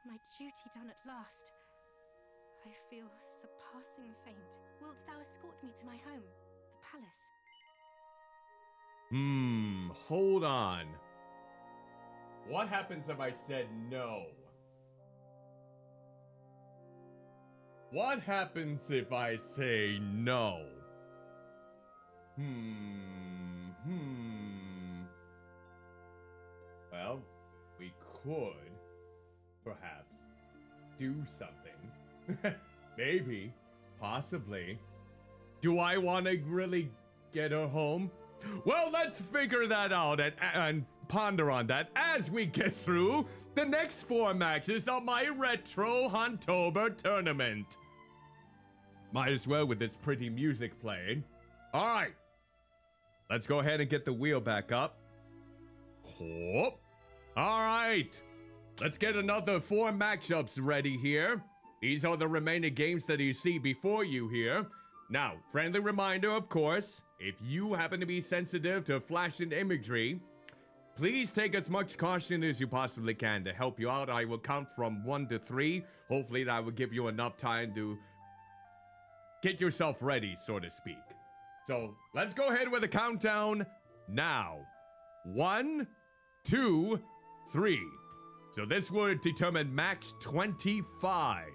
Speaker 6: My duty done at last. I feel surpassing faint. Wilt thou escort me to my home, the palace?
Speaker 1: Hold on. What happens if I said no? What happens if I say no? Well, we could, perhaps, do something. Maybe, possibly. Do I want to really get her home? Well, let's figure that out and ponder on that as we get through the next 4 matches of my Retro Huntober tournament. Might as well with this pretty music playing. All right. Let's go ahead and get the wheel back up. Hop. All right. Let's get another 4 matchups ready here. These are the remaining games that you see before you here. Now, friendly reminder, of course, if you happen to be sensitive to flashing imagery, please take as much caution as you possibly can to help you out. I will count from 1 to 3. Hopefully that will give you enough time to get yourself ready, so to speak. So let's go ahead with a countdown now. 1, 2, 3. So this will determine match 25.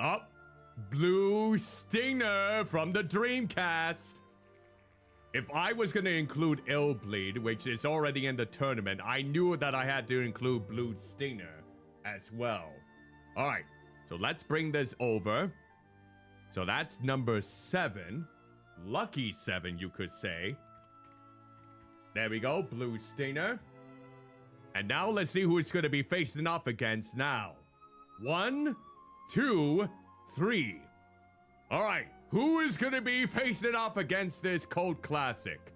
Speaker 1: Up. Blue Stinger from the Dreamcast. If I was going to include Illbleed, which is already in the tournament, I knew that I had to include Blue Stinger as well. All right, so let's bring this over. So that's number 7. Lucky 7, you could say. There we go, Blue Stinger. And now let's see who it's going to be facing off against now. 1, 2, 3. All right, who is going to be facing off against this cult classic?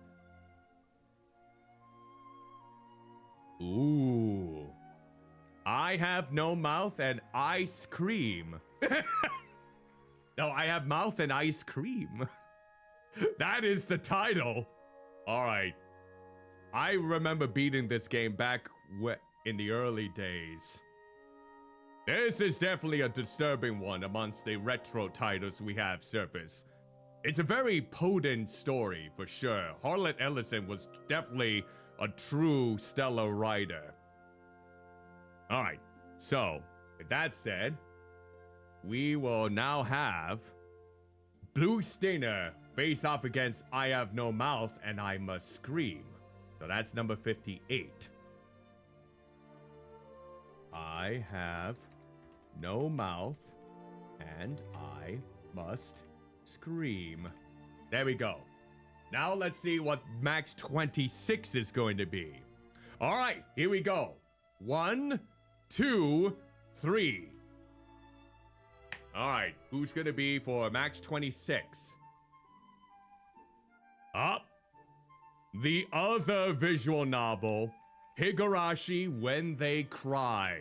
Speaker 1: Ooh. I have no mouth and ice cream. No, I have mouth and ice cream. That is the title. All right. I remember beating this game back in the early days. This is definitely a disturbing one amongst the retro titles we have surfaced. It's a very potent story for sure. Harlan Ellison was definitely a true stellar writer. All right, so with that said, we will now have Blue Stinger face off against I Have No Mouth and I Must Scream. So that's number 58. I have no mouth and I must scream. There we go. Now let's see what max 26 is going to be. All right, here we go. 1, 2, 3. All right, who's going to be for max 26? Up. The other visual novel, Higurashi When They Cry.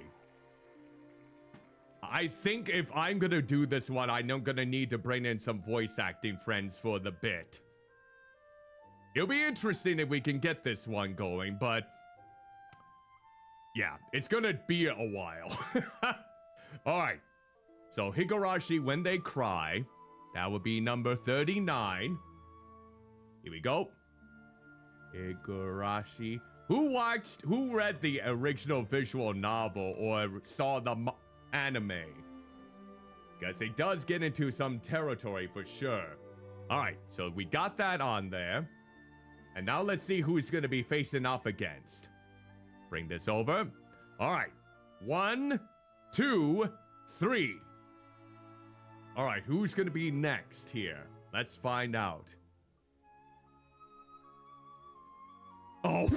Speaker 1: I think if I'm gonna do this one, I'm gonna need to bring in some voice acting friends for the bit. It'll be interesting if we can get this one going, but yeah, it's gonna be a while. All right, so Higurashi When They Cry, that would be number 39. Here we go. Higurashi. Who read the original visual novel or saw the anime? Because it does get into some territory for sure. All right, so we got that on there. And now let's see who's going to be facing off against. Bring this over. All right, 1, 2, 3. All right, who's going to be next here? Let's find out. Oh,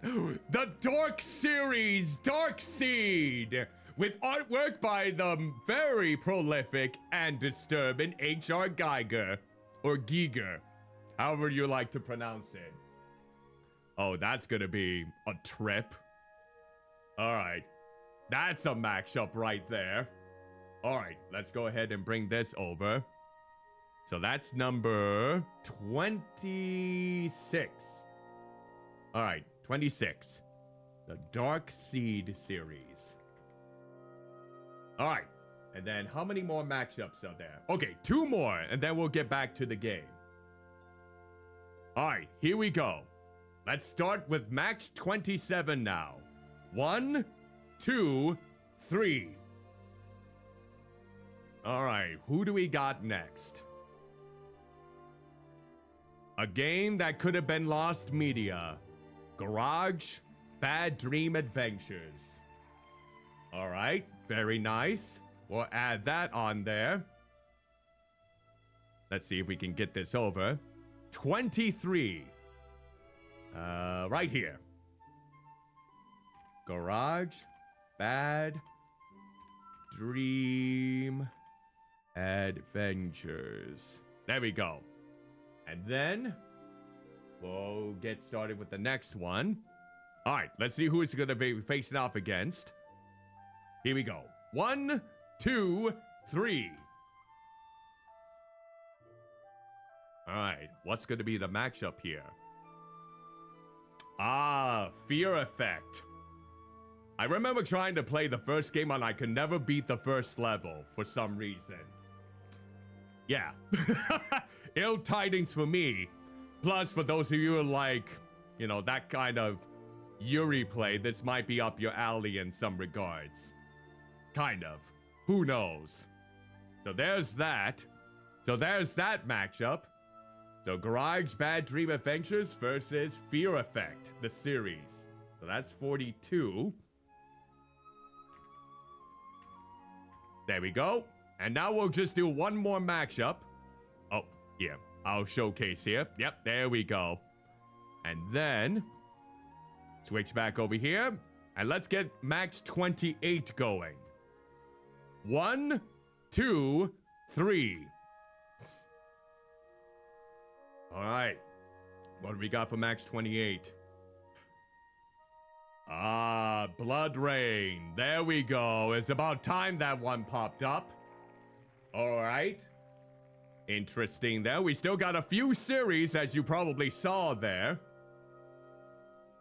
Speaker 1: the Dork series, Dark Seed, with artwork by the very prolific and disturbing H.R. Geiger, or Giger, however you like to pronounce it. Oh, that's gonna be a trip. All right, that's a matchup right there. All right, let's go ahead and bring this over. So that's number 26. All right, 26. The Dark Seed series. All right, and then how many more matchups are there? Okay, 2 more, and then we'll get back to the game. All right, here we go. Let's start with max 27 now. 1, 2, 3. All right, who do we got next? A game that could have been lost media. Garage Bad Dream Adventures. All right, very nice. We'll add that on there. Let's see if we can get this over. 23. Right here. Garage Bad Dream Adventures. There we go. And then we'll get started with the next one. All right, let's see who it's going to be facing off against. Here we go. 1, 2, 3. All right, what's going to be the matchup here? Ah, Fear Effect. I remember trying to play the first game and I could never beat the first level for some reason. Yeah. Ill tidings for me. Plus, for those of you who like, you know, that kind of Yuri play, this might be up your alley in some regards. Kind of. Who knows? So there's that. So there's that matchup. So Garage Bad Dream Adventures versus Fear Effect, the series. So that's 42. There we go. And now we'll just do one more matchup. Oh, yeah. I'll showcase here. Yep, there we go. And then switch back over here. And let's get max 28 going. 1, 2, 3. All right. What do we got for max 28? Ah, Blood Rain. There we go. It's about time that one popped up. All right. Interesting there. We still got a few series, as you probably saw there.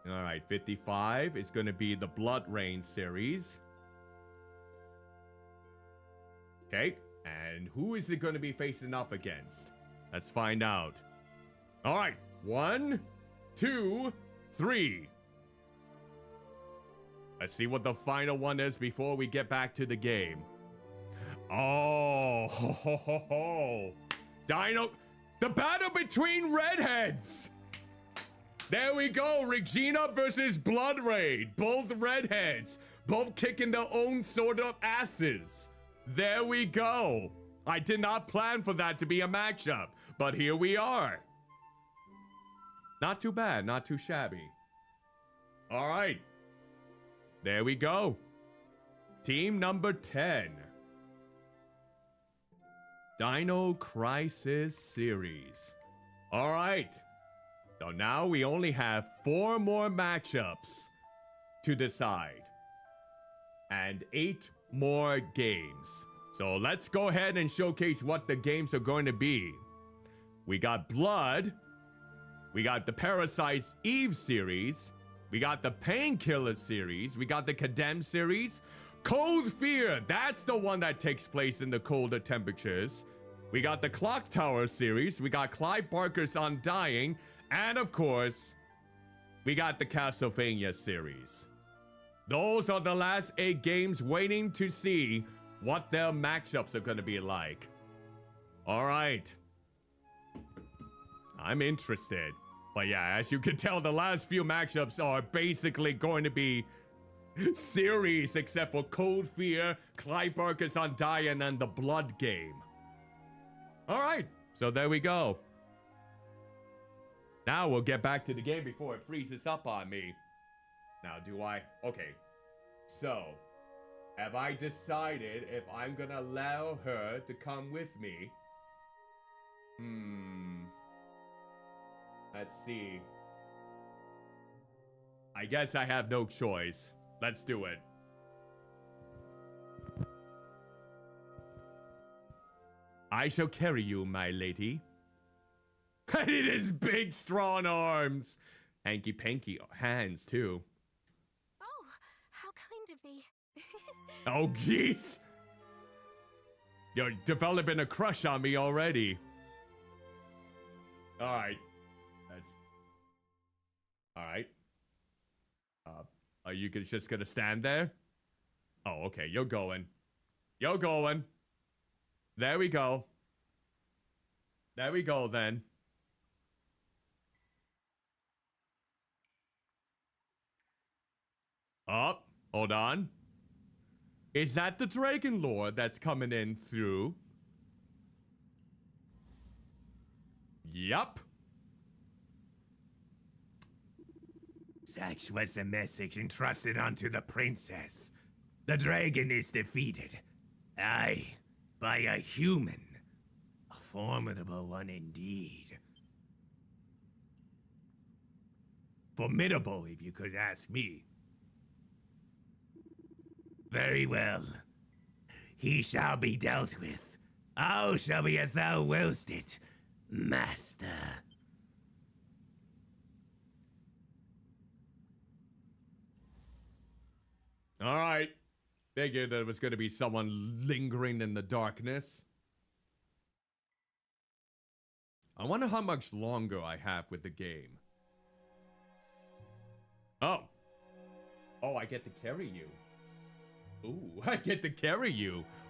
Speaker 1: All right, 55 is going to be the Blood Rain series. Okay, and who is it going to be facing up against? Let's find out. All right, 1, 2, 3. Let's see what the final one is before we get back to the game. Oh, ho, ho, ho, ho. Dino, the battle between redheads. There we go, Regina versus Blood Rain. Both redheads, both kicking their own sort of asses. There we go. I did not plan for that to be a matchup, but here we are. Not too bad, not too shabby. All right. There we go. Team number 10. Dino Crisis series. All right. So now we only have 4 more matchups to decide. And 8 more games. So let's go ahead and showcase what the games are going to be. We got Blood. We got the Parasite's Eve series. We got the Painkiller series. We got the Condemned series. Cold Fear. That's the one that takes place in the colder temperatures. We got the Clock Tower series. We got Clive Barker's Undying. And of course, we got the Castlevania series. Those are the last 8 games, waiting to see what their matchups are going to be like. All right. I'm interested. But yeah, as you can tell, the last few matchups are basically going to be series, except for Cold Fear, Clive Barker's Undying, and the Blood game. All right, so there we go. Now we'll get back to the game before it freezes up on me. Now, do I? Okay. So, have I decided if I'm gonna allow her to come with me? Let's see. I guess I have no choice. Let's do it. I shall carry you, my lady. And it is big, strong arms. Hanky-panky hands, too.
Speaker 7: Oh, how kind of thee.
Speaker 1: Oh, jeez. You're developing a crush on me already. All right. All right. Are you just gonna stand there? Oh, okay. You're going. You're going. There we go. There we go, then. Oh, hold on. Is that the Dragon Lord that's coming in through? Yup.
Speaker 9: Such was the message entrusted unto the princess. The dragon is defeated. Aye, by a human. A formidable one indeed. Formidable, if you could ask me. Very well. He shall be dealt with. All shall be as thou willst it, master.
Speaker 1: All right. Figured there was going to be someone lingering in the darkness. I wonder how much longer I have with the game. Oh. Oh, I get to carry you. Ooh, I get to carry you.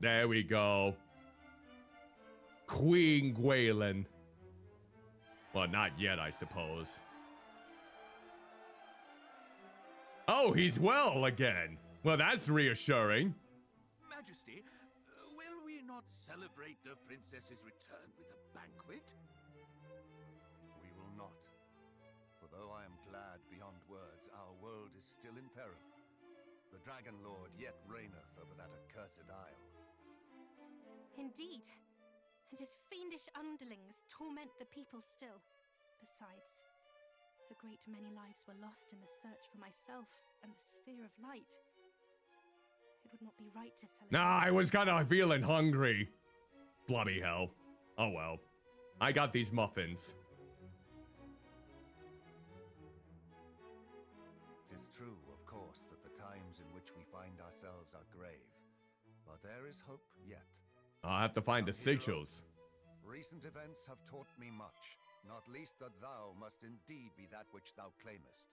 Speaker 1: There we go. Queen Gwaelin. Well, not yet, I suppose. Oh, he's well again. Well, that's reassuring.
Speaker 10: Majesty, will we not celebrate the princess's return with a banquet?
Speaker 11: We will not. For though I am glad beyond words, our world is still in peril. The Dragon Lord yet reigneth over that accursed isle.
Speaker 6: Indeed. And his fiendish underlings torment the people still. Besides, a great many lives were lost in the search for myself and the sphere of light. It would not be right to celebrate.
Speaker 1: Nah, I was kinda feeling hungry. Bloody hell. Oh well. I got these muffins.
Speaker 11: Tis true, of course, that the times in which we find ourselves are grave. But there is hope yet.
Speaker 1: I'll have to find the sigils.
Speaker 11: Recent events have taught me much, not least that thou must indeed be that which thou claimest.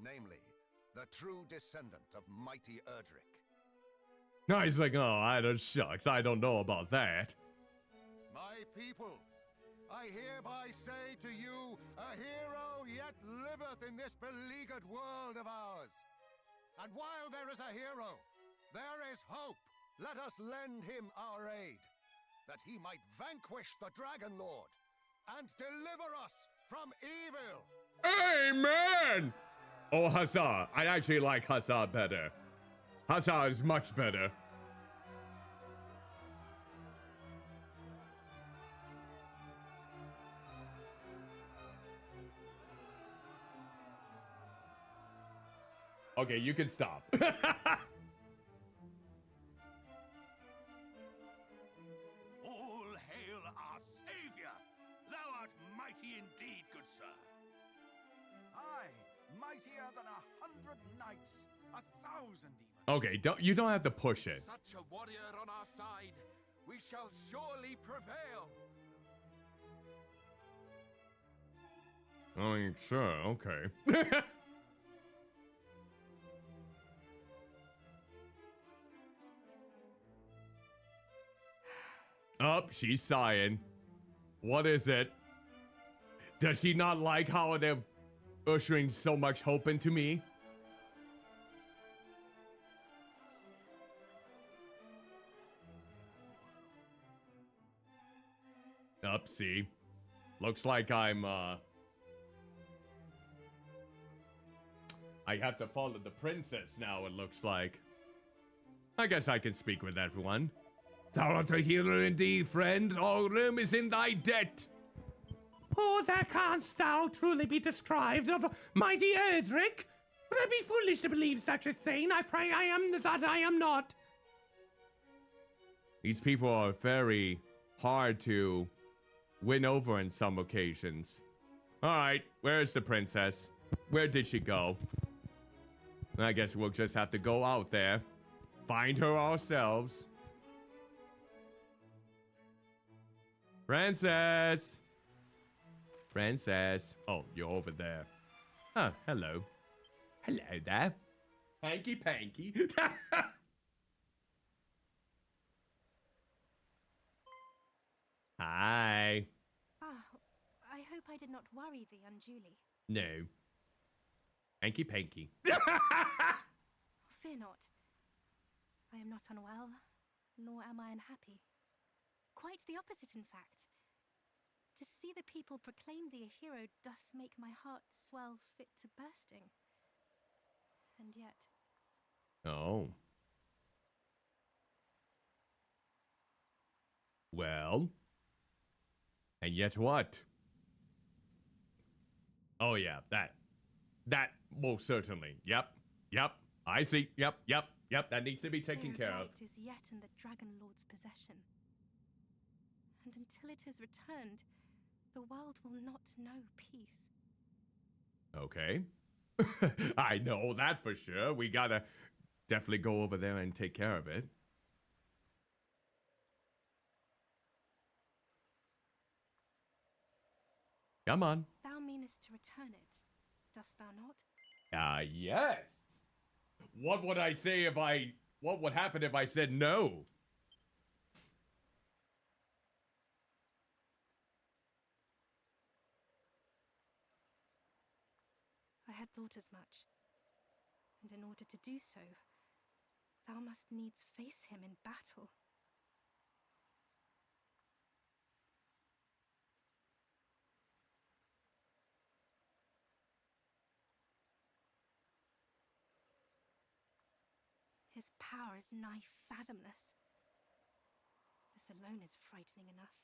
Speaker 11: Namely, the true descendant of mighty Erdrick.
Speaker 1: No, he's like, oh, I don't shucks, I don't know about that.
Speaker 11: My people, I hereby say to you, a hero yet liveth in this beleaguered world of ours. And while there is a hero, there is hope. Let us lend him our aid, that he might vanquish the Dragon Lord and deliver us from evil.
Speaker 1: Amen! Oh, Huzzah. I actually like Huzzah better. Huzzah is much better. Okay, you can stop.
Speaker 10: All hail our savior! Thou art mighty indeed, good sir.
Speaker 3: Aye, mightier than 100 knights, 1,000 even.
Speaker 1: Okay, you don't have to push it.
Speaker 3: Such a warrior on our side, we shall surely prevail.
Speaker 1: Oh, sure, okay. Up, she's sighing. What is it? Does she not like how they're ushering so much hope into me? Up, see. Looks like I'm, I have to follow the princess now, it looks like. I guess I can speak with everyone. Thou art a hero indeed, friend. All Rome is in thy debt.
Speaker 2: Oh, there canst thou truly be described of mighty Erdrick? Would I be foolish to believe such a thing? I pray I am that I am not.
Speaker 1: These people are very hard to win over in some occasions. Alright, where's the princess? Where did she go? I guess we'll just have to go out there. Find her ourselves. Princess! Princess. Oh, you're over there. Oh, hello. Hello there. Hanky panky. Hi.
Speaker 6: Ah, I hope I did not worry thee unduly.
Speaker 1: No. Hanky panky.
Speaker 6: Fear not. I am not unwell, nor am I unhappy. Quite the opposite, in fact. To see the people proclaim thee a hero doth make my heart swell fit to bursting. And yet...
Speaker 1: Oh. Well. And yet what? Oh yeah, that. That most certainly. Yep. Yep. I see. Yep. Yep. Yep. That needs to be taken care of.
Speaker 6: It is yet in the Dragon Lord's possession. And until it is returned, the world will not know peace.
Speaker 1: Okay. I know that for sure. We gotta definitely go over there and take care of it. Come on.
Speaker 6: Thou meanest to return it, dost thou not?
Speaker 1: Yes. What would I say if what would happen if I said no?
Speaker 6: had thought as much. And in order to do so, thou must needs face him in battle. His power is nigh fathomless. This alone is frightening enough.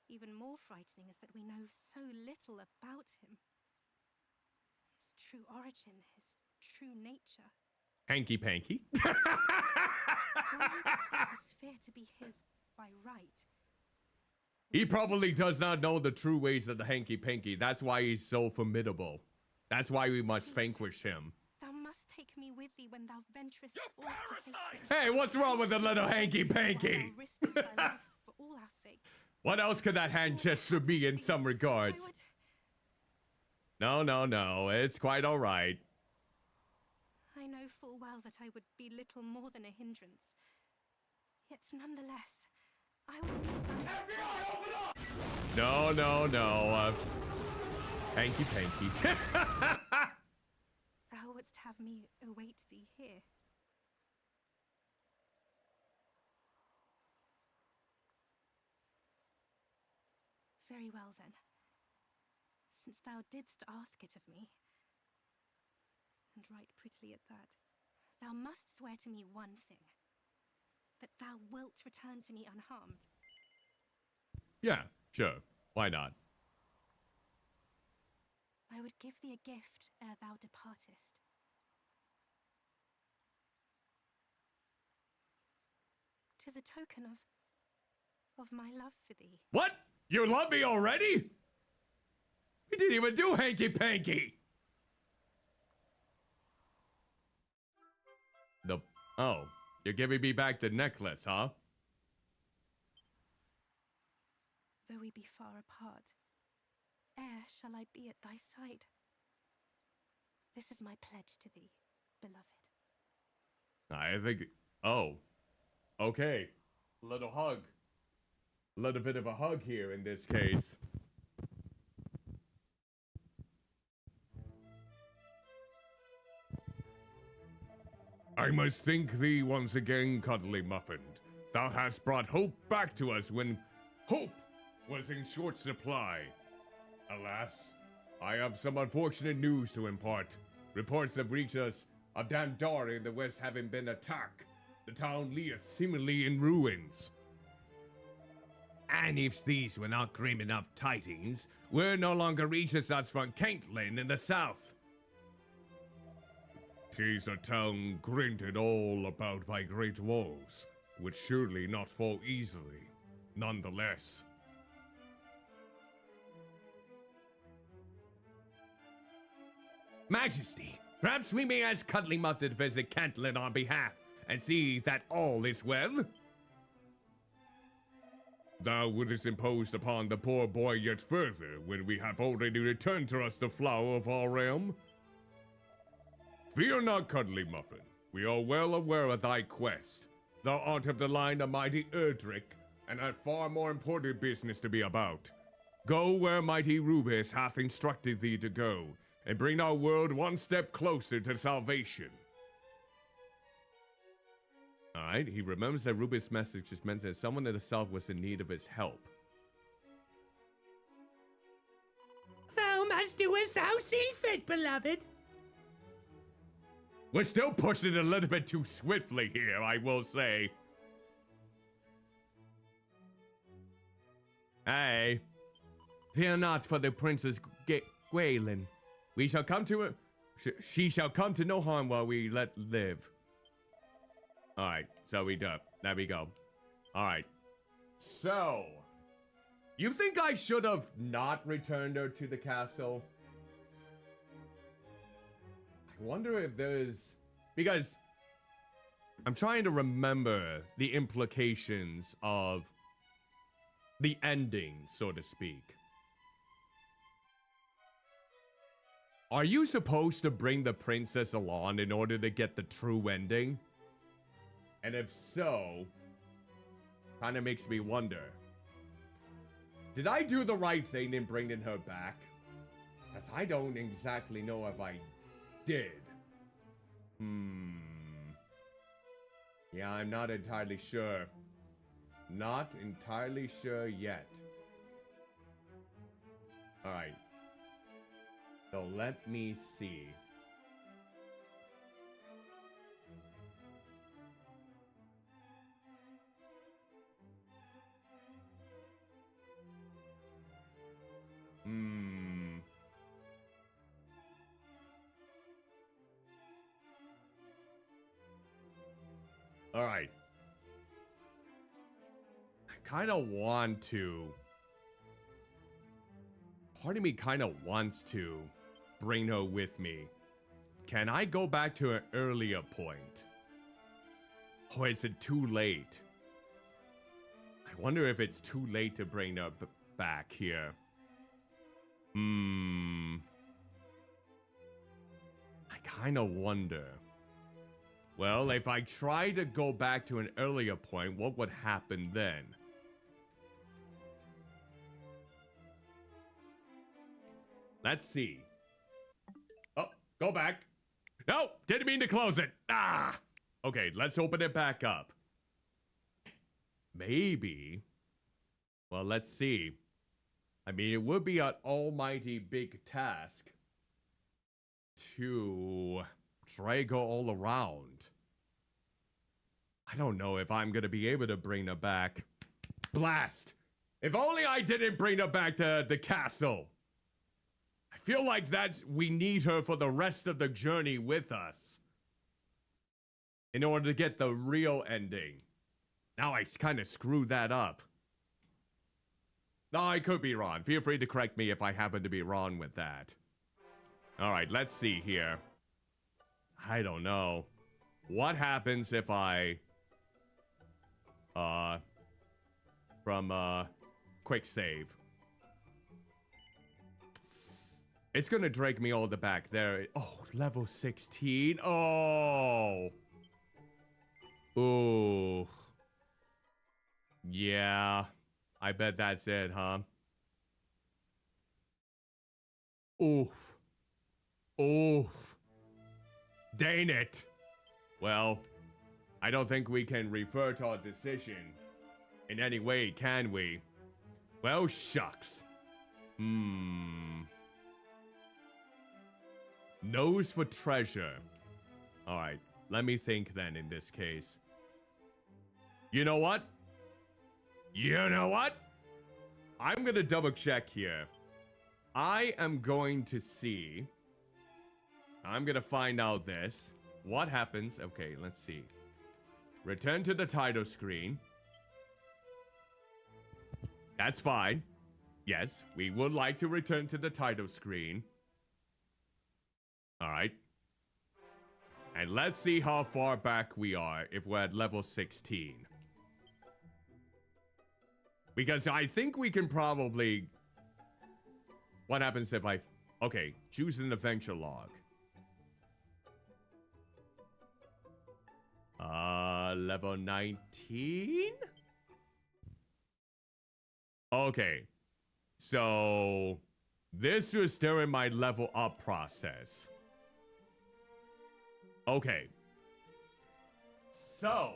Speaker 6: Even more frightening is that we know so little about him. His true origin, his true nature.
Speaker 1: Hanky-panky.
Speaker 6: This sphere to be his by right.
Speaker 1: He probably does not know the true ways of the hanky-panky. That's why he's so formidable. That's why we must vanquish him.
Speaker 6: Thou must take me with thee when thou venturest forth to face
Speaker 1: Hey, what's wrong with the little hanky-panky?
Speaker 6: riskest thy life for all our sakes.
Speaker 1: What else could that hand gesture be in some regards? No, it's quite all right.
Speaker 6: I know full well that I would be little more than a hindrance. Yet nonetheless, I would be
Speaker 1: No. Hanky-panky.
Speaker 6: Thou wouldst have me await thee here. Very well then. Since thou didst ask it of me, and right prettily at that, thou must swear to me one thing. That thou wilt return to me unharmed.
Speaker 1: Yeah, sure. Why not?
Speaker 6: I would give thee a gift ere thou departest. Tis a token of my love for thee.
Speaker 1: What? You love me already? We didn't even do hanky-panky. Oh, you're giving me back the necklace, huh?
Speaker 6: Though we be far apart, ere shall I be at thy side. This is my pledge to thee, beloved.
Speaker 1: I think... Oh. Okay. Little hug. A little bit of a hug here in this case. I must thank thee once again, Cuddlymuffin. Thou hast brought hope back to us when hope was in short supply. Alas, I have some unfortunate news to impart. Reports have reached us of Dandara in the west having been attacked. The town lieth seemingly in ruins.
Speaker 9: And if these were not grim enough tidings, word no longer reaches us from Caitlin in the south.
Speaker 4: 'Tis a town granted all about by great walls, which surely not fall easily, nonetheless.
Speaker 9: Majesty, perhaps we may ask Cuddlymuffin to visit Caitlin on behalf, and see that all is well?
Speaker 4: Thou wouldst impose upon the poor boy yet further, when we have already returned to us the flower of our realm? Fear not, Cuddlymuffin. We are well aware of thy quest. Thou art of the line of mighty Erdrick, and had far more important business to be about. Go where mighty Rubis hath instructed thee to go, and bring our world one step closer to salvation.
Speaker 1: Alright, he remembers that Rubis' message just meant that someone in the south was in need of his help.
Speaker 2: Thou must do as thou see fit, beloved.
Speaker 1: We're still pushing it a little bit too swiftly here, I will say. Hey. Fear not for the Princess Gwaelin. We shall come to her. She shall come to no harm while we let live. Alright, so we do. There we go. Alright. So. You think I should have not returned her to the castle? I wonder if there's... Because I'm trying to remember the implications of the ending, so to speak. Are you supposed to bring the princess along in order to get the true ending? And if so, kind of makes me wonder. Did I do the right thing in bringing her back? Because I don't exactly know if I did. Yeah, I'm not entirely sure. Not entirely sure yet. Alright. So let me see. Alright. I kind of want to... Part of me kind of wants to bring her with me. Can I go back to an earlier point? Or is it too late? I wonder if it's too late to bring her back here. I kind of wonder. Well, if I try to go back to an earlier point, what would happen then? Let's see. Oh, go back. No, didn't mean to close it. Ah! Okay, let's open it back up. Maybe. Well, let's see. I mean, it would be an almighty big task to drag her all around. I don't know if I'm gonna be able to bring her back. Blast! If only I didn't bring her back to the castle. I feel like we need her for the rest of the journey with us. In order to get the real ending. Now I kind of screwed that up. No, I could be wrong. Feel free to correct me if I happen to be wrong with that. Alright, let's see here. I don't know. What happens if I... quick save. It's gonna drag me all the back there. Oh, level 16. Oh! Ooh. Yeah. I bet that's it, huh? Oof. Oof. Dang it. Well, I don't think we can revert our decision in any way, can we? Well, shucks. Nose for treasure. Alright, let me think then in this case. You know what? You know what? I'm gonna double check here. I am going to see. I'm gonna find out this. What happens? Okay, let's see. Return to the title screen. That's fine. Yes, we would like to return to the title screen. Alright. And let's see how far back we are if we're at level 16. Because I think we can probably... What happens if I... Okay, choose an adventure log. Level 19? Okay. So... This was during my level up process. Okay. So...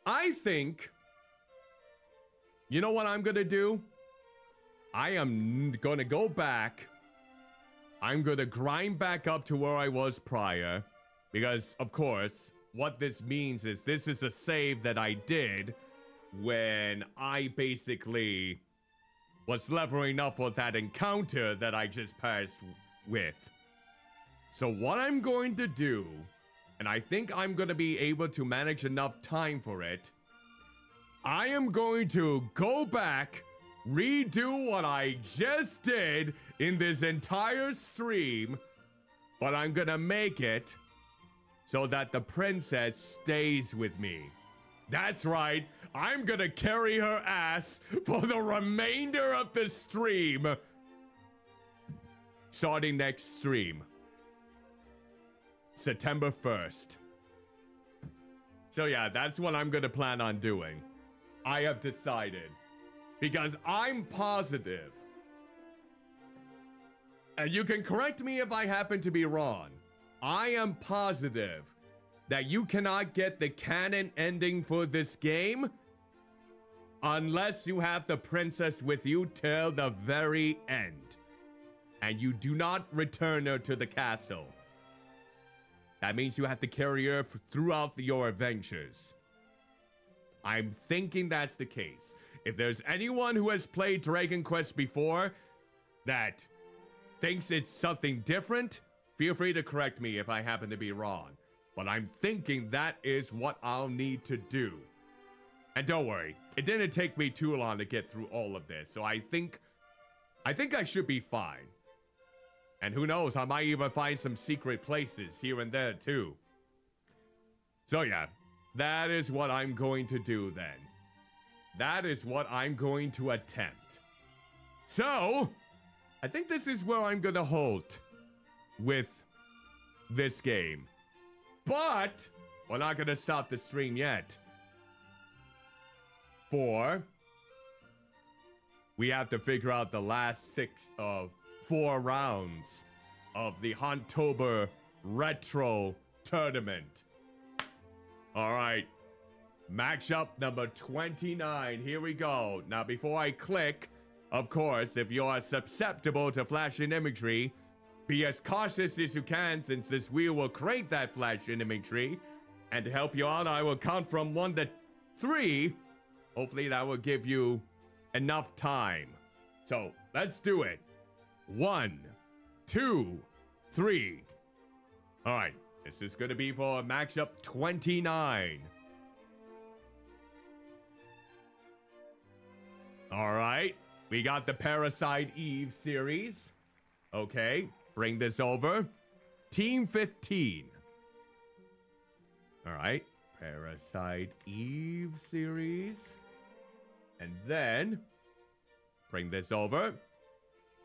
Speaker 1: I think... You know what I'm gonna do? I am gonna go back. I'm gonna grind back up to where I was prior. Because, of course, what this means is this is a save that I did when I basically was leveling up for that encounter that I just passed with. So what I'm going to do, and I think I'm gonna be able to manage enough time for it, I am going to go back, redo what I just did in this entire stream, but I'm gonna make it so that the princess stays with me. That's right, I'm gonna carry her ass for the remainder of the stream. Starting next stream. September 1st. So yeah, that's what I'm gonna plan on doing. I have decided. Because I'm positive, and you can correct me if I happen to be wrong, I am positive that you cannot get the canon ending for this game unless you have the princess with you till the very end. And you do not return her to the castle. That means you have to carry her throughout your adventures. I'm thinking that's the case. If there's anyone who has played Dragon Quest before that thinks it's something different, feel free to correct me if I happen to be wrong. But I'm thinking that is what I'll need to do. And don't worry, it didn't take me too long to get through all of this, so I think I should be fine. And who knows, I might even find some secret places here and there too. So yeah, that is what I'm going to do then. That is what I'm going to attempt. So, I think this is where I'm gonna halt with this game. But, we're not gonna stop the stream yet. For, we have to figure out the last 4 rounds of the Vtuber Retro Tournament. Alright, matchup number 29, here we go. Now before I click, of course, if you are susceptible to flashing imagery, be as cautious as you can since this wheel will create that flashing imagery. And to help you out, I will count from 1 to 3. Hopefully that will give you enough time. So, let's do it. 1, 2, 3. Alright, this is gonna be for matchup 29. Alright, we got the Parasite Eve series. Okay, bring this over. Team 15. Alright, Parasite Eve series. And then, bring this over.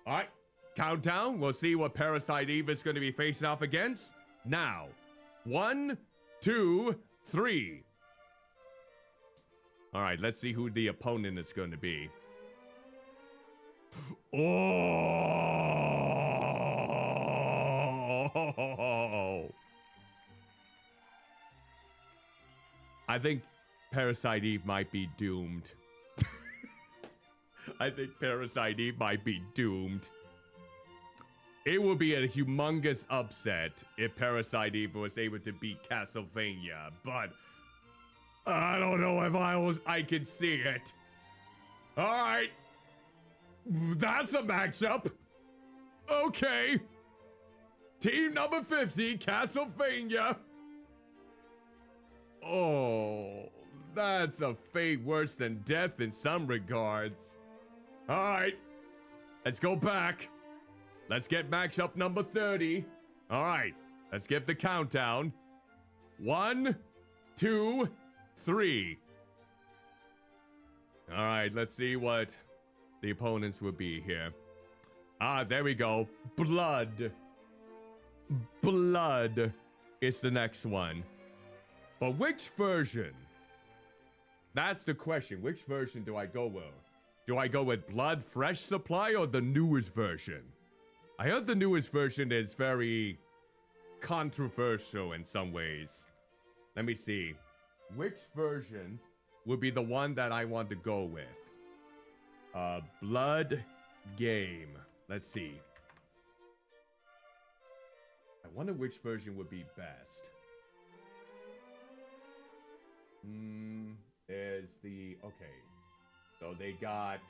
Speaker 1: Alright, countdown. We'll see what Parasite Eve is going to be facing off against. Now, 1, 2, 3. Alright, let's see who the opponent is going to be. Oh! I think Parasite Eve might be doomed. I think Parasite Eve might be doomed. It would be a humongous upset if Parasite Eve was able to beat Castlevania, but I don't know if I can see it. Alright. That's a matchup. Okay. Team number 50, Castlevania. Oh, that's a fate worse than death in some regards. Alright. Let's go back. Let's get matchup number 30. Alright. Let's get the countdown. 1, 2, 3. Alright, let's see what the opponents would be here. Ah, there we go. Blood. Blood is the next one. But which version? That's the question. Which version do I go with? Do I go with Blood Fresh Supply or the newest version? I heard the newest version is very controversial in some ways. Let me see. Which version would be the one that I want to go with? Blood Game. Let's see. I wonder which version would be best. Is the... Okay. So they got...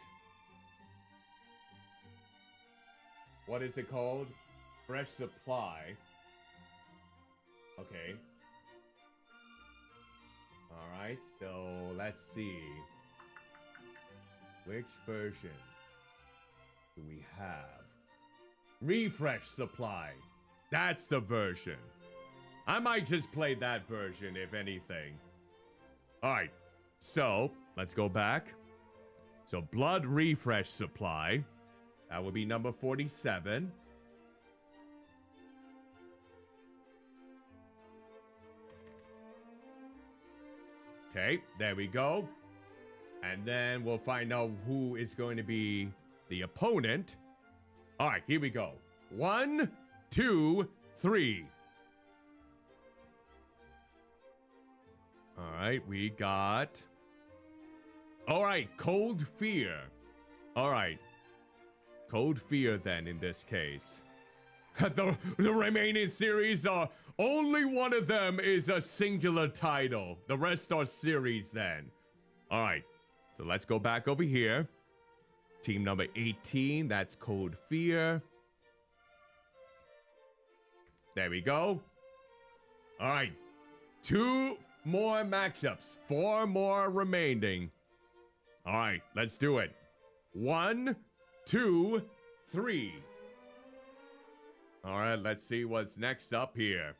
Speaker 1: What is it called? Fresh Supply. Okay. Alright, so let's see. Which version do we have? Refresh Supply. That's the version. I might just play that version, if anything. Alright, so let's go back. So Blood Refresh Supply. That would be number 47. Okay, there we go. And then we'll find out who is going to be the opponent. All right, here we go. 1, 2, 3. All right, we got... All right, Cold Fear. All right. Cold Fear, then, in this case. The remaining series are... Only one of them is a singular title. The rest are series, then. All right. So let's go back over here. Team number 18, that's Cold Fear. There we go. All right. 2 more matchups. 4 more remaining. All right, let's do it. 1, 2, 3. All right, let's see what's next up here.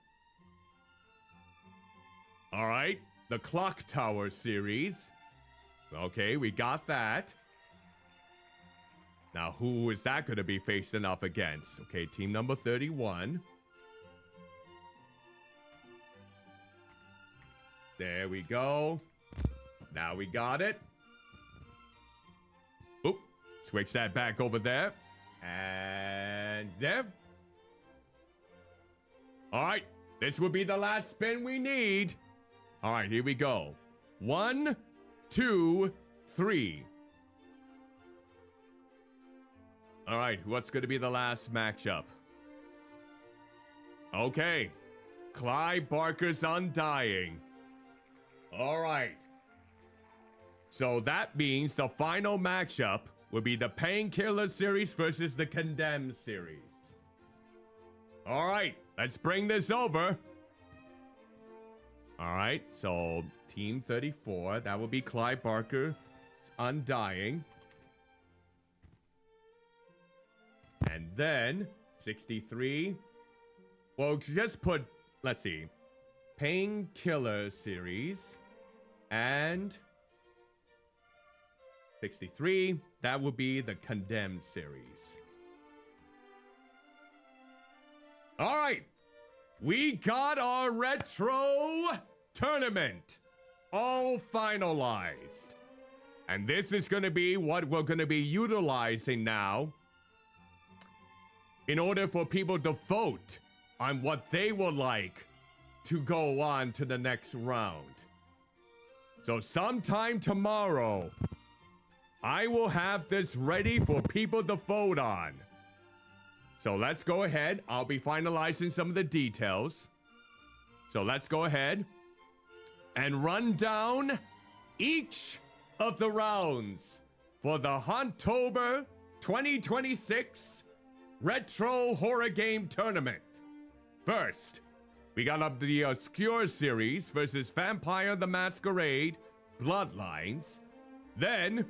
Speaker 1: All right, the Clock Tower series. Okay, we got that. Now, who is that going to be facing off against? Okay, team number 31. There we go. Now we got it. Oop, switch that back over there. And there. All right, this will be the last spin we need. All right, here we go. 1, 2, 3. All right, what's going to be the last matchup? Okay, Clive Barker's Undying. All right. So that means the final matchup will be the Painkiller series versus the Condemned series. All right, let's bring this over. All right, so Team 34, that will be Clive Barker's Undying. And then 63. Well, just put, let's see, Painkiller series and 63. That would be the Condemned series. All right, we got our retro tournament all finalized. And this is going to be what we're going to be utilizing now in order for people to vote on what they would like to go on to the next round. So sometime tomorrow, I will have this ready for people to vote on. So let's go ahead. I'll be finalizing some of the details. So let's go ahead and run down each of the rounds for the Vtuber 2026 Retro Horror Game Tournament. First, we got up the Obscure series versus Vampire the Masquerade Bloodlines. Then,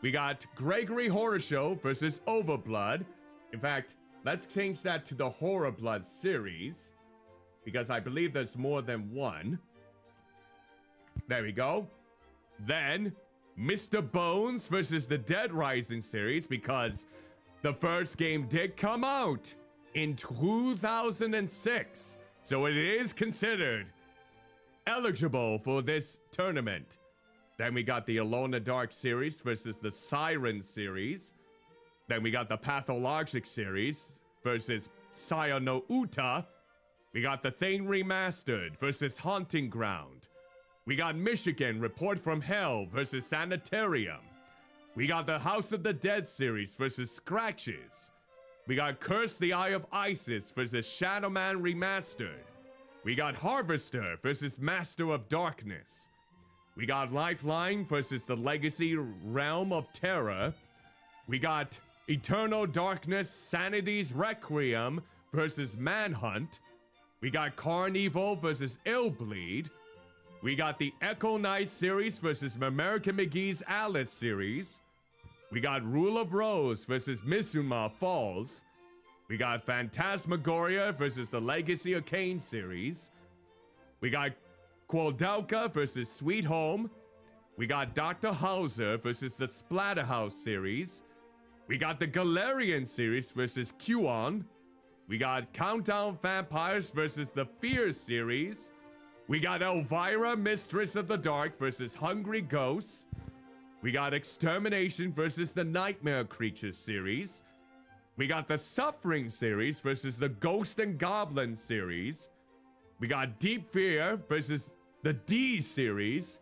Speaker 1: we got Gregory Horror Show versus Overblood. In fact, let's change that to the Horror Blood series, because I believe there's more than one. There we go. Then, Mr. Bones versus the Dead Rising series, because the first game did come out in 2006, so it is considered eligible for this tournament. Then we got the Alone in the Dark series versus the Siren series. Then we got the Pathologic series versus Saya no Uta. We got the Thing Remastered versus Haunting Ground. We got Michigan Report from Hell versus Sanitarium. We got the House of the Dead series versus Scratches. We got Curse the Eye of Isis versus Shadow Man Remastered. We got Harvester versus Master of Darkness. We got Lifeline versus the Legacy Realm of Terror. We got Eternal Darkness Sanity's Requiem versus Manhunt. We got Carnival versus Illbleed. We got the Echo Knight series versus American McGee's Alice series. We got Rule of Rose versus Mizuma Falls. We got Phantasmagoria versus the Legacy of Kain series. We got Qualdauka versus Sweet Home. We got Dr. Hauser versus the Splatterhouse series. We got the Galarian series versus QAnon. We got Countdown Vampires versus the Fear series. We got Elvira, Mistress of the Dark versus Hungry Ghosts. We got Extermination versus the Nightmare Creatures series. We got the Suffering series versus the Ghost and Goblin series. We got Deep Fear versus the D series.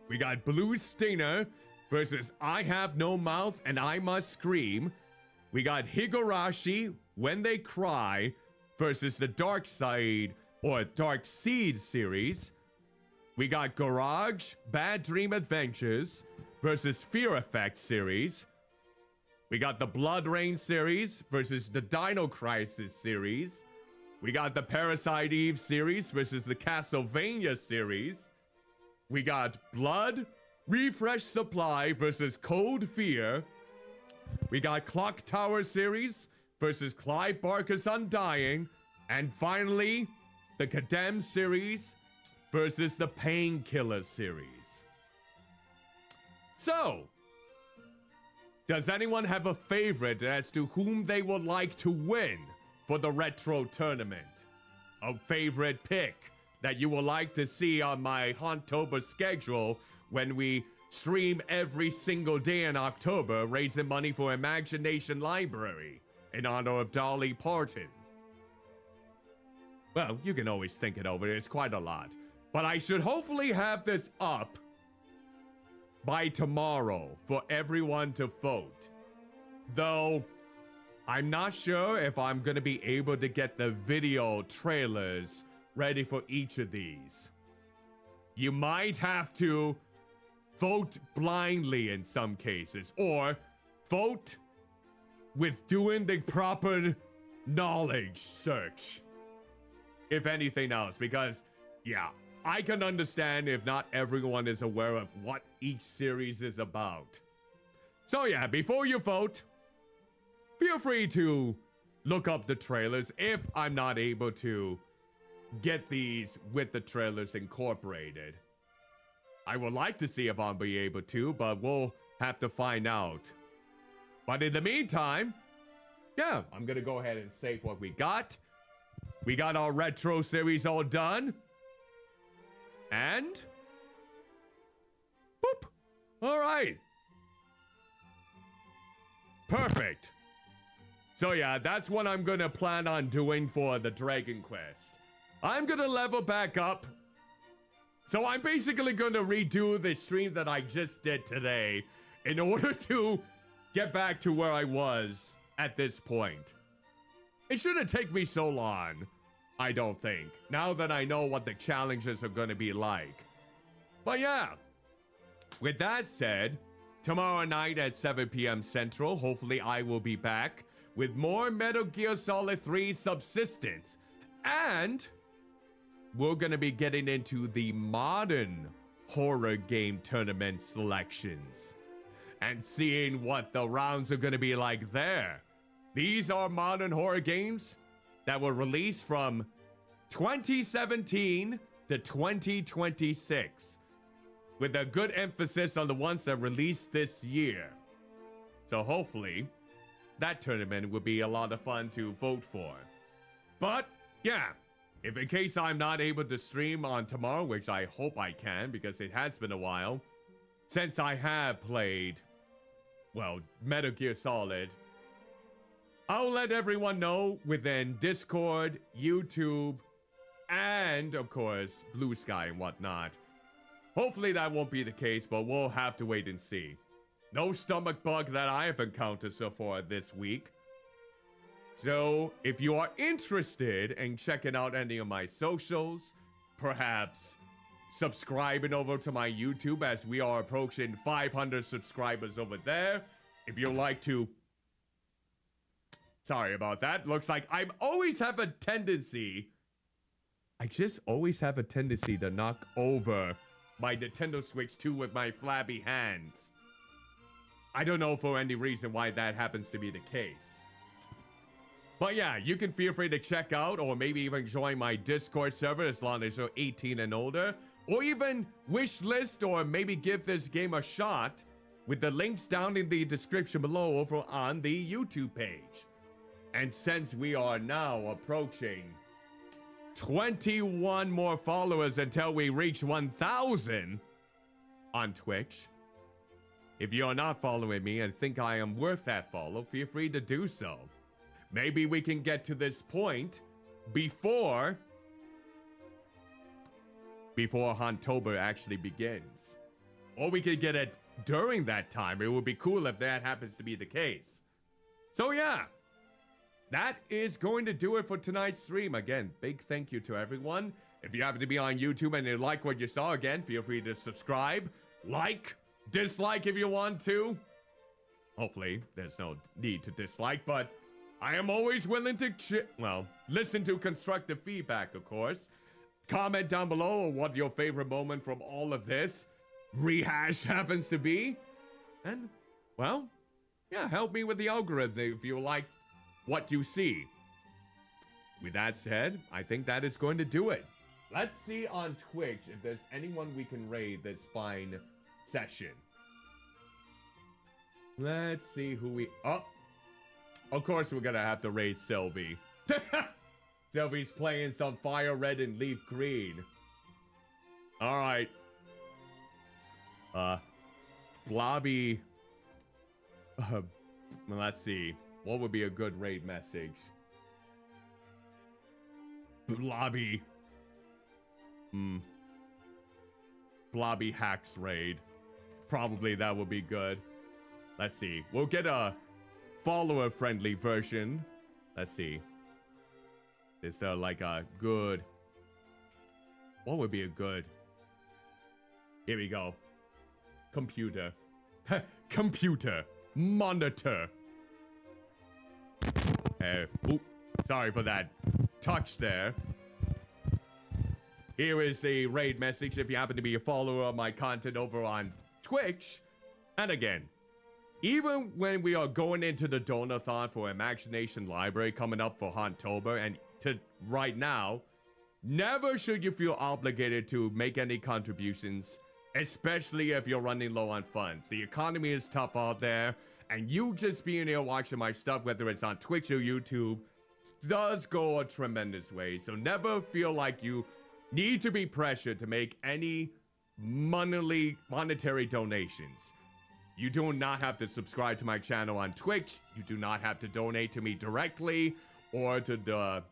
Speaker 1: We got Blue Stinger versus I Have No Mouth and I Must Scream. We got Higurashi When They Cry versus the Dark Side or Dark Seed series. We got Garage Bad Dream Adventures versus Fear Effect series. We got the Blood Rain series versus the Dino Crisis series. We got the Parasite Eve series versus the Castlevania series. We got Blood Refresh Supply versus Cold Fear. We got Clock Tower series versus Clive Barker's Undying. And finally, the Condemned series versus the Painkiller series. So, does anyone have a favorite as to whom they would like to win for the retro tournament? A favorite pick that you would like to see on my Hauntober schedule when we stream every single day in October, raising money for Imagination Library in honor of Dolly Parton? Well, you can always think it over. It's quite a lot. But I should hopefully have this up by tomorrow for everyone to vote. Though, I'm not sure if I'm gonna be able to get the video trailers ready for each of these. You might have to vote blindly in some cases, or vote with doing the proper knowledge search, if anything else, because, yeah, I can understand if not everyone is aware of what each series is about. So yeah, before you vote, feel free to look up the trailers if I'm not able to get these with the trailers incorporated. I would like to see if I'll be able to, but we'll have to find out. But in the meantime, yeah, I'm gonna go ahead and save what we got. We got our retro series all done. And boop. All right. Perfect. So yeah, that's what I'm gonna plan on doing for the Dragon Quest. I'm gonna level back up. So I'm basically gonna redo the stream that I just did today in order to get back to where I was at this point. It shouldn't take me so long, I don't think, now that I know what the challenges are gonna be like. But yeah, with that said, tomorrow night at 7 p.m. Central, hopefully I will be back with more Metal Gear Solid 3 Subsistence. And we're gonna be getting into the modern horror game tournament selections and seeing what the rounds are gonna be like there. These are modern horror games that were released from 2017 to 2026, with a good emphasis on the ones that released this year. So hopefully, that tournament will be a lot of fun to vote for. But, yeah, if in case I'm not able to stream on tomorrow, which I hope I can because it has been a while, since I have played, well, Metal Gear Solid, I'll let everyone know within Discord, YouTube, and, of course, Blue Sky and whatnot. Hopefully that won't be the case, but we'll have to wait and see. No stomach bug that I have encountered so far this week. So, if you are interested in checking out any of my socials, perhaps subscribing over to my YouTube as we are approaching 500 subscribers over there. If you'd like to... Sorry about that. Looks like I always have a tendency... I just always have a tendency to knock over my Nintendo Switch 2 with my flabby hands. I don't know for any reason why that happens to be the case. But yeah, you can feel free to check out or maybe even join my Discord server as long as you're 18 and older. Or even wish list or maybe give this game a shot with the links down in the description below over on the YouTube page. And since we are now approaching 21 more followers until we reach 1,000 on Twitch, If you're not following me and think I am worth that follow, feel free to do so. Maybe we can get to this point before Vtuber actually begins. Or we could get it during that time. It would be cool if that happens to be the case. So yeah, that is going to do it for tonight's stream. Again, big thank you to everyone. If you happen to be on YouTube and you like what you saw, again, feel free to subscribe, like, dislike if you want to. Hopefully, there's no need to dislike, but I am always willing to, listen to constructive feedback, of course. Comment down below what your favorite moment from all of this rehash happens to be. And, well, yeah, help me with the algorithm if you like what you see. With that said, I think that is going to do it. Let's see on Twitch if there's anyone we can raid this fine session. Let's see who we... Oh! Of course we're gonna have to raid Sylvie. Sylvie's playing some fire red and leaf green. Alright. Blobby... let's see. What would be a good raid message? Blobby... Blobby hacks raid. Probably that would be good. Let's see. We'll get a follower-friendly version. Let's see. Is there like a good... What would be a good... Here we go. Computer. Computer. Monitor. Oop. Sorry for that touch there. Here is the raid message if you happen to be a follower of my content over on Twitch. And again, even when we are going into the donathon for Imagination Library coming up for Vtuber, and to right now, never should you feel obligated to make any contributions, especially if you're running low on funds. The economy is tough out there, and you just being here watching my stuff, whether it's on Twitch or YouTube, does go a tremendous way. So never feel like you need to be pressured to make any monetary donations. You do not have to subscribe to my channel on Twitch. You do not have to donate to me directly or to the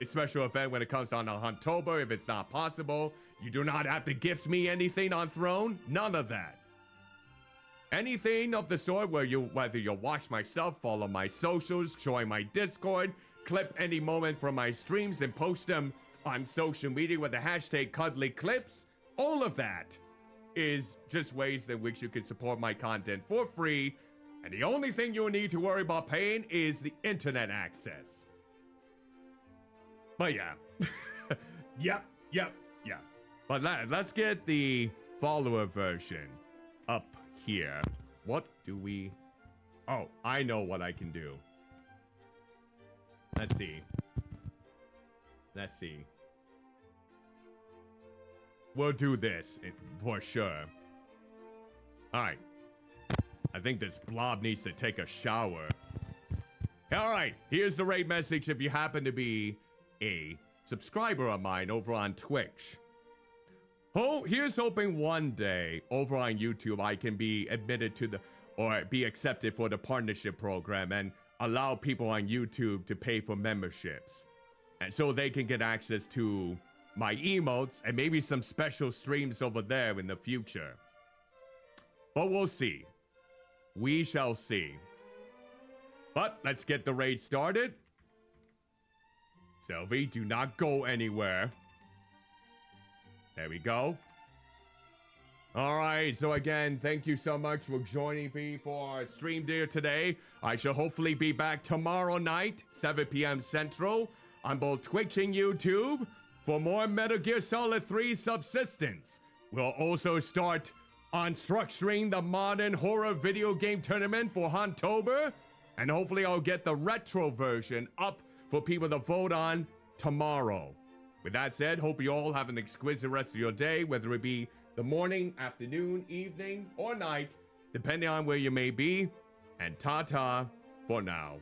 Speaker 1: special event when it comes on Vtuber if it's not possible. You do not have to gift me anything on Throne. None of that. Anything of the sort whether you'll watch my stuff, follow my socials, join my Discord, clip any moment from my streams and post them on social media with the hashtag #CuddlyClips, all of that is just ways in which you can support my content for free, and the only thing you'll need to worry about paying is the internet access. But yeah. Yep. But let's get the follower version up here. What do we... Oh, I know what I can do. Let's see. We'll do this for sure. Alright. I think this blob needs to take a shower. Alright, here's the raid message if you happen to be a subscriber of mine over on Twitch. Oh, here's hoping one day over on YouTube I can be admitted to or be accepted for the partnership program and allow people on YouTube to pay for memberships. And so they can get access to my emotes, and maybe some special streams over there in the future. But we'll see. We shall see. But let's get the raid started. Sylvie, do not go anywhere. There we go. Alright, so again, thank you so much for joining me for our stream here today. I shall hopefully be back tomorrow night, 7 p.m. Central, on both Twitch and YouTube, for more Metal Gear Solid 3 Subsistence. We'll also start on structuring the modern horror video game tournament for Vtuber, and hopefully I'll get the retro version up for people to vote on tomorrow. With that said, hope you all have an exquisite rest of your day, whether it be the morning, afternoon, evening, or night, depending on where you may be, and ta-ta for now.